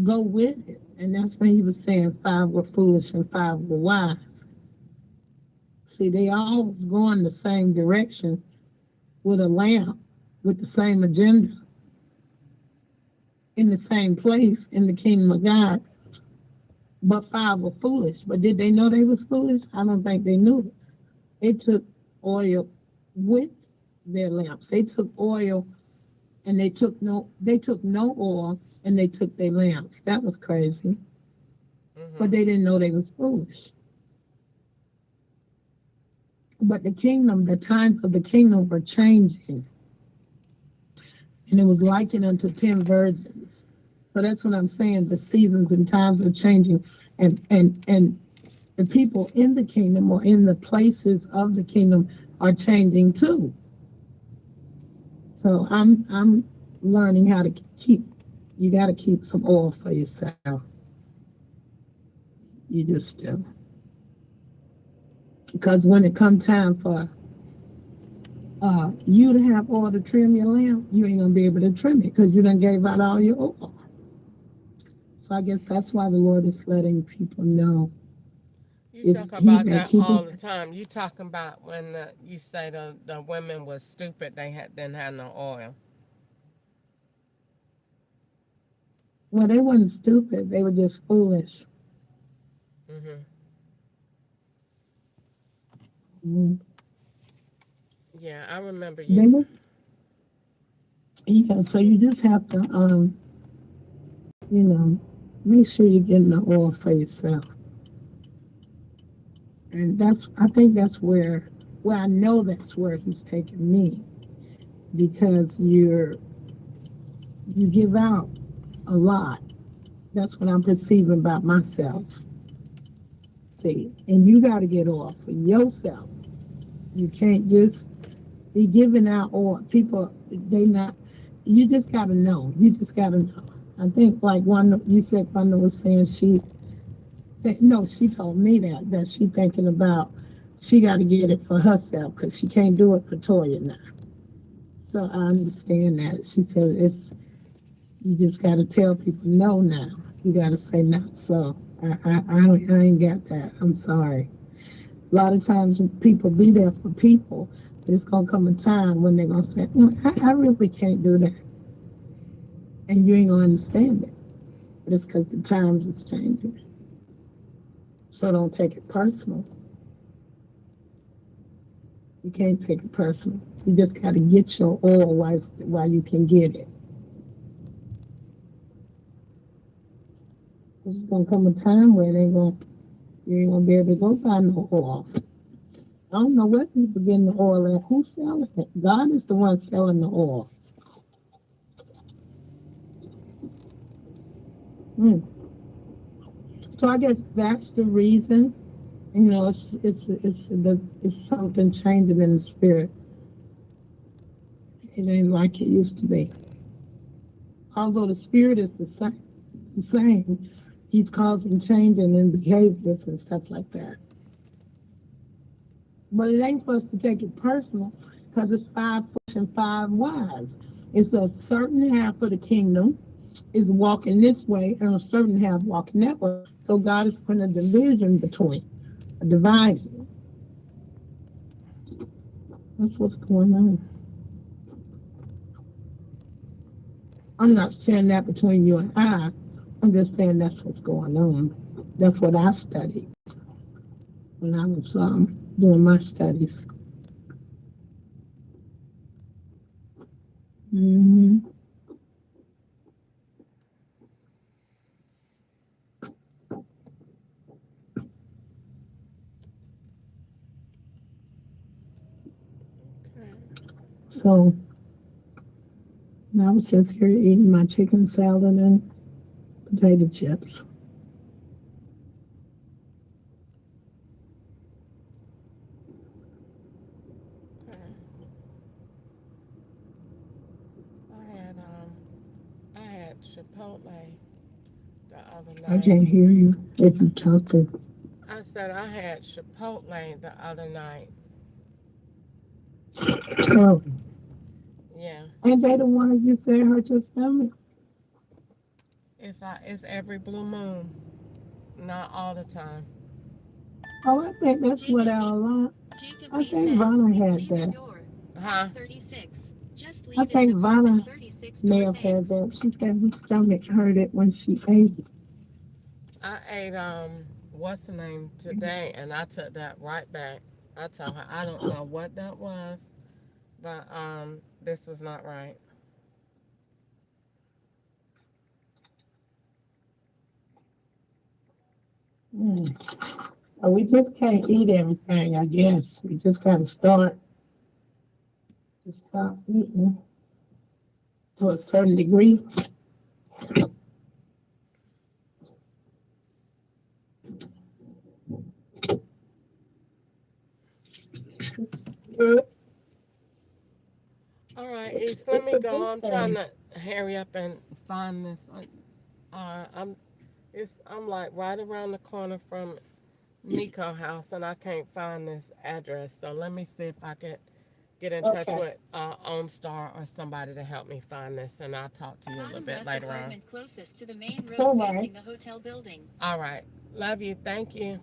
go with it. And that's when He was saying five were foolish and five were wise. See, they all was going the same direction with a lamp, with the same agenda, in the same place in the kingdom of God. But five were foolish. But did they know they was foolish? I don't think they knew it. They took oil with their lamps. They took oil and they took no oil and they took their lamps. That was crazy. But Mhm. they didn't know they was foolish. But the kingdom, the times of the kingdom were changing. And it was likened unto 10 virgins. So that's what I'm saying. The seasons and times are changing. And the people in the kingdom or in the places of the kingdom are changing too. So I'm learning how to keep. You got to keep some oil for yourself. You just do. Because when it comes time for you to have oil to trim your lamp, you ain't gonna be able to trim it because you done gave out all your oil. So I guess that's why the Lord is letting people know You if talk He about may that keep it. all the time. You talking about when you say the women was stupid, they didn't have no oil. Well, they weren't stupid. They were just foolish. Mhm. Mm. Yeah, I remember They you. were, yeah. So you just have to, you know, make sure you're getting the oil for yourself. And I think that's where I know that's where He's taking me because you give out a lot. That's what I'm perceiving about myself. See, and you got to get off for yourself. You can't just be giving out or people. They not. You just got to know. You just got to know. I think like one you said, Wanda was saying no, she told me that she thinking about she got to get it for herself because she can't do it for Toya now. So I understand that. She said it's you just got to tell people no now. You got to say no. So I ain't got that. I'm sorry. A lot of times people be there for people, but it's gonna come a time when they're gonna say, I really can't do that, and you ain't gonna understand it. But it's because the times is changing. So don't take it personal. You can't take it personal. You just got to get your oil while you can get it. There's gonna come a time where you ain't gonna be able to go buy no oil. I don't know where people getting the oil at. Who's selling it? God is the one selling the oil. Mm. So I guess that's the reason. You know, it's something changing in the spirit. It ain't like it used to be. Although the spirit is the same, he's causing changing in behaviors and stuff like that. But it ain't for us to take it personal, because it's five foolish and five wise. It's a certain half of the kingdom is walking this way, and a certain half walking that way. So God is putting a division between, a dividing. That's what's going on. I'm not saying that between you and I. I'm just saying that's what's going on. That's what I studied when I was doing my studies. Hmm. Okay. So I was just here eating my chicken salad and potato chips. Okay. I had Chipotle the other I night. can't hear you if you're talking. I said I had Chipotle the other night. Oh, Yeah. ain't they the ones you said hurt your stomach? It's every blue moon, not all the time. Oh, I think that's what Jacob B. Jacob I B think says, Vanna had leave a that. door. Huh? 36. Just I leave it in think apartment Vanna 36 may door, have had thanks. that. She said her stomach hurt it when she ate it. I ate what's the name today, and I took that right back. I told her I don't know what that was, but this was not right. Mm. We just can't eat everything, I guess. We just gotta stop eating to a certain degree. All right, East, let me go. I'm trying to hurry up and find this. I'm like right around the corner from Nico house, and I can't find this address. So let me see if I can get in touch Okay. with OnStar or somebody to help me find this, and I'll talk to you a little Bottom bit left later on. apartment closest to the main road All right. facing the hotel building. All right, love you. Thank you.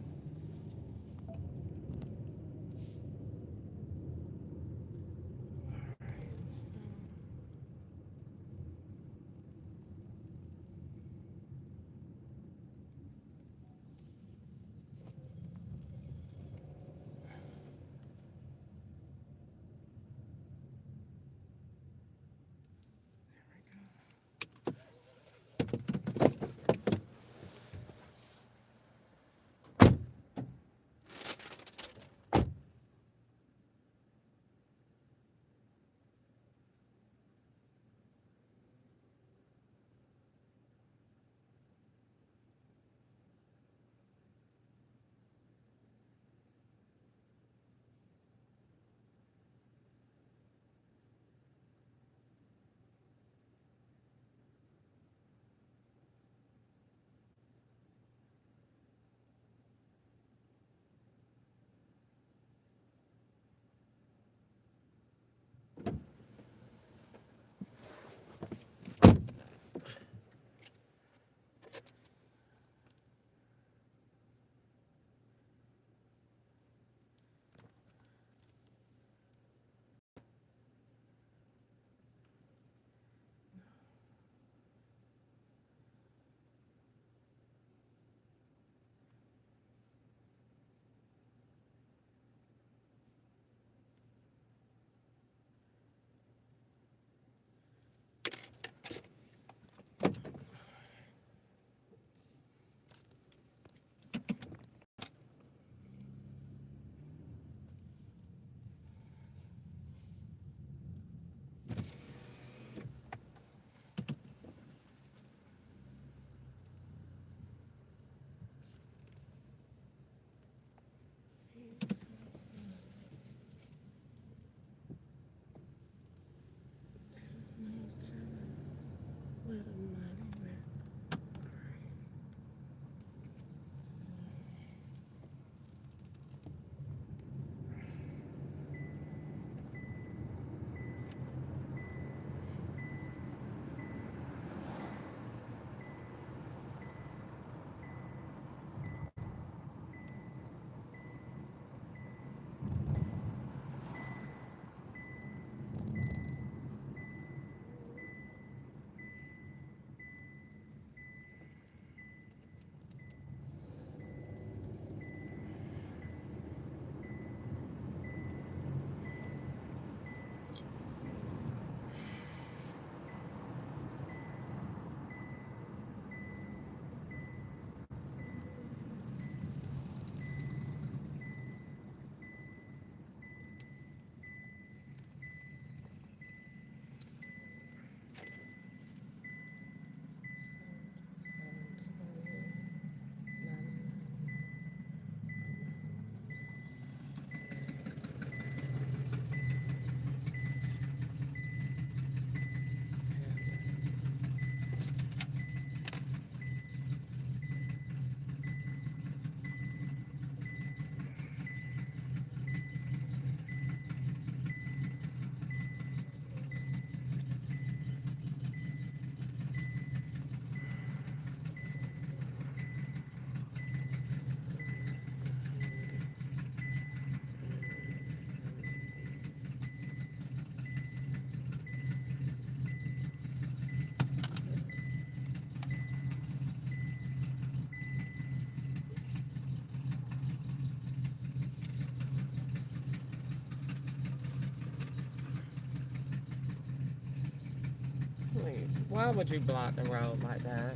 Why would you block the road like that?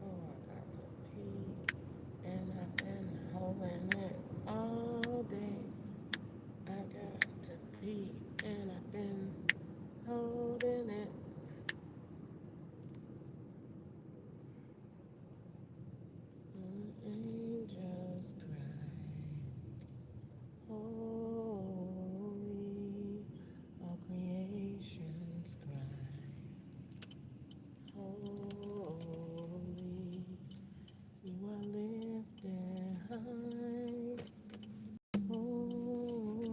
Oh, I got to pee, and I've been holding it all day. I got to pee, and I've been holding it. Angels cry, holy, all creations cry, holy, you are lifted high, holy,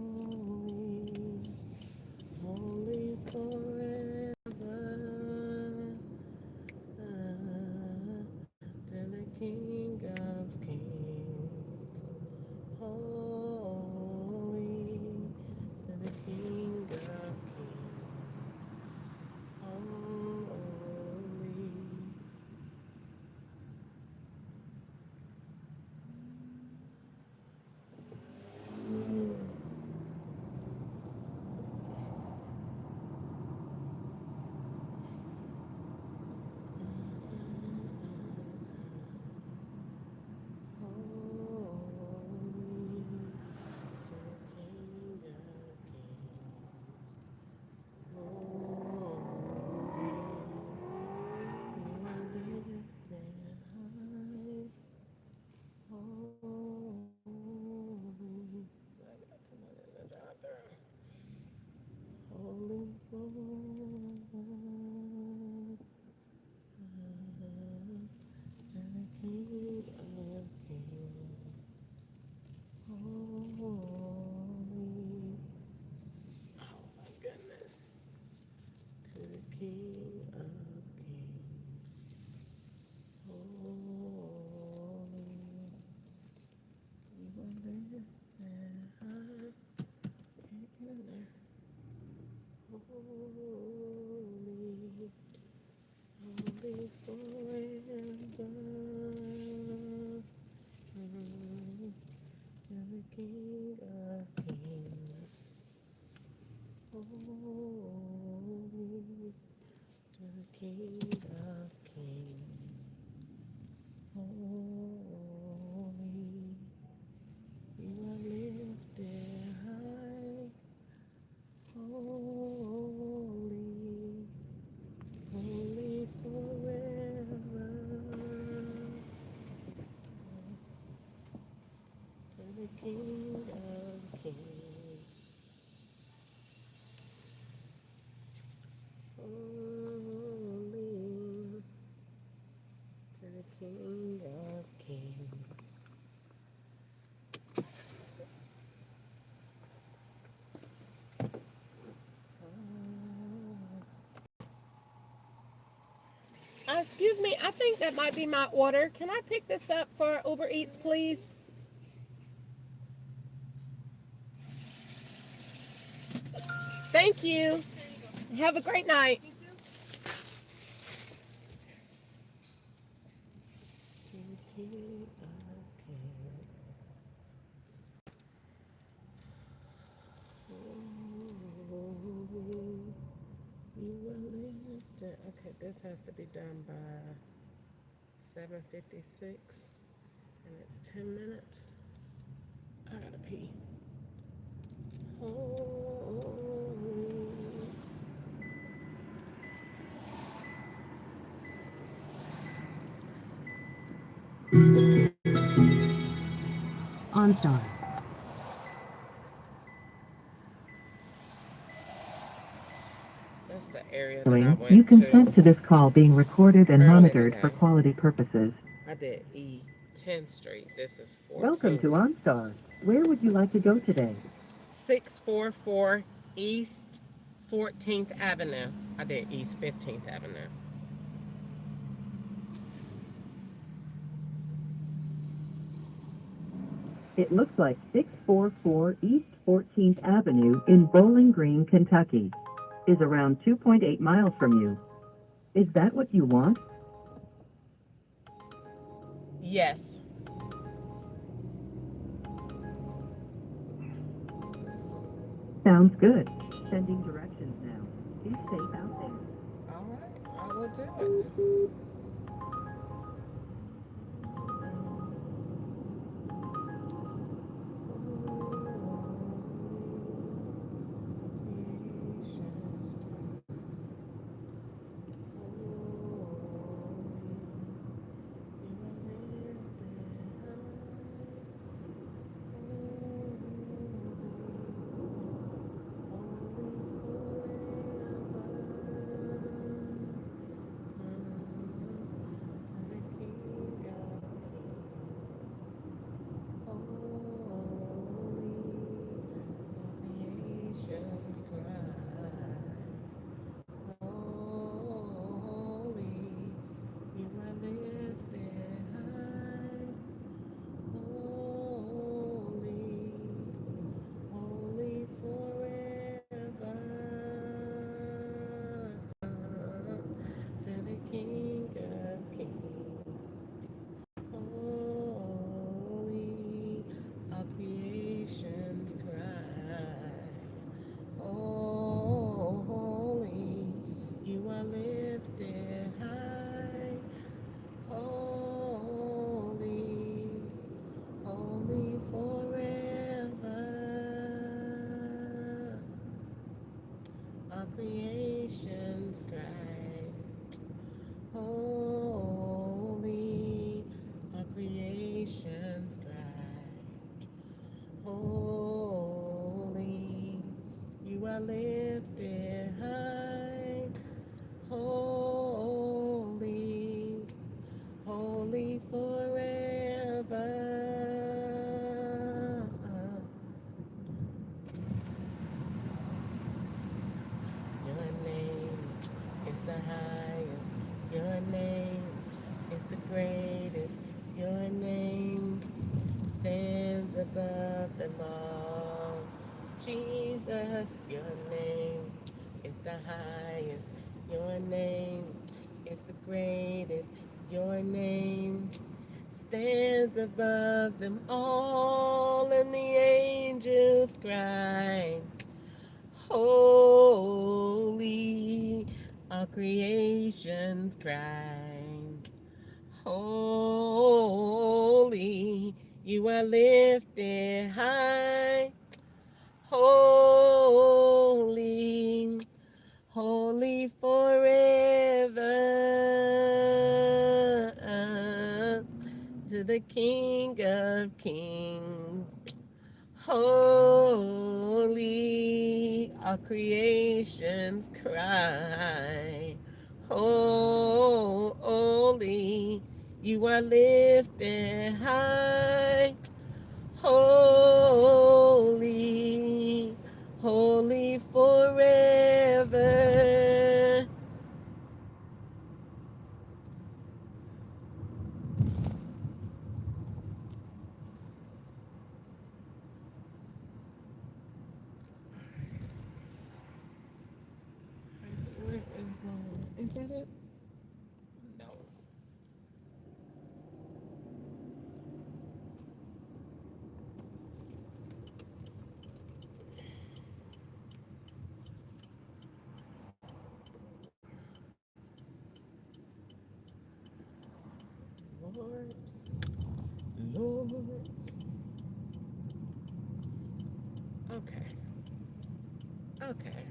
holy forever, to the King of Kings. Holy, to the King of Kings. Holy. Excuse me, I think that might be my order. Can I pick this up for Uber Eats, please? Thank you. Have a great night. Okay, this has to be done by 7:56, and it's 10 minutes. I gotta pee. OnStar. That's the area that I went You to. consent to this call being recorded and Early monitored today. for quality purposes. I did E 10th Street. This is 14th. Welcome to OnStar. Where would you like to go today? 644 East 14th Avenue. I did East 15th Avenue. It looks like 644 East 14th Avenue in Bowling Green, Kentucky, is around 2.8 miles from you. Is that what you want? Yes. Sounds good. Sending directions now. Be safe out there. All right. I will do it. Creations cry, holy, our creations cry, holy, you are lifted high, holy, holy forever. Your name is the highest. Your name is the greatest. Your name stands above them all. Jesus, your name is the highest. Your name is the greatest. Your name stands above them all. And the angels cry, holy, our creations cry, holy, you are lifted high, holy, holy forever, to the King of Kings. Holy, our creations cry. Holy, you are lifted high. Holy, holy forever. Where is that it? No. Lord, Lord. Okay. Okay.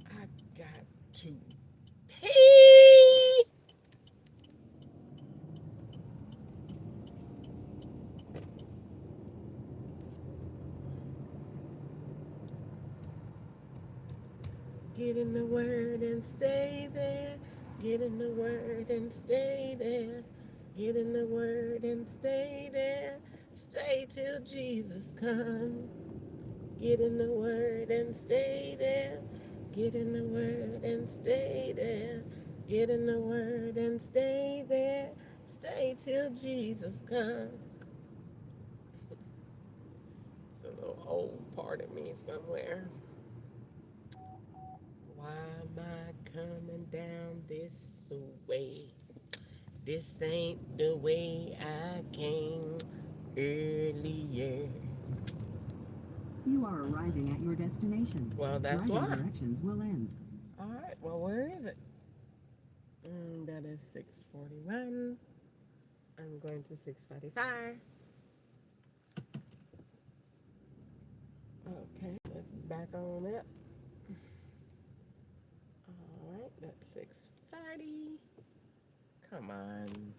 I got to pee. Get in the word and stay there. Get in the word and stay there. Get in the word and stay there. Stay till Jesus come. Get in the word and stay there. Get in the word and stay there. Get in the word and stay there. Stay till Jesus come. It's a little old part of me somewhere. Why am I coming down this way? This ain't the way I came earlier. You are arriving at your destination. Well, that's Driving why. directions will end. All right, well, where is it? That is 6:41. I'm going to 6:45. Okay, let's back on up. All right, that's 6:30. Come on.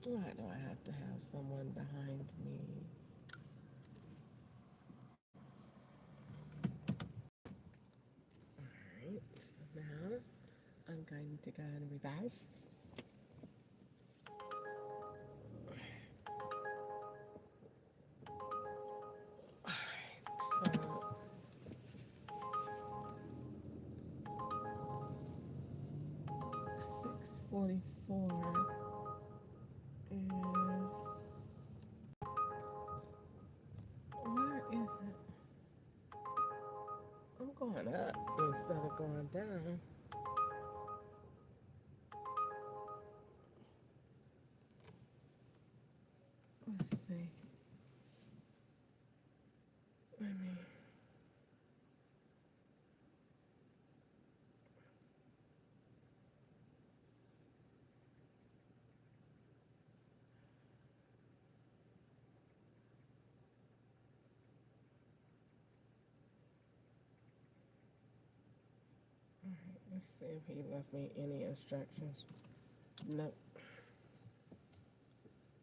Why do I have to have someone behind me? All right, so now I'm going to go in reverse. All right, so 6:44 is, where is it? I'm going up instead of going down. Let's see. Let me. All right, let's see if he left me any instructions. Nope.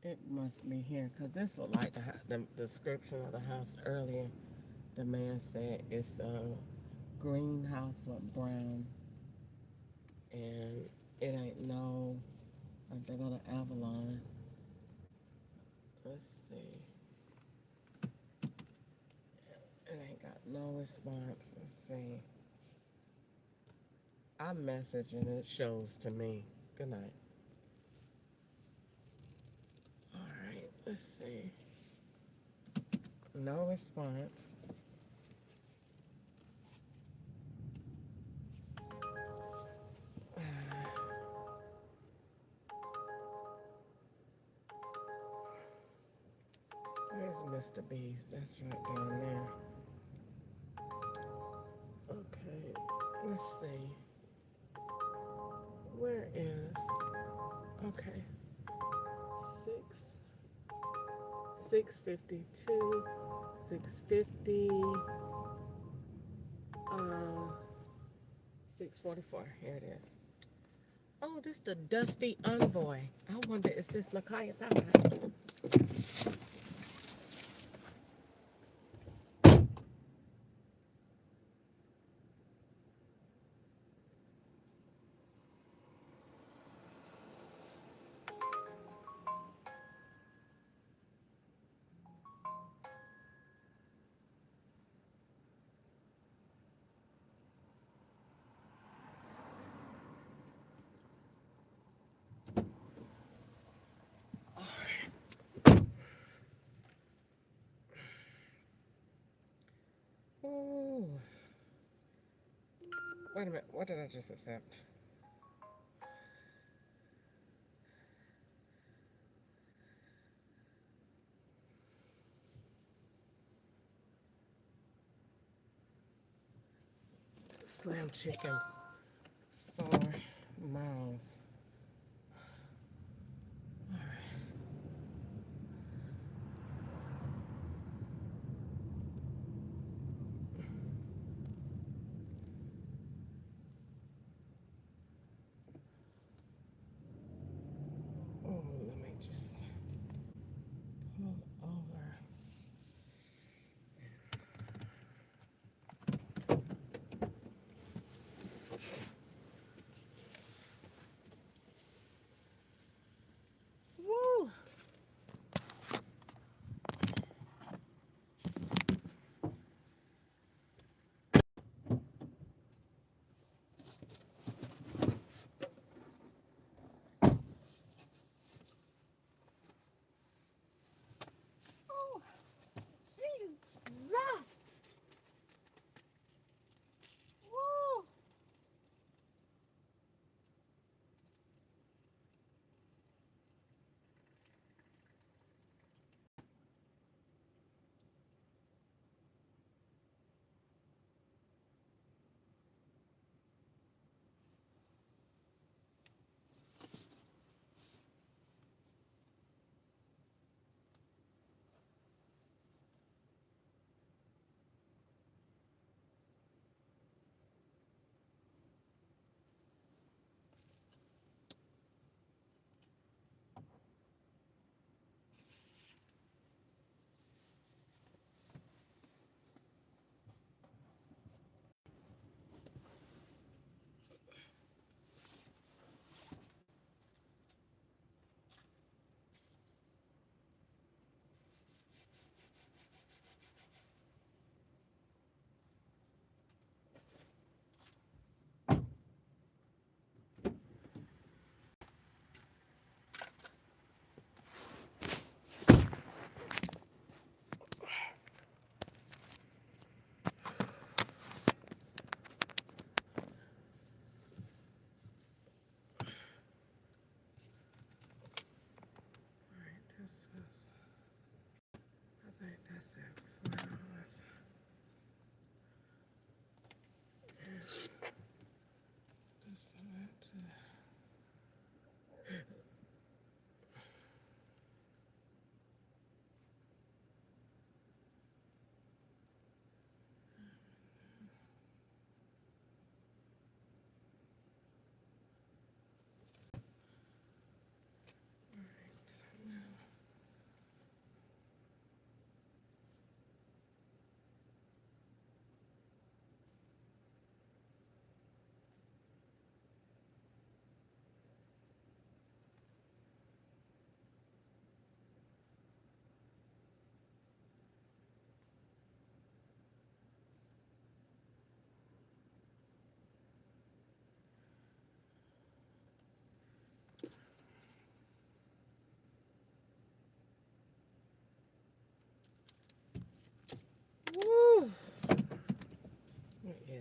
It must be here because this looked like the description of the house earlier. The man said it's a greenhouse with brown, and it ain't no, like they go to Avalon. Let's see. It ain't got no response. Let's see. I message and it shows to me. Good night. All right, let's see. No response. Where's Mr. Beast? That's right down there. Okay, let's see. Where is, okay, 6:52, 6:50, 6:44. Here it is. Oh, this the Dusty Envoy. I wonder, is this Micaiah Thigh? Oh. Wait a minute, what did I just accept? Slam chickens. 4 miles. All right. Oh, let me just pull over.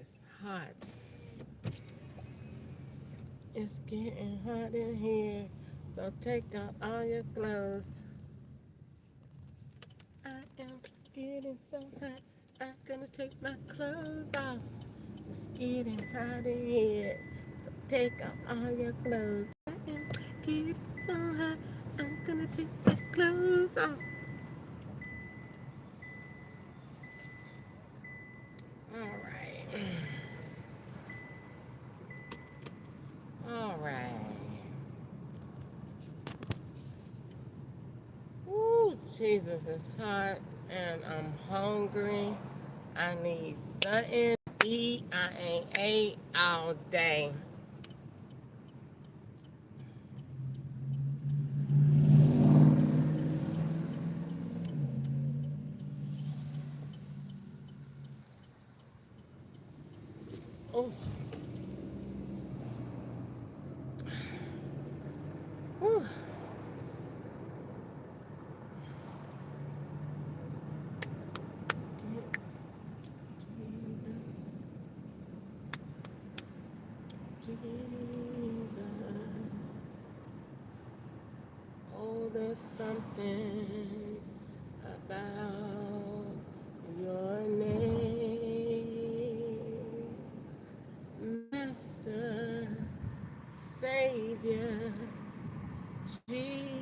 is hot. It's getting hot in here. So take off all your clothes. I am getting so hot. I'm gonna take my clothes off. It's getting hot in here. So take off all your clothes. I am getting so hot. I'm gonna take my clothes off. All right. All right. Woo, Jesus, it's hot and I'm hungry. I need something to eat. I ain't ate all day. Oh. Whew. Jesus. Jesus. Oh, there's something about your name, Master, Savior, Jesus.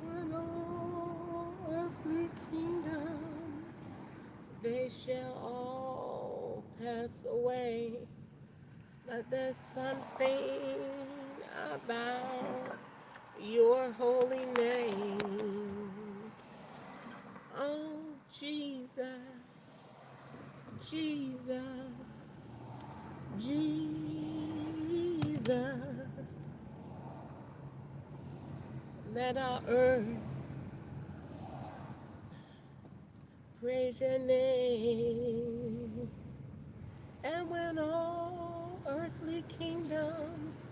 When all earthly kingdoms, they shall all pass away, but there's something about your holy name. Oh, Jesus, Jesus, Jesus. Let our earth praise your name. And when all earthly kingdoms,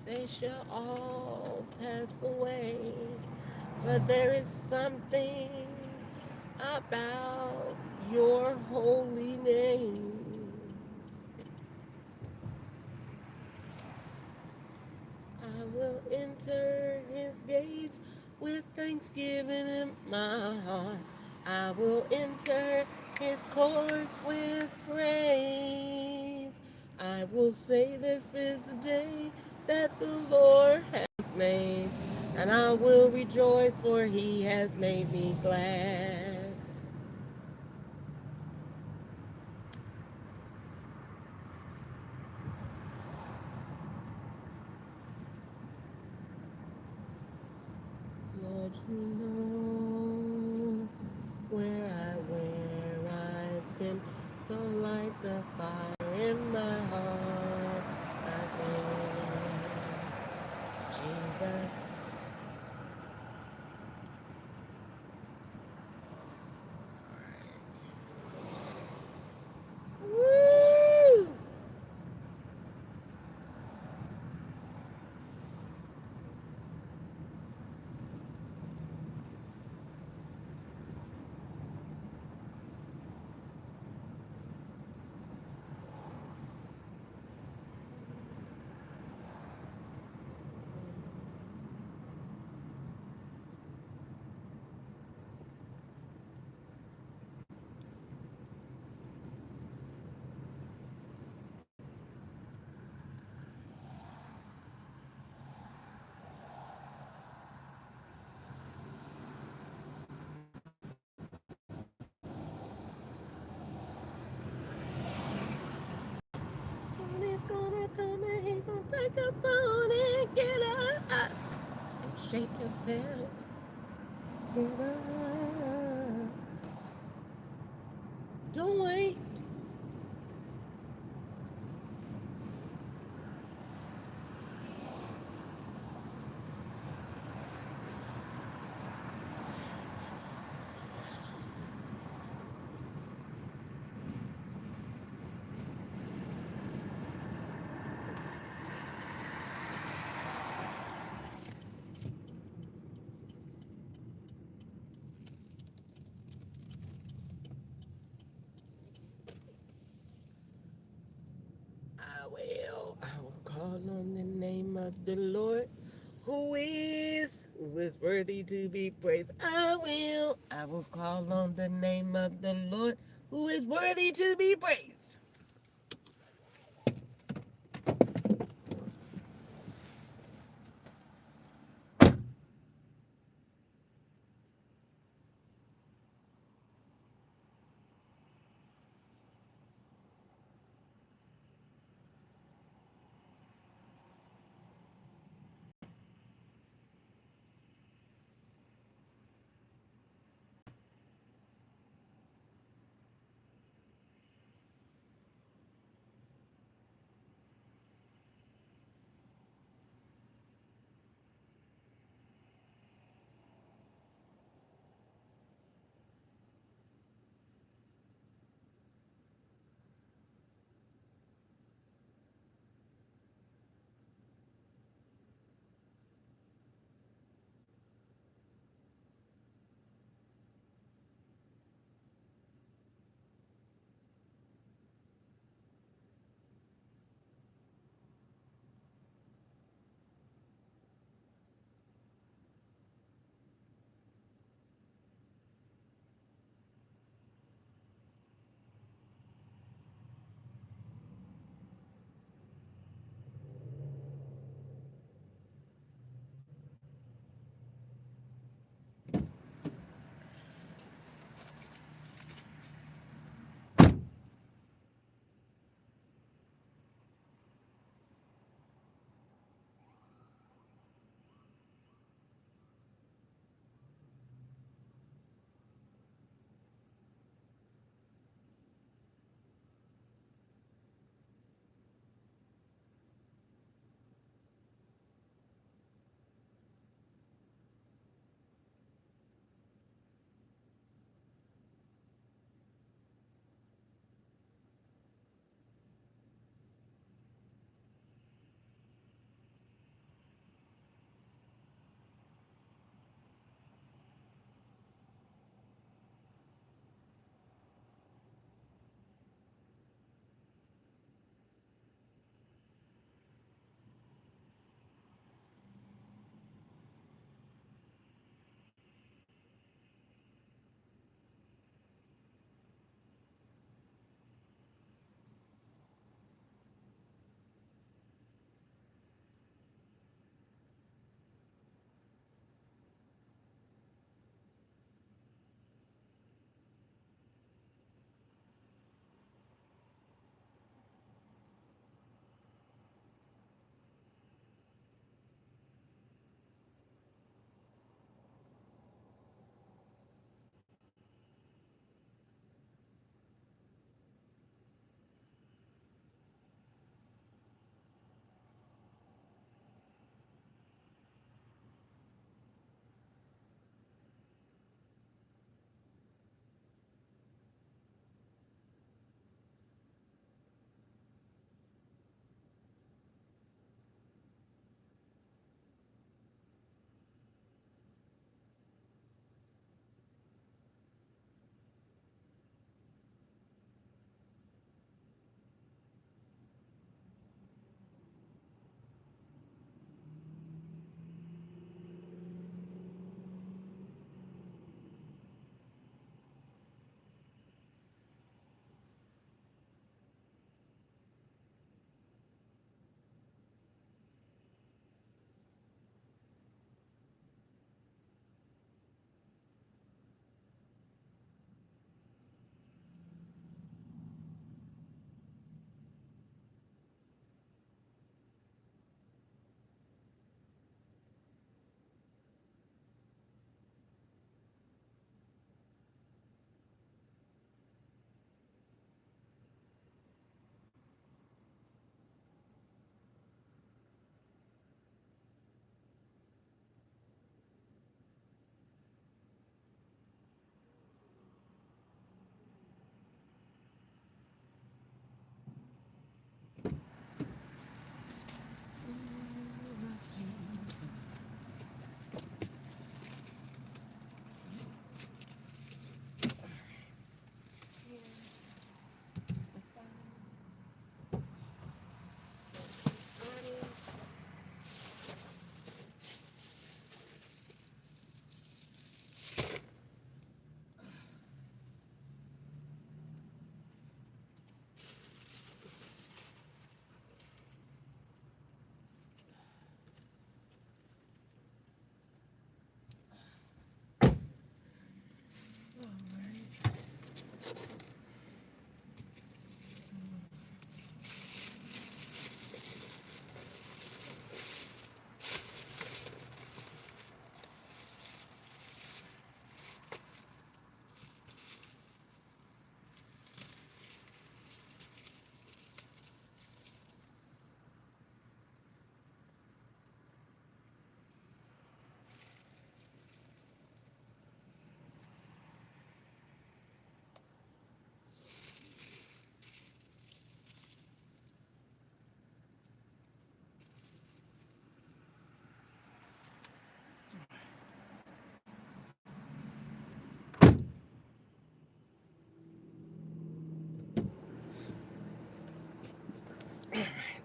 they shall all pass away, but there is something about your holy name. I will enter his gates with thanksgiving in my heart. I will enter his courts with praise. I will say this is the day that the Lord has made, and I will rejoice, for he has made me glad. Lord, you know where I've been, so light the fire in my heart again. Jesus. Woo! Somebody's gonna come and he's gonna take your phone and get up and shake yourself. Get up. Don't wait. of the Lord, who is worthy to be praised. I will call on the name of the Lord, who is worthy to be praised.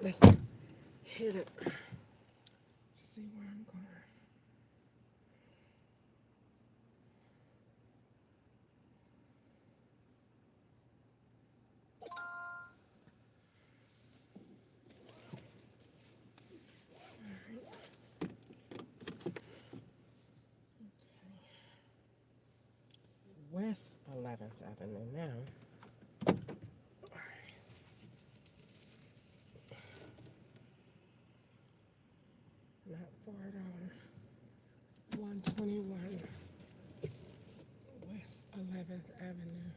let's hit it. See where I'm going. West 11th Avenue now. Not far down. 121 West 11th Avenue.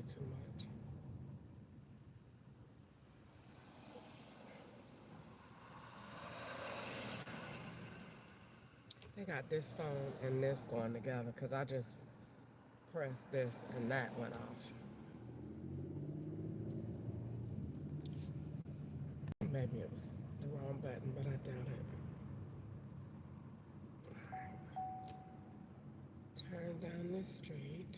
way too much. They got this phone and this going together because I just pressed this and that went off. Maybe it was the wrong button, but I doubt it. Turn down this street.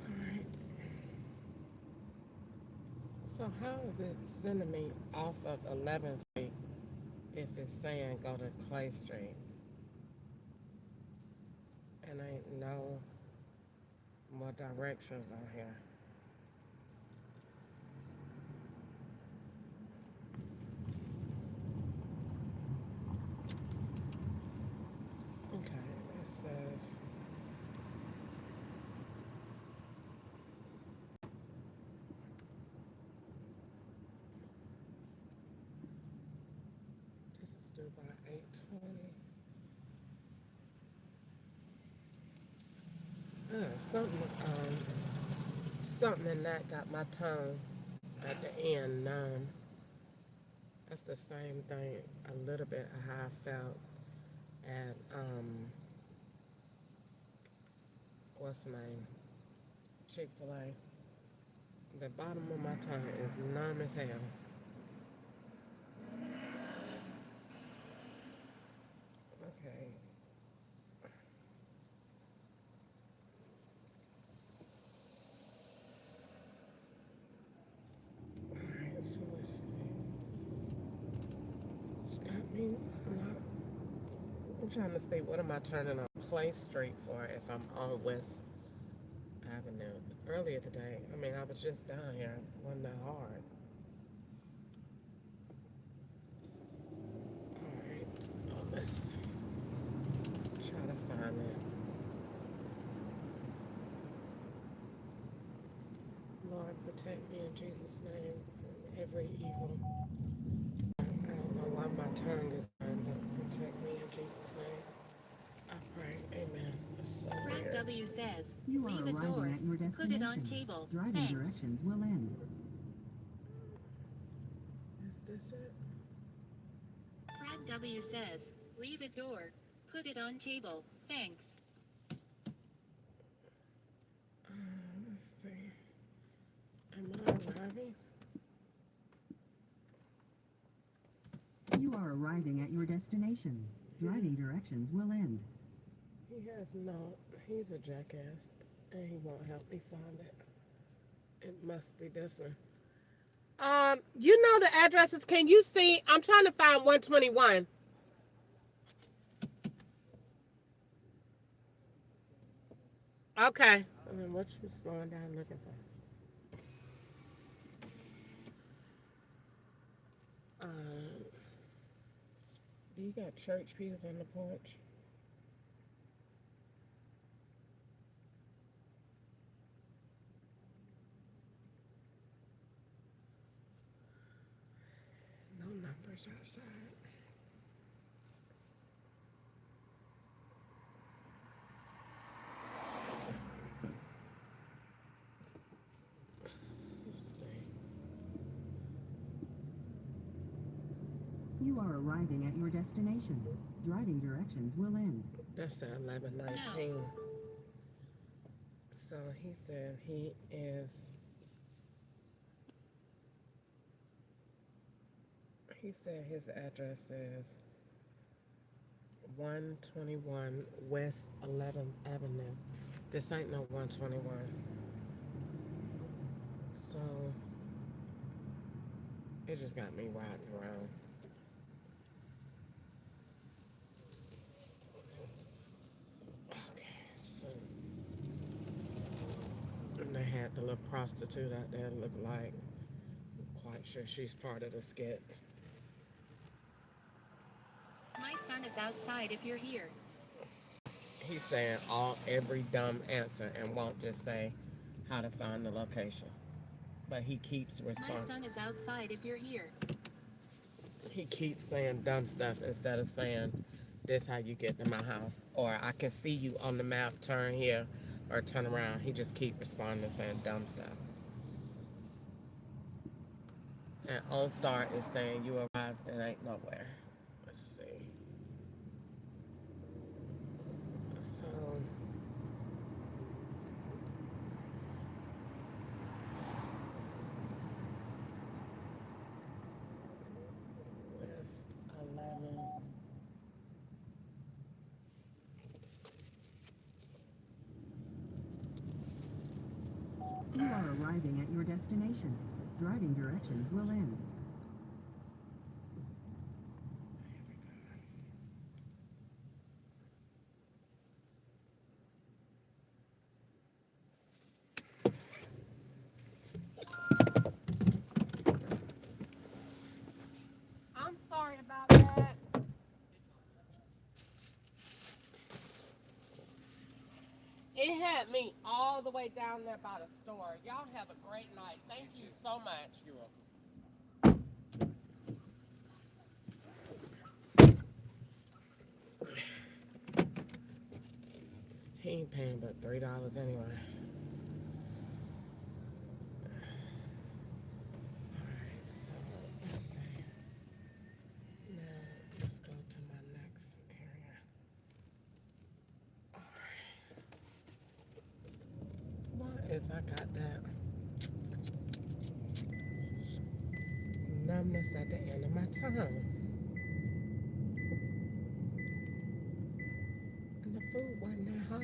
Alright. So how is it sending me off of 11th Street if it's saying go to Clay Street? And ain't no more directions on here. Okay, it says this is due by 8:20. Something in that got my tongue at the end numb. That's the same thing a little bit of how I felt at what's the name? Chick-fil-A. The bottom of my tongue is numb as hell. Okay. Alright, so let's see. It's got me not. I'm trying to see what am I turning on Clay Street for if I'm on West Avenue. Earlier today, I mean, I was just down here. It wasn't that hard. Alright, let's try to find it. Lord, protect me in Jesus' name from every evil. I don't know why my tongue is lined up. Protect me in Jesus' name. I pray. Amen. So Frank weird. W says, You are leave a door, arriving at your put it on destination. table, Driving thanks. directions will end. Is this it? Fred W says, leave a door, put it on table, thanks. Let's see. Am I arriving? You are arriving at your destination. Driving directions will end. He has not. He's a jackass. And he won't help me find it. It must be this one. You know the addresses. Can you see? I'm trying to find 121. Okay. So then what you slowing down looking for? Do you got church pews on the porch? No numbers outside. Let's see. You are arriving at your destination. Driving directions will end. That's at 11:19. So he said he is. He said his address is 121 West 11th Avenue. This ain't no 121. So it just got me riding around. Okay, so and they had the little prostitute out there look like. I'm quite sure she's part of the skit. My son is outside if you're here. He's saying every dumb answer and won't just say how to find the location. But he keeps My responding. son is outside if you're here. He keeps saying dumb stuff instead of saying This how you get to my house. Or I can see you on the map, turn here or turn around. He just keep responding saying dumb stuff. And OnStar is saying you arrived and ain't nowhere. Let's see. So West 11. You are arriving at your destination. Driving directions will end. I'm sorry about that. It had me all the way down there by the store. Y'all have a great night. Thank you so much. You're welcome. He ain't paying but $3 anyway. Alright, so let's see. Now let's go to my next area. Alright. Why is I got that numbness at the end of my tongue? And the food wasn't that hot.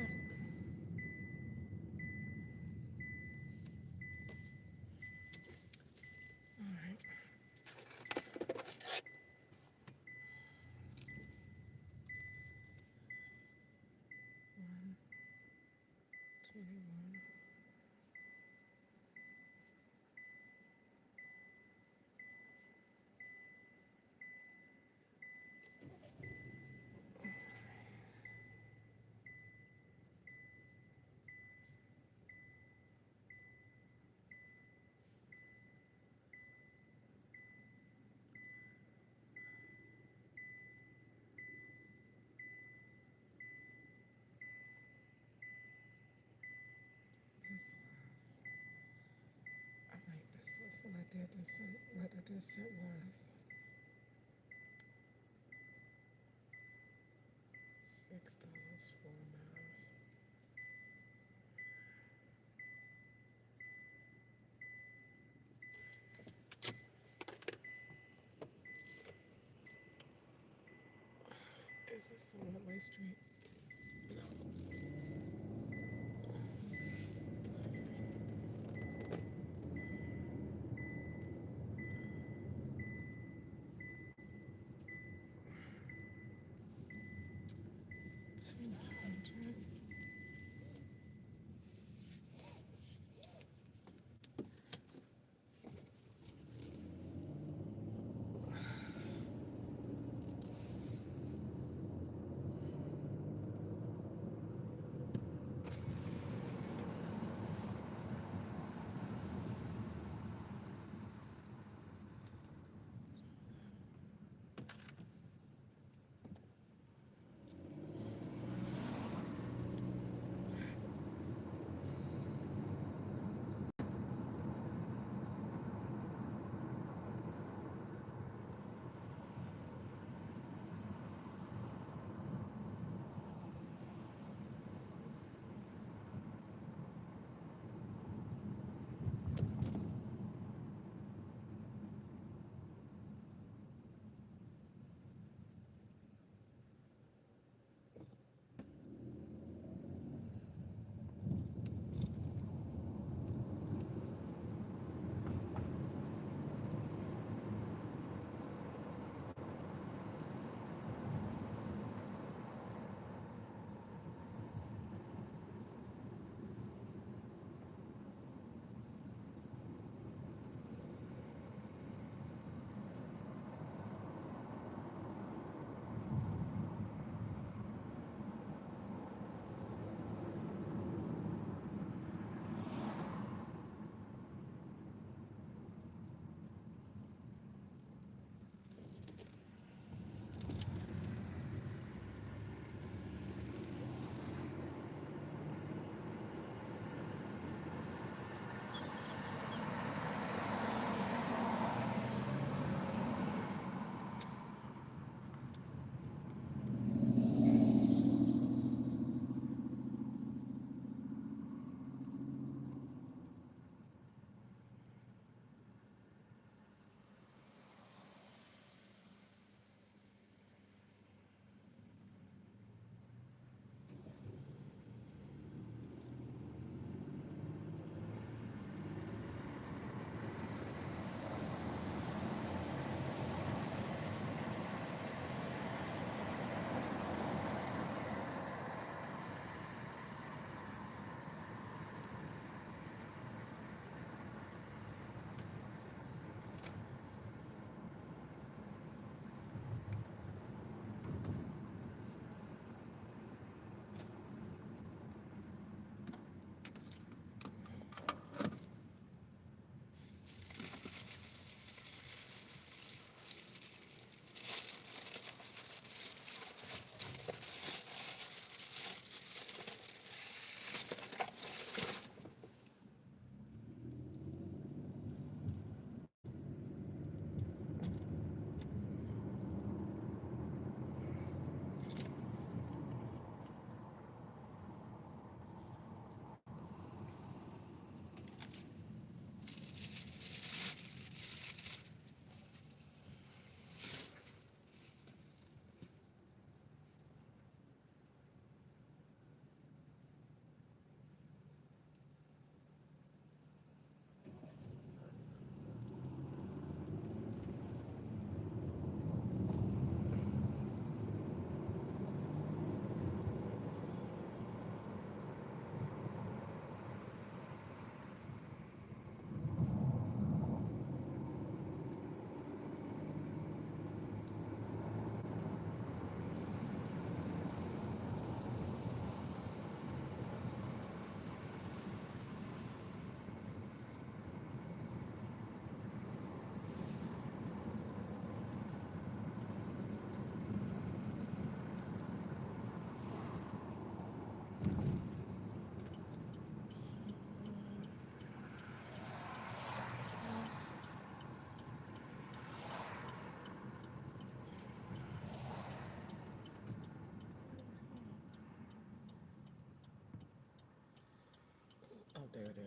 Alright. 121. This was, I think this was what I did this and what the distance was. $6 4 miles. Is this a one-way street? No.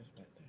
cameras back there.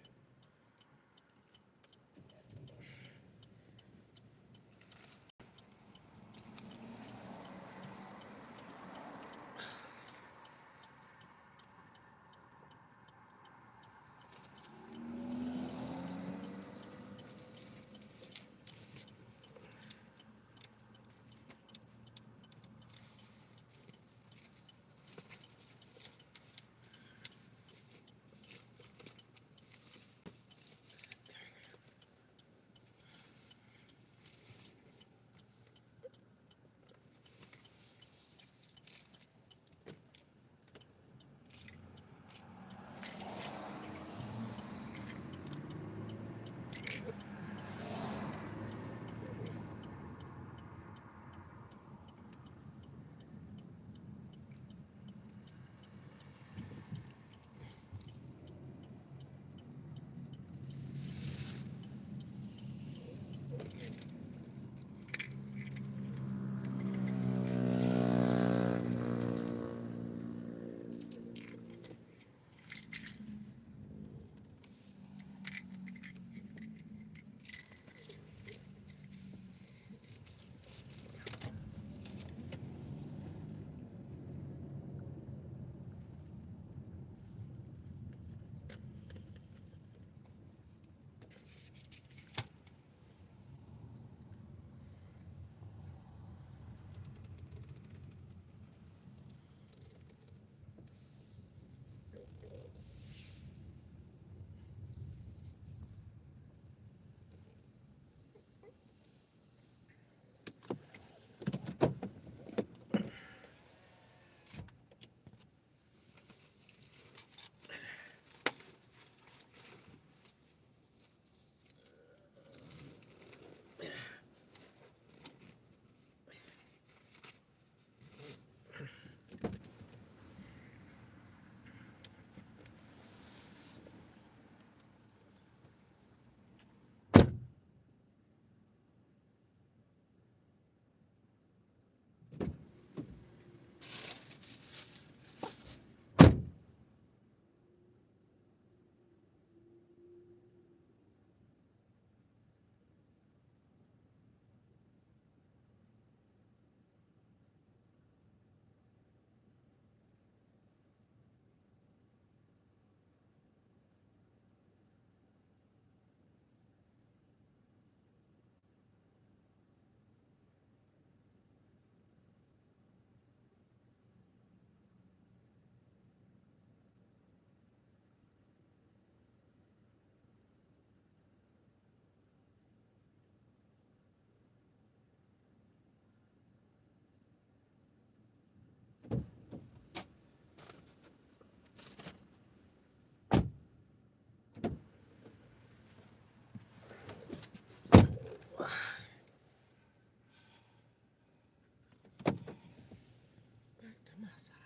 Back to my side.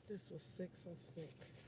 This was 606.